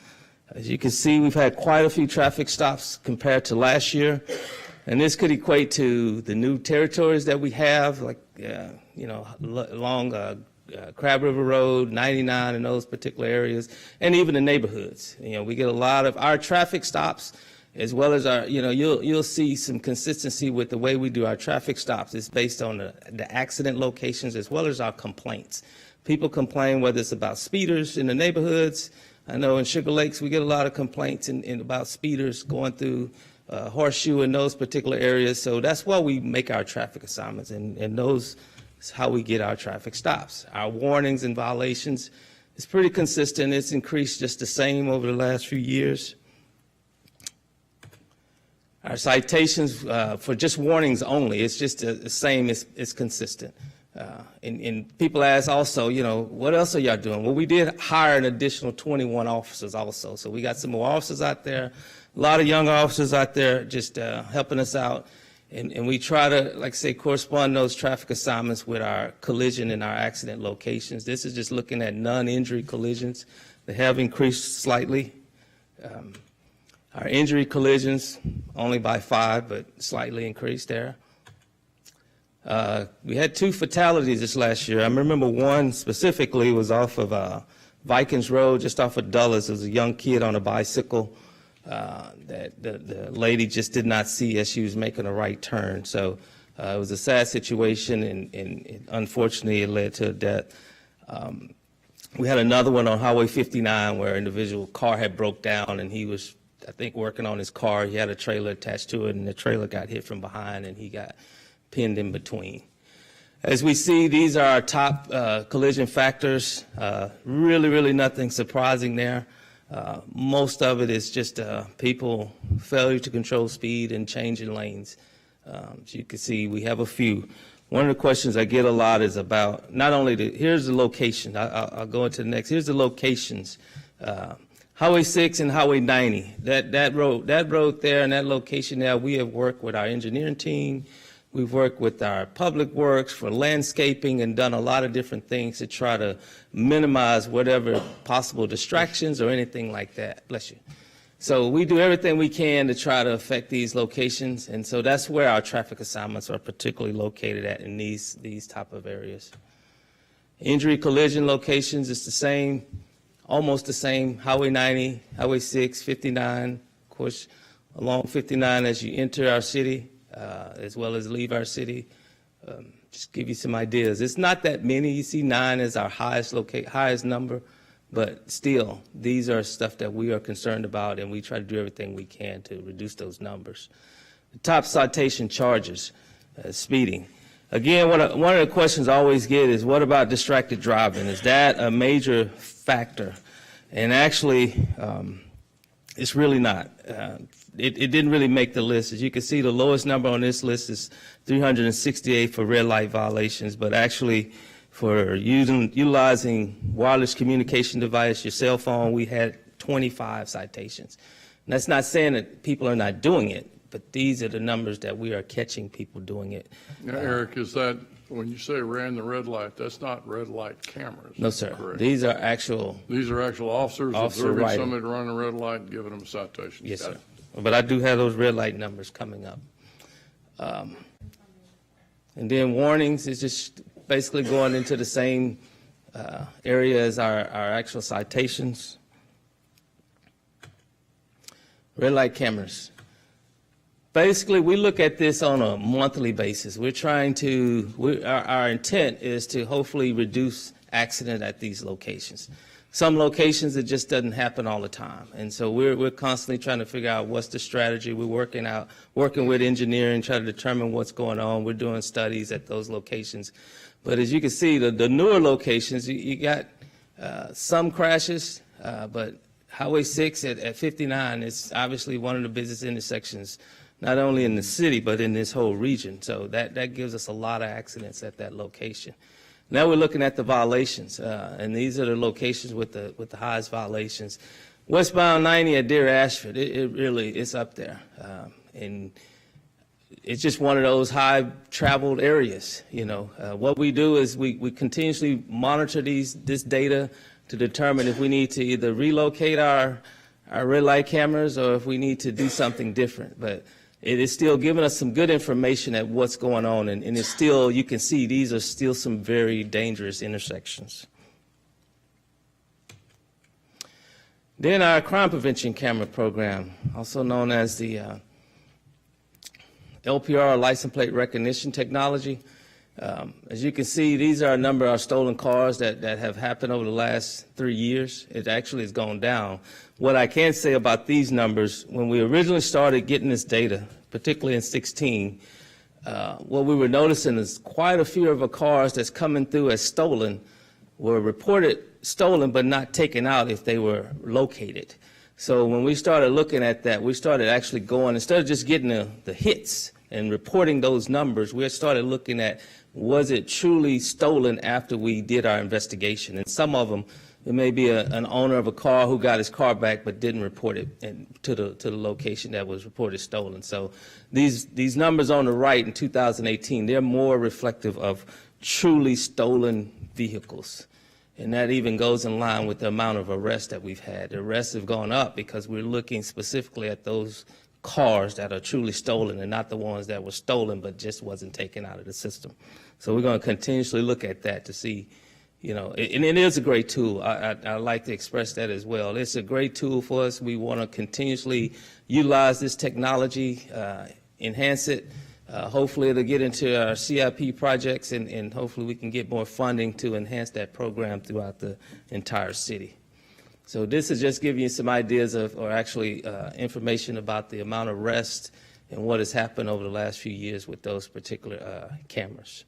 As you can see, we've had quite a few traffic stops compared to last year. And this could equate to the new territories that we have, like, along Crab River Road, 99, in those particular areas, and even the neighborhoods. We get a lot of our traffic stops, as well as our, you'll see some consistency with the way we do our traffic stops. It's based on the accident locations as well as our complaints. People complain whether it's about speeders in the neighborhoods. I know in Sugar Lakes we get a lot of complaints about speeders going through Horseshoe in those particular areas. So that's why we make our traffic assignments, and those is how we get our traffic stops. Our warnings and violations is pretty consistent. It's increased just the same over the last few years. Our citations for just warnings only, it's just the same, it's consistent. And people ask also, what else are y'all doing? Well, we did hire an additional 21 officers also. So we got some more officers out there, a lot of young officers out there just helping us out. And we try to, like I say, correspond those traffic assignments with our collision and our accident locations. This is just looking at non-injury collisions. They have increased slightly. Our injury collisions only by 5, but slightly increased there. We had 2 fatalities this last year. I remember one specifically was off of Vikings Road, just off of Dulles. There was a young kid on a bicycle that the lady just did not see as she was making a right turn. So it was a sad situation, and unfortunately it led to a death. We had another one on Highway 59 where an individual car had broke down, and he was, I think, working on his car. He had a trailer attached to it, and the trailer got hit from behind, and he got pinned in between. As we see, these are our top collision factors. Really nothing surprising there. Most of it is just people failure to control speed and changing lanes. As you can see, we have a few. One of the questions I get a lot is about not only here's the location. I'll go into the next. Here's the locations Highway 6 and Highway 90, that road there and that location there, we have worked with our engineering team. We've worked with our public works for landscaping and done a lot of different things to try to minimize whatever possible distractions or anything like that. Bless you. So we do everything we can to try to affect these locations, and so that's where our traffic assignments are particularly located at in these type of areas. Injury collision locations is the same, almost the same. Highway 90, Highway 6, 59, of course, along 59 as you enter our city, as well as leave our city. Just give you some ideas. It's not that many. You see 9 as our highest number, but still, these are stuff that we are concerned about, and we try to do everything we can to reduce those numbers. The top citation charges, speeding. Again, one of the questions I always get is, what about distracted driving? Is that a major factor? And actually, it's really not. It didn't really make the list. As you can see, the lowest number on this list is 368 for red light violations, but actually for utilizing wireless communication device, your cell phone, we had 25 citations. And that's not saying that people are not doing it, but these are the numbers that we are catching people doing it. Now, Eric, is that, when you say ran the red light, that's not red light cameras? No, sir. Correct. These are actual officers Officer observing writing. somebody running a red light and giving them a citation? Yes, Got sir. it. But I do have those red light numbers coming up. And then warnings is just basically going into the same area as our actual citations. Red light cameras. Basically, we look at this on a monthly basis. We're trying to, our intent is to hopefully reduce accident at these locations. Some locations, it just doesn't happen all the time. And so we're constantly trying to figure out what's the strategy. We're working with engineering, trying to determine what's going on. We're doing studies at those locations. But as you can see, the newer locations, you got some crashes, but Highway 6 at 59 is obviously one of the busiest intersections, not only in the city, but in this whole region. So that gives us a lot of accidents at that location. Now we're looking at the violations, and these are the locations with the highest violations. Westbound 90 at Deer Ashford, it really is up there. And it's just one of those high-traveled areas, you know. What we do is we continuously monitor this data to determine if we need to either relocate our red light cameras or if we need to do something different. But it is still giving us some good information at what's going on, and it's still, you can see these are still some very dangerous intersections. Then our crime prevention camera program, also known as the LPR, license plate recognition technology. As you can see, these are a number of stolen cars that have happened over the last 3 years. It actually has gone down. What I can say about these numbers, when we originally started getting this data, particularly in 16, what we were noticing is quite a few of the cars that's coming through as stolen were reported stolen but not taken out if they were located. So when we started looking at that, we started actually going, instead of just getting the hits and reporting those numbers, we started looking at, was it truly stolen after we did our investigation? And some of them, it may be an owner of a car who got his car back but didn't report it to the location that was reported stolen. So these numbers on the right in 2018, they're more reflective of truly stolen vehicles. And that even goes in line with the amount of arrests that we've had. The arrests have gone up because we're looking specifically at those cars that are truly stolen and not the ones that were stolen but just wasn't taken out of the system. So we're going to continuously look at that to see, you know, and it is a great tool. I like to express that as well. It's a great tool for us. We want to continuously utilize this technology, enhance it. Hopefully it'll get into our CIP projects, and hopefully we can get more funding to enhance that program throughout the entire city. So this is just giving you some ideas of, or actually information about the amount of arrests and what has happened over the last few years with those particular cameras.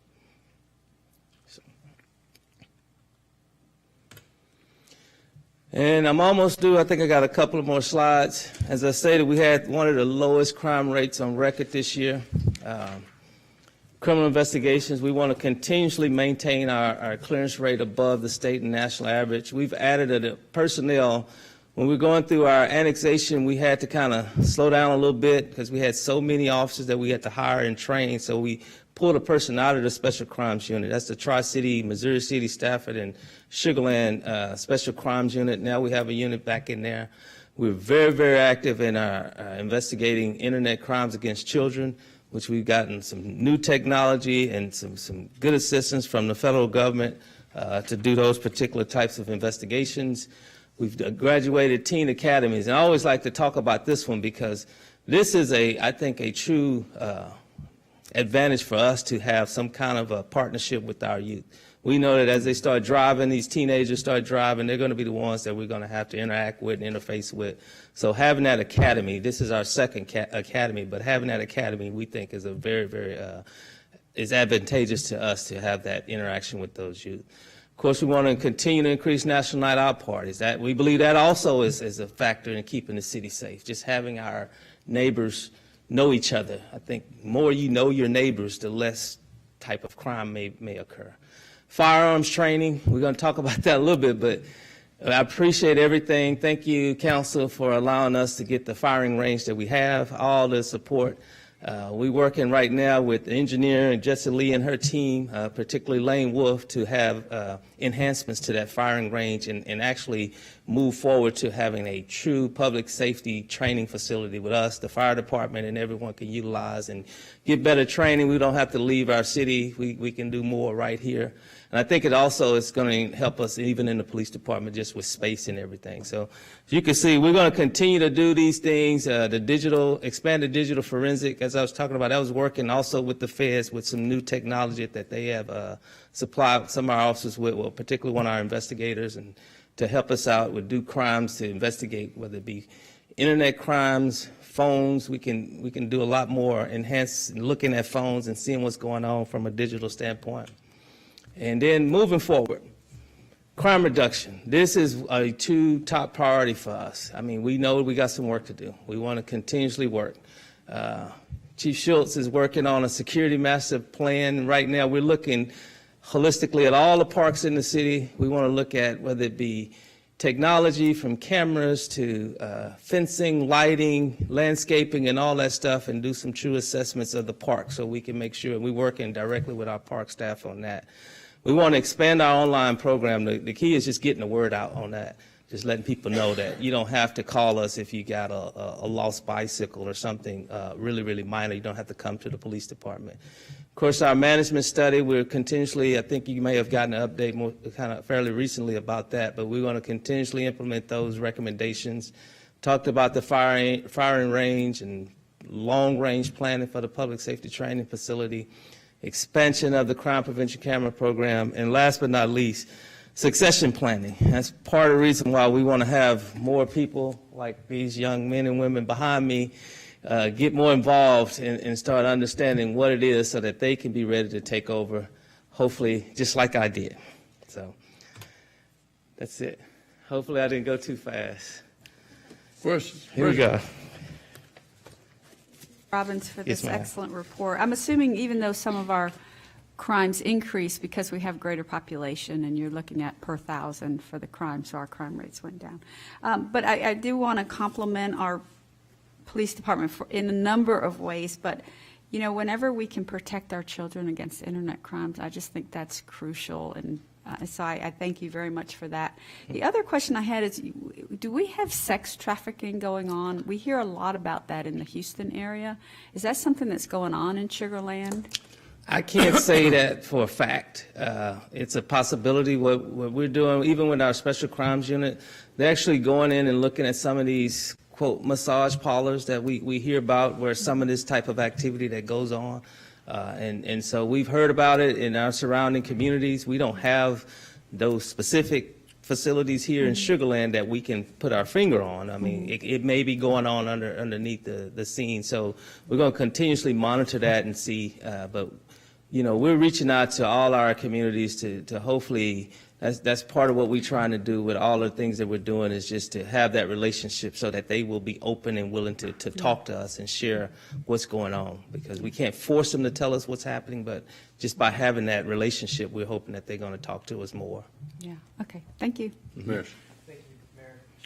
And I'm almost due. I think I got a couple of more slides. As I stated, we had one of the lowest crime rates on record this year. Criminal investigations, we want to continuously maintain our clearance rate above the state and national average. We've added personnel When we were going through our annexation, we had to kind of slow down a little bit because we had so many officers that we had to hire and train. So we pulled a person out of the Special Crimes Unit. That's the Tri-City, Missouri City, Stafford, and Sugar Land Special Crimes Unit. Now we have a unit back in there. We're very, very active in our investigating internet crimes against children, which we've gotten some new technology and some good assistance from the federal government to do those particular types of investigations. We've graduated teen academies, and I always like to talk about this one because this is I think a true advantage for us to have some kind of a partnership with our youth. We know that as they start driving, these teenagers start driving, they're going to be the ones that we're going to have to interact with and interface with. So having that academy, this is our second academy, but having that academy we think is a very, very is advantageous to us to have that interaction with those youth. Of course, we want to continue to increase National Night Out parties. That we believe that also is a factor in keeping the city safe. Just having our neighbors know each other. I think more you know your neighbors, the less type of crime may occur. Firearms training, we're going to talk about that a little bit, but I appreciate everything. Thank you, Council, for allowing us to get the firing range that we have, all the support. We're working right now with the engineer and Jesse Lee and her team, particularly Lane Wolf, to have enhancements to that firing range and actually move forward to having a true public safety training facility with us, the fire department, and everyone can utilize and get better training. We don't have to leave our city. We can do more right here. And I think it also is going to help us even in the police department just with space and everything. So as you can see, we're going to continue to do these things. Expanded digital forensic, as I was talking about, I was working also with the feds with some new technology that they have supplied some of our officers with, well, particularly one of our investigators, and to help us out with do crimes to investigate, whether it be internet crimes, phones. We can do a lot more, enhance looking at phones and seeing what's going on from a digital standpoint. And then moving forward, crime reduction. This is a top priority for us. I mean, we know we got some work to do. We want to continuously work. Chief Schultz is working on a security master plan. Right now, we're looking holistically at all the parks in the city. We want to look at whether it be technology from cameras to fencing, lighting, landscaping, and all that stuff, and do some true assessments of the park so we can make sure we're working directly with our park staff on that. We want to expand our online program. The key is just getting the word out on that, just letting people know that you don't have to call us if you got a lost bicycle or something really, really minor. You don't have to come to the police department. Of course, our management study, we're continuously, I think you may have gotten an update more, kind of fairly recently about that, but we're going to continuously implement those recommendations. Talked about the firing range and long-range planning for the public safety training facility, expansion of the crime prevention camera program, and last but not least, succession planning. That's part of the reason why we want to have more people like these young men and women behind me get more involved and start understanding what it is so that they can be ready to take over, hopefully just like I did. So that's it. Hopefully I didn't go too fast. Questions? Here we go. Robbins, for Yes, this ma'am. excellent report. I'm assuming even though some of our crimes increase because we have greater population, and you're looking at per thousand for the crime, so our crime rates went down. But I do want to compliment our police department in a number of ways, but you know, whenever we can protect our children against internet crimes, I just think that's crucial, and so I thank you very much for that. The other question I had is, do we have sex trafficking going on? We hear a lot about that in the Houston area. Is that something that's going on in Sugar Land? I can't say that for a fact. It's a possibility. What we're doing, even with our special crimes unit, they're actually going in and looking at some of these, quote, massage parlors that we hear about where some of this type of activity that goes on. And so we've heard about it in our surrounding communities. We don't have those specific facilities here in Sugar Land that we can put our finger on. I mean, it may be going on underneath the scene. So we're going to continuously monitor that and see. But, you know, we're reaching out to all our communities to hopefully, that's part of what we're trying to do with all the things that we're doing, is just to have that relationship so that they will be open and willing to talk to us and share what's going on, because we can't force them to tell us what's happening, but just by having that relationship, we're hoping that they're going to talk to us more. Yeah, okay, thank you. Yes.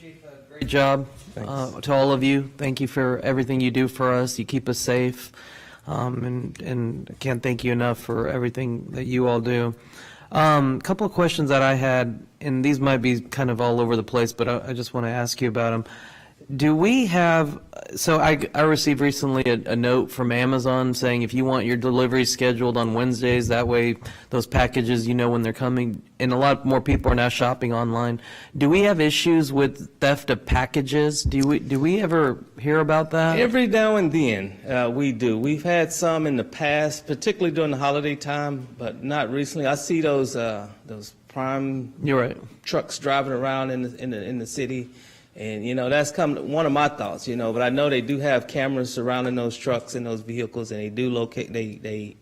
Great job to all of you. Thank you for everything you do for us. You keep us safe. And I can't thank you enough for everything that you all do. A couple of questions that I had, and these might be kind of all over the place, but I just want to ask you about them. Do we have, so I received recently a note from Amazon saying if you want your delivery scheduled on Wednesdays, that way those packages, you know when they're coming, and a lot more people are now shopping online. Do we have issues with theft of packages? Do we ever hear about that? Every now and then, we do. We've had some in the past, particularly during the holiday time, but not recently. I see those prime You're right. trucks driving around in the city. And, you know, that's one of my thoughts, you know, but I know they do have cameras surrounding those trucks and those vehicles, and they do locate, they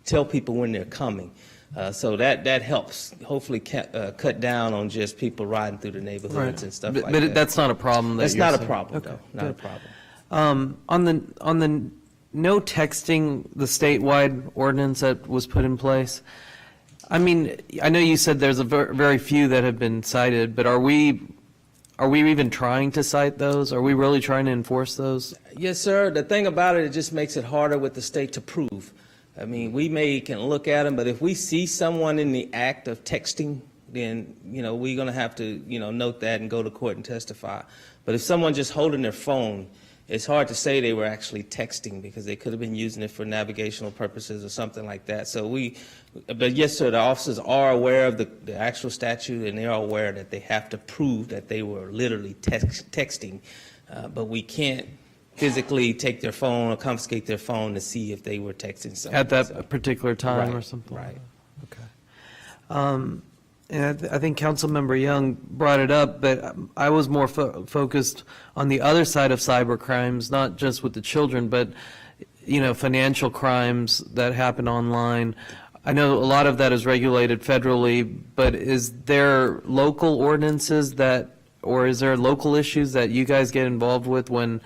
tell people when they're coming. So that helps hopefully cut down on just people riding through the neighborhoods and stuff like that. But that's not a problem. That's not a problem, Okay, no, not a good. problem. On the no texting, the statewide ordinance that was put in place, I mean, I know you said there's a very few that have been cited, but are we even trying to cite those? Are we really trying to enforce those? Yes, sir. The thing about it just makes it harder with the state to prove. I mean, we can look at them, but if we see someone in the act of texting, then, you know, we're going to have to, you know, note that and go to court and testify. But if someone just holding their phone, it's hard to say they were actually texting because they could have been using it for navigational purposes or something like that. So but yes, sir, the officers are aware of the actual statute, and they are aware that they have to prove that they were literally texting. But we can't physically take their phone or confiscate their phone to see if they were texting something. At that particular time Right, or something? right. Okay. And I think Councilmember Young brought it up, but I was more focused on the other side of cyber crimes, not just with the children, but, you know, financial crimes that happen online. I know a lot of that is regulated federally, but is there local ordinances or is there local issues that you guys get involved with when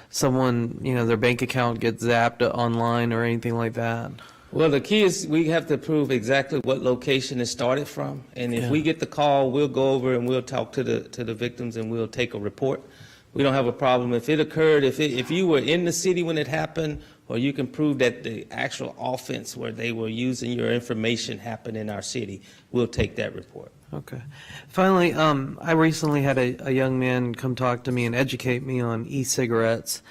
someone, you know, their bank account gets zapped online or anything like that? Well, the key is we have to prove exactly what location it started from. And if we get the call, we'll go over and we'll talk to the victims and we'll take a report. We don't have a problem. If it occurred, if you were in the city when it happened, or you can prove that the actual offense where they were using your information happened in our city, we'll take that report. Okay. Finally, I recently had a young man come talk to me and educate me on e-cigarettes.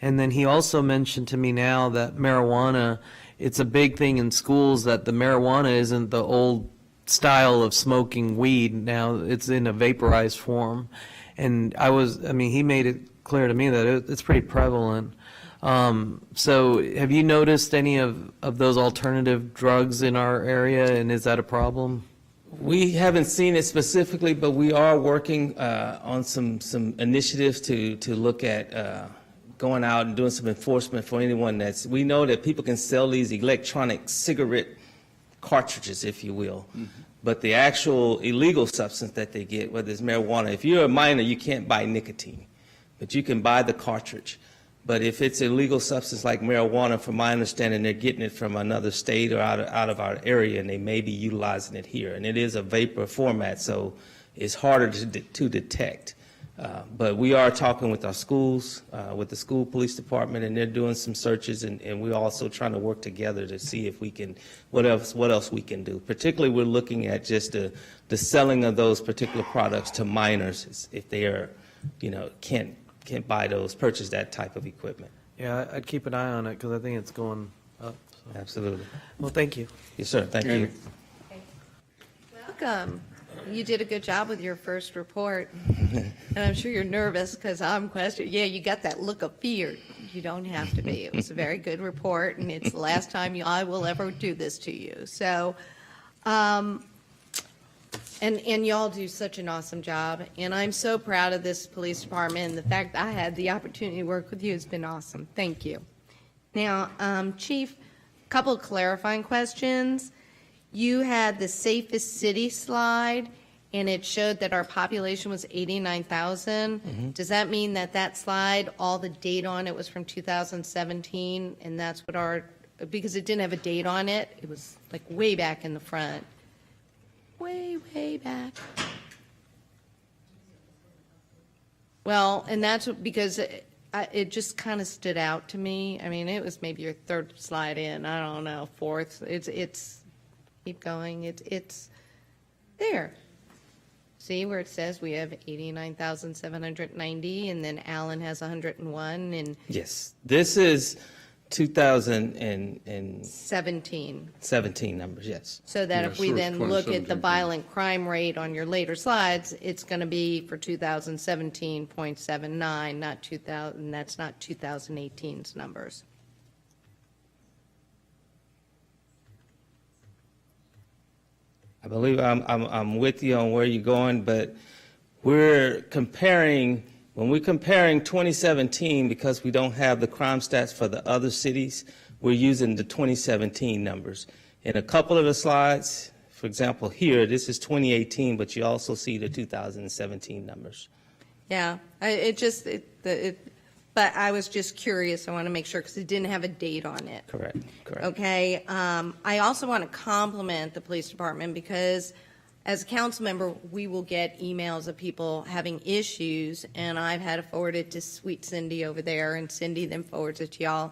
And then he also mentioned to me now that marijuana, it's a big thing in schools that the marijuana isn't the old style of smoking weed. Now it's in a vaporized form. And he made it clear to me that it's pretty prevalent. So have you noticed any of those alternative drugs in our area, and is that a problem? We haven't seen it specifically, but we are working on some initiatives to look at going out and doing some enforcement for anyone we know that people can sell these electronic cigarette cartridges, if you will. Mm-hmm. But the actual illegal substance that they get, whether it's marijuana, if you're a minor, you can't buy nicotine, but you can buy the cartridge. But if it's illegal substance like marijuana, from my understanding, they're getting it from another state or out of our area, and they may be utilizing it here. And it is a vapor format, so it's harder to detect. But we are talking with our schools, with the school police department, and they're doing some searches, and we're also trying to work together to see if we can, what else we can do. Particularly, we're looking at just the selling of those particular products to minors if they are, you know, can't purchase that type of equipment. Yeah, I'd keep an eye on it because I think it's going up. So. Absolutely. Well, thank you. Yes, sir. Thank you. Welcome. You did a good job with your first report. And I'm sure you're nervous because I'm questioning. Yeah, you got that look of fear. You don't have to be. It was a very good report, and it's the last time I will ever do this to you. So, and y'all do such an awesome job. And I'm so proud of this police department. And the fact that I had the opportunity to work with you has been awesome. Thank you. Now, Chief, a couple of clarifying questions. You had the safest city slide, and it showed that our population was 89,000. Mm-hmm. Does that mean that slide, all the data on it was from 2017, and that's what because it didn't have a date on it, it was like way back in the front. Way back. Well, and that's because it just kind of stood out to me. I mean, it was maybe your third slide in, I don't know, fourth. It's keep going. It's there. See where it says we have 89,790, and then Allen has 101 and Yes, this is 2017 17. numbers, yes. So that Yeah, if we sure, then look at the 2017. violent crime rate on your later slides, it's going to be for 2017.79, not 2000, that's not 2018's numbers. I believe I'm with you on where you're going, but we're comparing, when we're comparing 2017, because we don't have the crime stats for the other cities, we're using the 2017 numbers. In a couple of the slides, for example, here, this is 2018, but you also see the 2017 numbers. Yeah, but I was just curious. I want to make sure because it didn't have a date on it. Correct, correct. Okay. I also want to compliment the police department because as a council member, we will get emails of people having issues, and I've had to forward it to sweet Cindy over there, and Cindy then forwards it to y'all.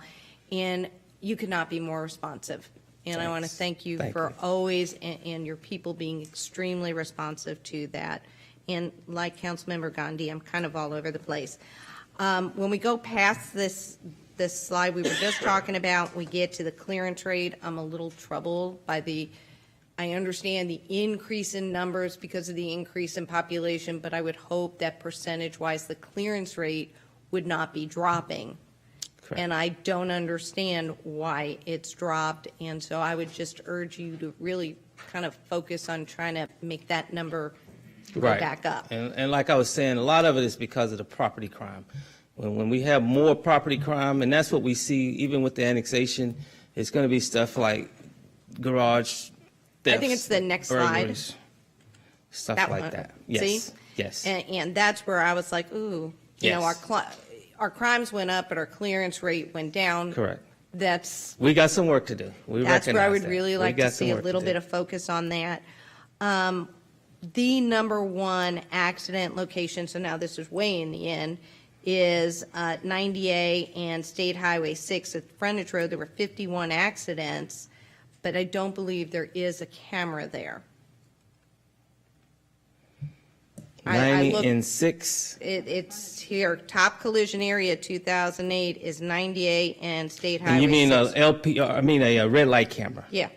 And you could not be more responsive. And I want to thank you for always, and your people being extremely responsive to that. And like Councilmember Gandhi, I'm kind of all over the place. When we go past this slide we were just talking about, we get to the clearance rate, I'm a little troubled by I understand the increase in numbers because of the increase in population, but I would hope that percentage-wise, the clearance rate would not be dropping. Correct. And I don't understand why it's dropped, and so I would just urge you to really kind of focus on trying to make that number go back up. And like I was saying, a lot of it is because of the property crime. When we have more property crime, and that's what we see even with the annexation, it's going to be stuff like garage thefts. I think it's the next slide. burglaries, Stuff That like one. that. Yes. See? Yes. And that's where I was like, ooh, you know, Yes. our crimes went up, but our clearance rate went down. Correct. That's We got some work to do. We That's where I recognize would that. really We like got to some see a work little do. bit of focus on that. The number one accident location, so now this is way in the end, is 90A and State Highway 6 at Frontage Road. There were 51 accidents, but I don't believe there is a camera there. I 90 looked- and 6. It's here, top collision area 2008 is 98 and State Highway And you mean 6. a red light camera? Yeah,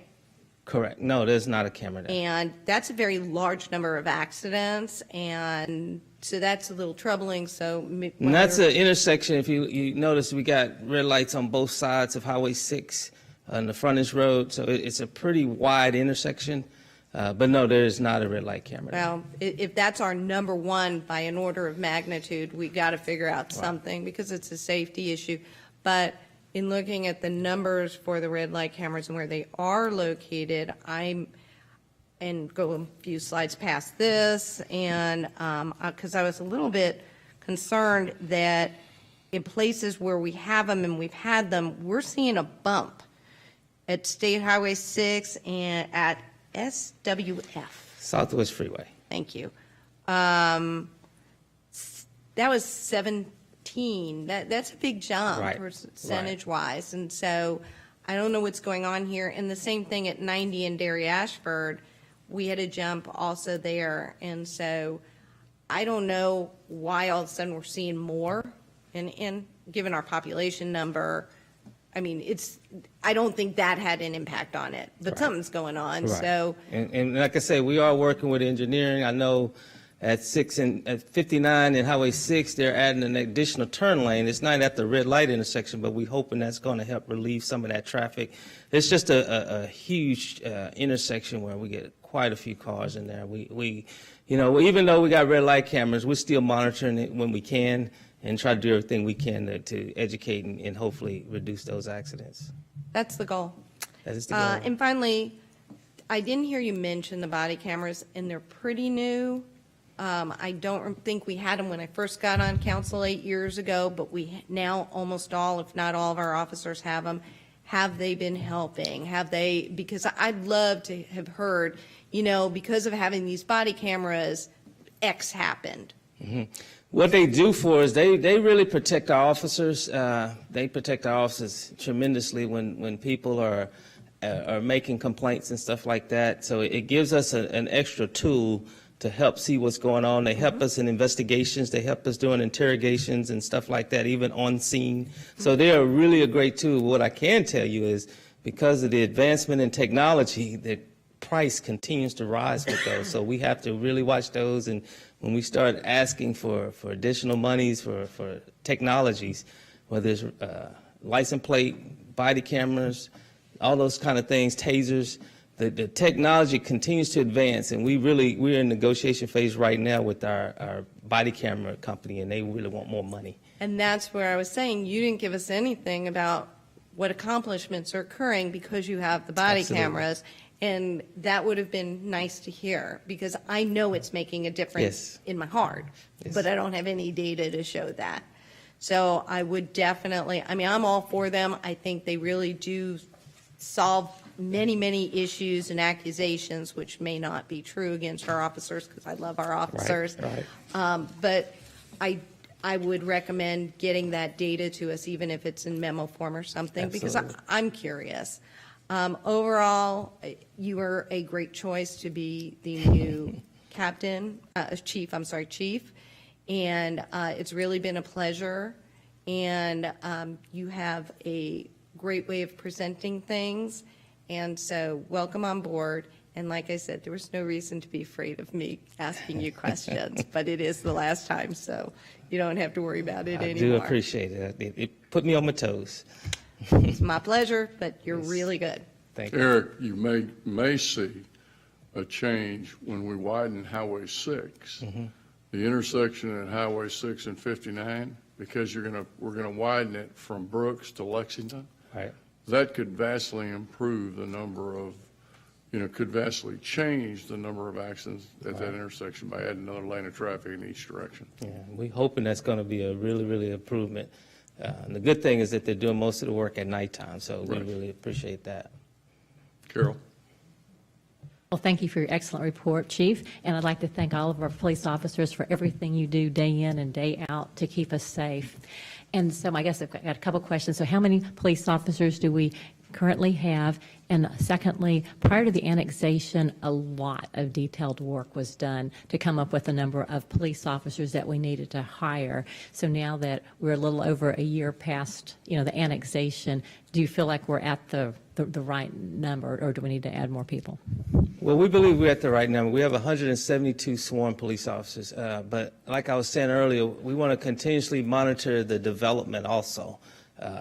Correct. No, there's not a camera there. and that's a very large number of accidents, and so that's a little troubling, so. And that's an intersection, if you notice, we got red lights on both sides of Highway 6 on the frontage road, so it's a pretty wide intersection. But no, there is not a red light camera there. Well, if that's our number one by an order of magnitude, we got to figure out something because it's a safety issue. But in looking at the numbers for the red light cameras and where they are located, and go a few slides past this, and because I was a little bit concerned that in places where we have them and we've had them, we're seeing a bump at State Highway 6 and at SWF. Southwest Freeway. Thank you. That was 17. That's a big jump Right, percentage-wise. And so I don't know what's going on here. And the same thing at 90 in Derry Ashford, we had a jump also there. And so I don't know why all of a sudden we're seeing more. And given our population number, I mean, I don't think that had an impact on it, but something's going on. Right. So And like I say, we are working with engineering. I know at 59 and Highway 6, they're adding an additional turn lane. It's not at the red light intersection, but we're hoping that's going to help relieve some of that traffic. It's just a huge intersection where we get quite a few cars in there. We even though we got red light cameras, we're still monitoring it when we can and try to do everything we can to educate and hopefully reduce those accidents. that's the goal. That is the goal. And finally, I didn't hear you mention the body cameras, and they're pretty new. I don't think we had them when I first got on council 8 years ago, but we now almost all, if not all of our officers have them. Have they been helping? Because I'd love to have heard, because of having these body cameras, X happened. What they do for us, they really protect our officers. They protect our officers tremendously when people are making complaints and stuff like that. So it gives us an extra tool to help see what's going on. They help us in investigations. They help us doing interrogations and stuff like that, even on scene. So they're really a great tool. What I can tell you is because of the advancement in technology, the price continues to rise with those. So we have to really watch those. And when we start asking for additional monies for technologies, whether it's license plate, body cameras, all those kind of things, tasers, the technology continues to advance, and we're in negotiation phase right now with our body camera company, and they really want more money. And that's where I was saying, you didn't give us anything about what accomplishments are occurring because you have the body Absolutely. cameras, and that would have been nice to hear, because I know it's making a difference Yes. in my heart, Yes. but I don't have any data to show that. So I would definitely, I mean, I'm all for them. I think they really do solve many, many issues and accusations, which may not be true against our officers, because I love our officers. Right. But I would recommend getting that data to us, even if it's in memo form or something, because Absolutely. I'm curious. Overall, you were a great choice to be the new chief, and it's really been a pleasure. And you have a great way of presenting things, and so welcome on board. And like I said, there was no reason to be afraid of me asking you questions, but it is the last time, so you don't have to worry about it I anymore. do appreciate it. It put me on my toes. It's my pleasure, but you're really good. Thank you. Eric, you may see a change when we widen Highway 6, the intersection at Highway 6 and 59, because we're going to widen it from Brooks to Lexington. Right. That could vastly improve the number of, could vastly change the number of accidents at that intersection by adding another lane of traffic in each direction. Yeah, we're hoping that's going to be a really, really improvement. And the good thing is that they're doing most of the work at nighttime, so we Right. really appreciate that. Carol? Well, thank you for your excellent report, Chief, and I'd like to thank all of our police officers for everything you do day in and day out to keep us safe. And so I guess I've got a couple questions. So how many police officers do we currently have? And secondly, prior to the annexation, a lot of detailed work was done to come up with the number of police officers that we needed to hire. So now that we're a little over a year past, the annexation, do you feel like we're at the right number, or do we need to add more people? Well, we believe we're at the right number. We have 172 sworn police officers. But like I was saying earlier, we want to continuously monitor the development also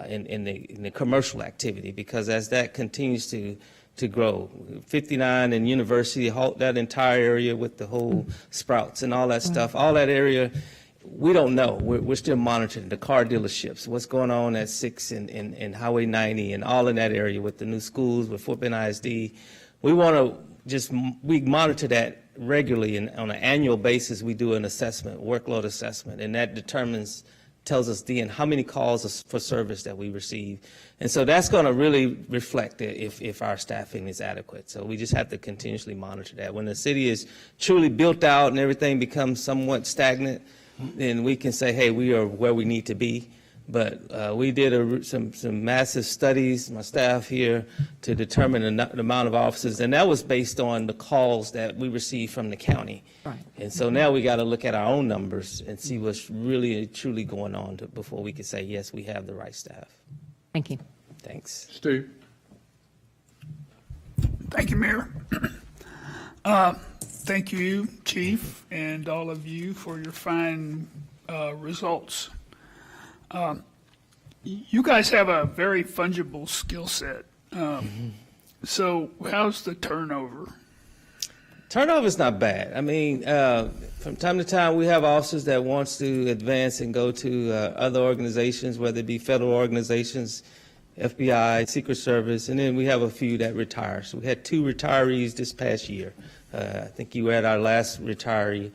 in the commercial activity, because as that continues to grow, 59 and University, that entire area with the whole Sprouts and all that stuff, all that area, we don't know. We're still monitoring the car dealerships, what's going on at 6 and Highway 90 and all in that area with the new schools, with Fort Bend ISD. We want to we monitor that regularly, and on an annual basis, we do an assessment, workload assessment, and that tells us then how many calls for service that we receive. And so that's going to really reflect if our staffing is adequate. So we just have to continuously monitor that. When the city is truly built out and everything becomes somewhat stagnant, then we can say, hey, we are where we need to be. But we did some massive studies, my staff here, to determine the amount of officers, and that was based on the calls that we received from the county. Right. And so now we got to look at our own numbers and see what's really truly going on before we can say, yes, we have the right staff. Thank you. Thanks. Steve? Thank you, Mayor. Thank you, Chief, and all of you for your fine results. You guys have a very fungible skill set. So how's the turnover? Turnover's not bad. I mean, from time to time, we have officers that wants to advance and go to other organizations, whether it be federal organizations, FBI, Secret Service, and then we have a few that retire. So we had 2 retirees this past year. I think you were at our last retiree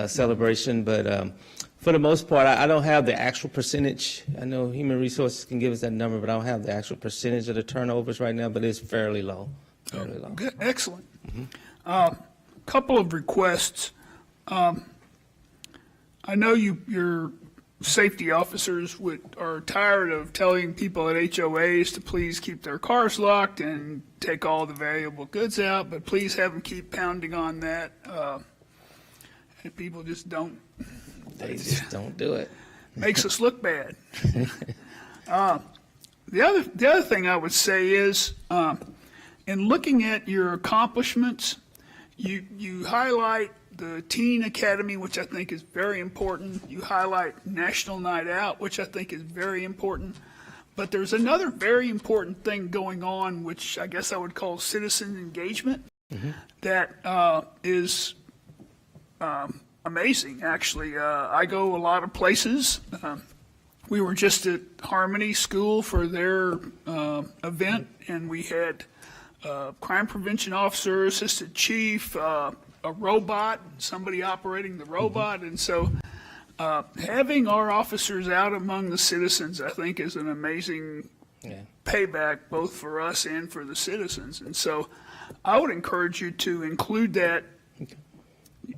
celebration, but for the most part, I don't have the actual percentage. I know Human Resources can give us that number, but I don't have the actual percentage of the turnovers right now, but it's fairly low. Fairly low. Good, excellent. Couple of requests. I know your safety officers are tired of telling people at HOAs to please keep their cars locked and take all the valuable goods out, but please have them keep pounding on that. And people just don't. They just don't do it. Makes us look bad. The other thing I would say is, in looking at your accomplishments, you highlight the Teen Academy, which I think is very important. You highlight National Night Out, which I think is very important. But there's another very important thing going on, which I guess I would call citizen engagement, that is amazing, actually. I go a lot of places. We were just at Harmony School for their event, and we had crime prevention officer, assistant chief, a robot, somebody operating the robot. And so having our officers out among the citizens, I think, is an amazing payback both for us and for the citizens. And so I would encourage you to include that.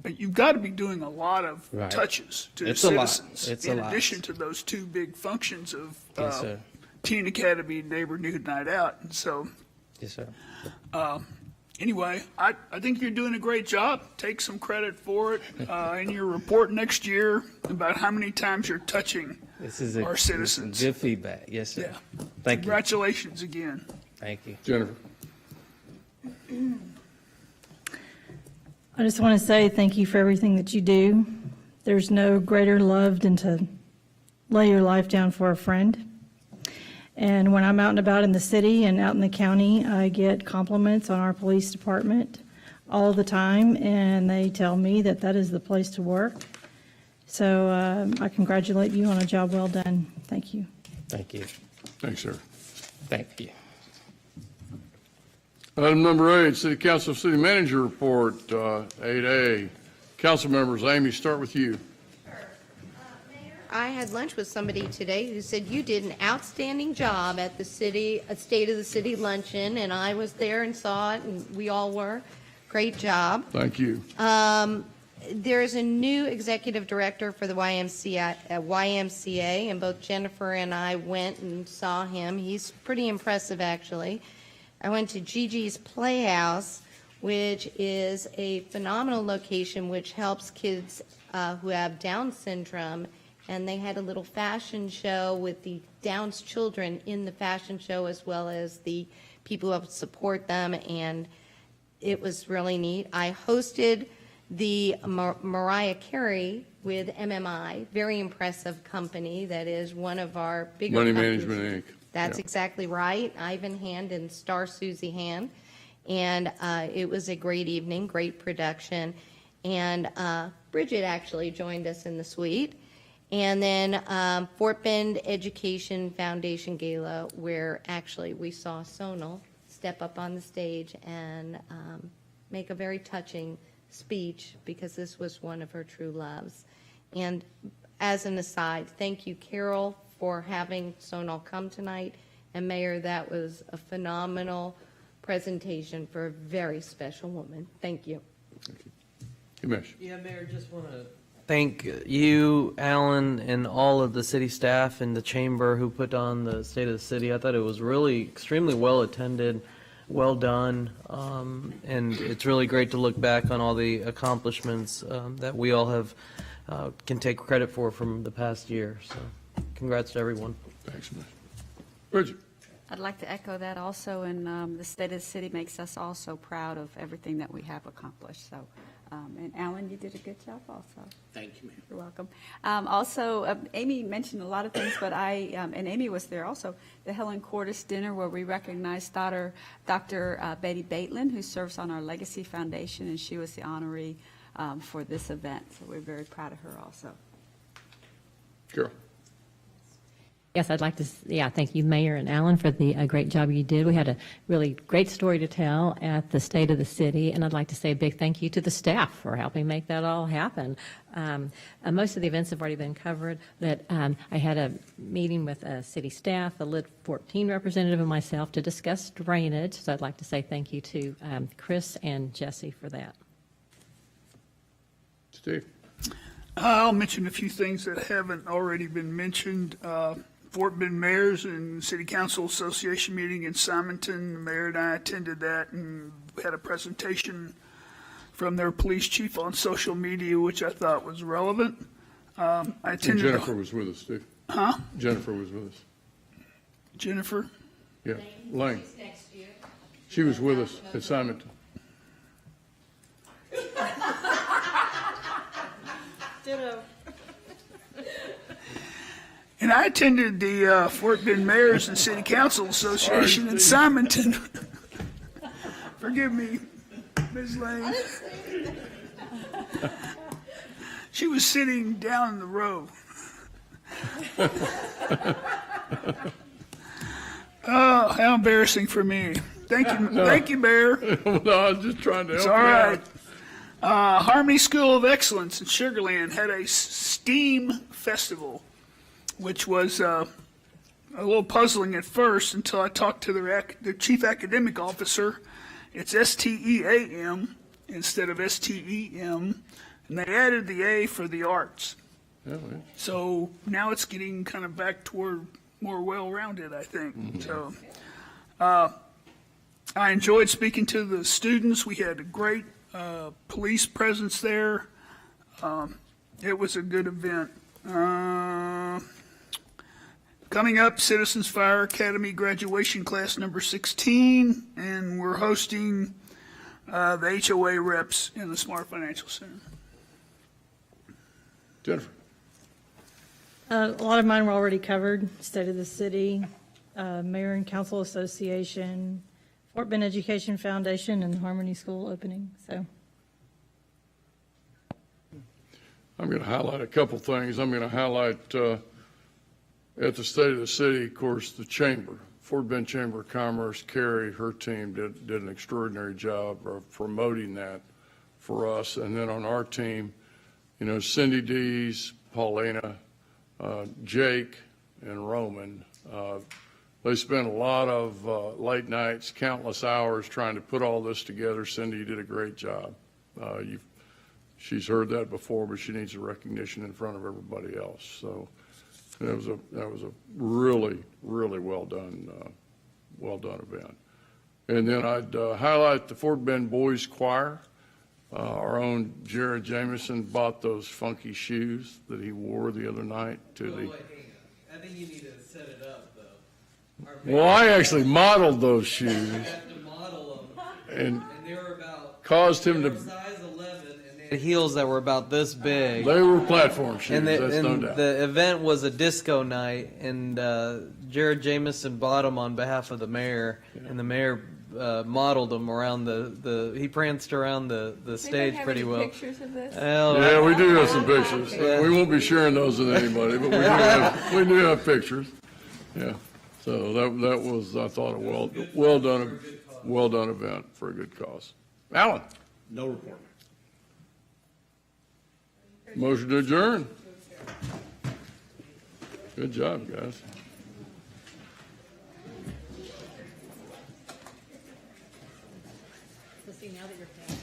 You've got to be doing a lot of touches to the citizens in addition to those two big functions of Teen Academy and Neighborhood Night Out. And so anyway, I think you're doing a great job. Take some credit for it in your report next year about how many times you're touching our citizens. This is good feedback. Yes, sir. Yeah. Thank you. Congratulations again. Thank you. Jennifer. I just want to say thank you for everything that you do. There's no greater love than to lay your life down for a friend. And when I'm out and about in the city and out in the county, I get compliments on our police department all the time, and they tell me that that is the place to work. So I congratulate you on a job well done. Thank you. Thank you. Thanks, sir. Thank you. Item number 8, City Council City Manager Report, 8A. Council members, Amy, start with you. I had lunch with somebody today who said you did an outstanding job at the State of the City luncheon, and I was there and saw it, and we all were. Great job. Thank you. There's a new executive director for the YMCA, and both Jennifer and I went and saw him. He's pretty impressive, actually. I went to Gigi's Playhouse, which is a phenomenal location which helps kids who have Down syndrome, and they had a little fashion show with the Down's children in the fashion show as well as the people who help support them, and it was really neat. I hosted the Mariah Carey with MMI, very impressive company that is one of our bigger Money companies. Management, Inc. That's Yeah. exactly right. Ivan Hand and Star Susie Hand. And it was a great evening, great production. And Bridget actually joined us in the suite. And then Fort Bend Education Foundation Gala, where actually we saw Sonal step up on the stage and make a very touching speech because this was one of her true loves. And as an aside, thank you, Carol, for having Sonal come tonight. And Mayor, that was a phenomenal presentation for a very special woman. Thank you. Umesh. Yeah, Mayor, just want to thank you, Alan, and all of the city staff and the chamber who put on the State of the City. I thought it was really extremely well attended, well done, and it's really great to look back on all the accomplishments that we all have can take credit for from the past year. So congrats to everyone. Thanks, Umesh. Bridget. I'd like to echo that also, and the State of the City makes us all so proud of everything that we have accomplished. So, and Alan, you did a good job also. Thank you, ma'am. You're welcome. Also, Amy mentioned a lot of things, but and Amy was there also, the Helen Cordes dinner where we recognized Dr. Betty Bateman, who serves on our Legacy Foundation, and she was the honoree for this event. So we're very proud of her also. Carol. Yes, I'd like to, thank you, Mayor and Alan, for the great job you did. We had a really great story to tell at the State of the City, and I'd like to say a big thank you to the staff for helping make that all happen. Most of the events have already been covered, but I had a meeting with city staff, a LID 14 representative, and myself to discuss drainage, so I'd like to say thank you to Chris and Jesse for that. Steve. I'll mention a few things that haven't already been mentioned. Fort Bend Mayors and City Council Association meeting in Simonton. The mayor and I attended that and had a presentation from their police chief on social media, which I thought was relevant. I And attended. Jennifer was with us, Steve. Huh? Jennifer was with us. Jennifer? Yeah, Lane. She was with us at Simonton. Ditto. And I attended the Fort Bend Mayors and City Council Association in Simonton. Forgive me, Ms. Lane. She was sitting down in the row. Oh, how embarrassing for me. Thank you, thank you, Mayor. No, I was just trying to help It's you all out. right. Harmony School of Excellence in Sugar Land had a STEAM festival, which was a little puzzling at first until I talked to the chief academic officer. It's STEAM instead of STEM, and they added the A for the arts. Yeah, yeah. So now it's getting kind of back toward more well-rounded, I think. So I enjoyed speaking to the students. We had a great police presence there. It was a good event. Coming up, Citizens Fire Academy graduation class number 16, and we're hosting the HOA reps in the Smart Financial Center. Jennifer. A lot of mine were already covered. State of the City, Mayor and Council Association, Fort Bend Education Foundation, and Harmony School opening. So I'm going to highlight a couple things. I'm going to highlight at the State of the City, of course, the Chamber, Fort Bend Chamber of Commerce, Carrie, her team did an extraordinary job of promoting that for us. And then on our team, you know, Cindy Dees, Paulina, Jake, and Roman, they spent a lot of late nights, countless hours trying to put all this together. Cindy did a great job. She's heard that before, but she needs a recognition in front of everybody else. So that was a really, really well done event. And then I'd highlight the Fort Bend Boys Choir. Our own Jared Jameson bought those funky shoes that he wore the other night to the. I think you need to set it up, though. Well, I actually modeled those shoes You have to model them, and they were about caused him to. size 11, and they had heels that were about this big. They were platform shoes. And, That's no and doubt. the event was a disco night, and Jared Jameson bought them on behalf of the mayor, and the mayor modeled them around he pranced around the stage pretty well. Pictures of this? Yeah, we do have some pictures. We won't be sharing those with anybody, but we do have pictures. Yeah. So that was, I thought, a well done event for a good cause. Alan. No report. Motion to adjourn. Good job, guys. see now that you're past.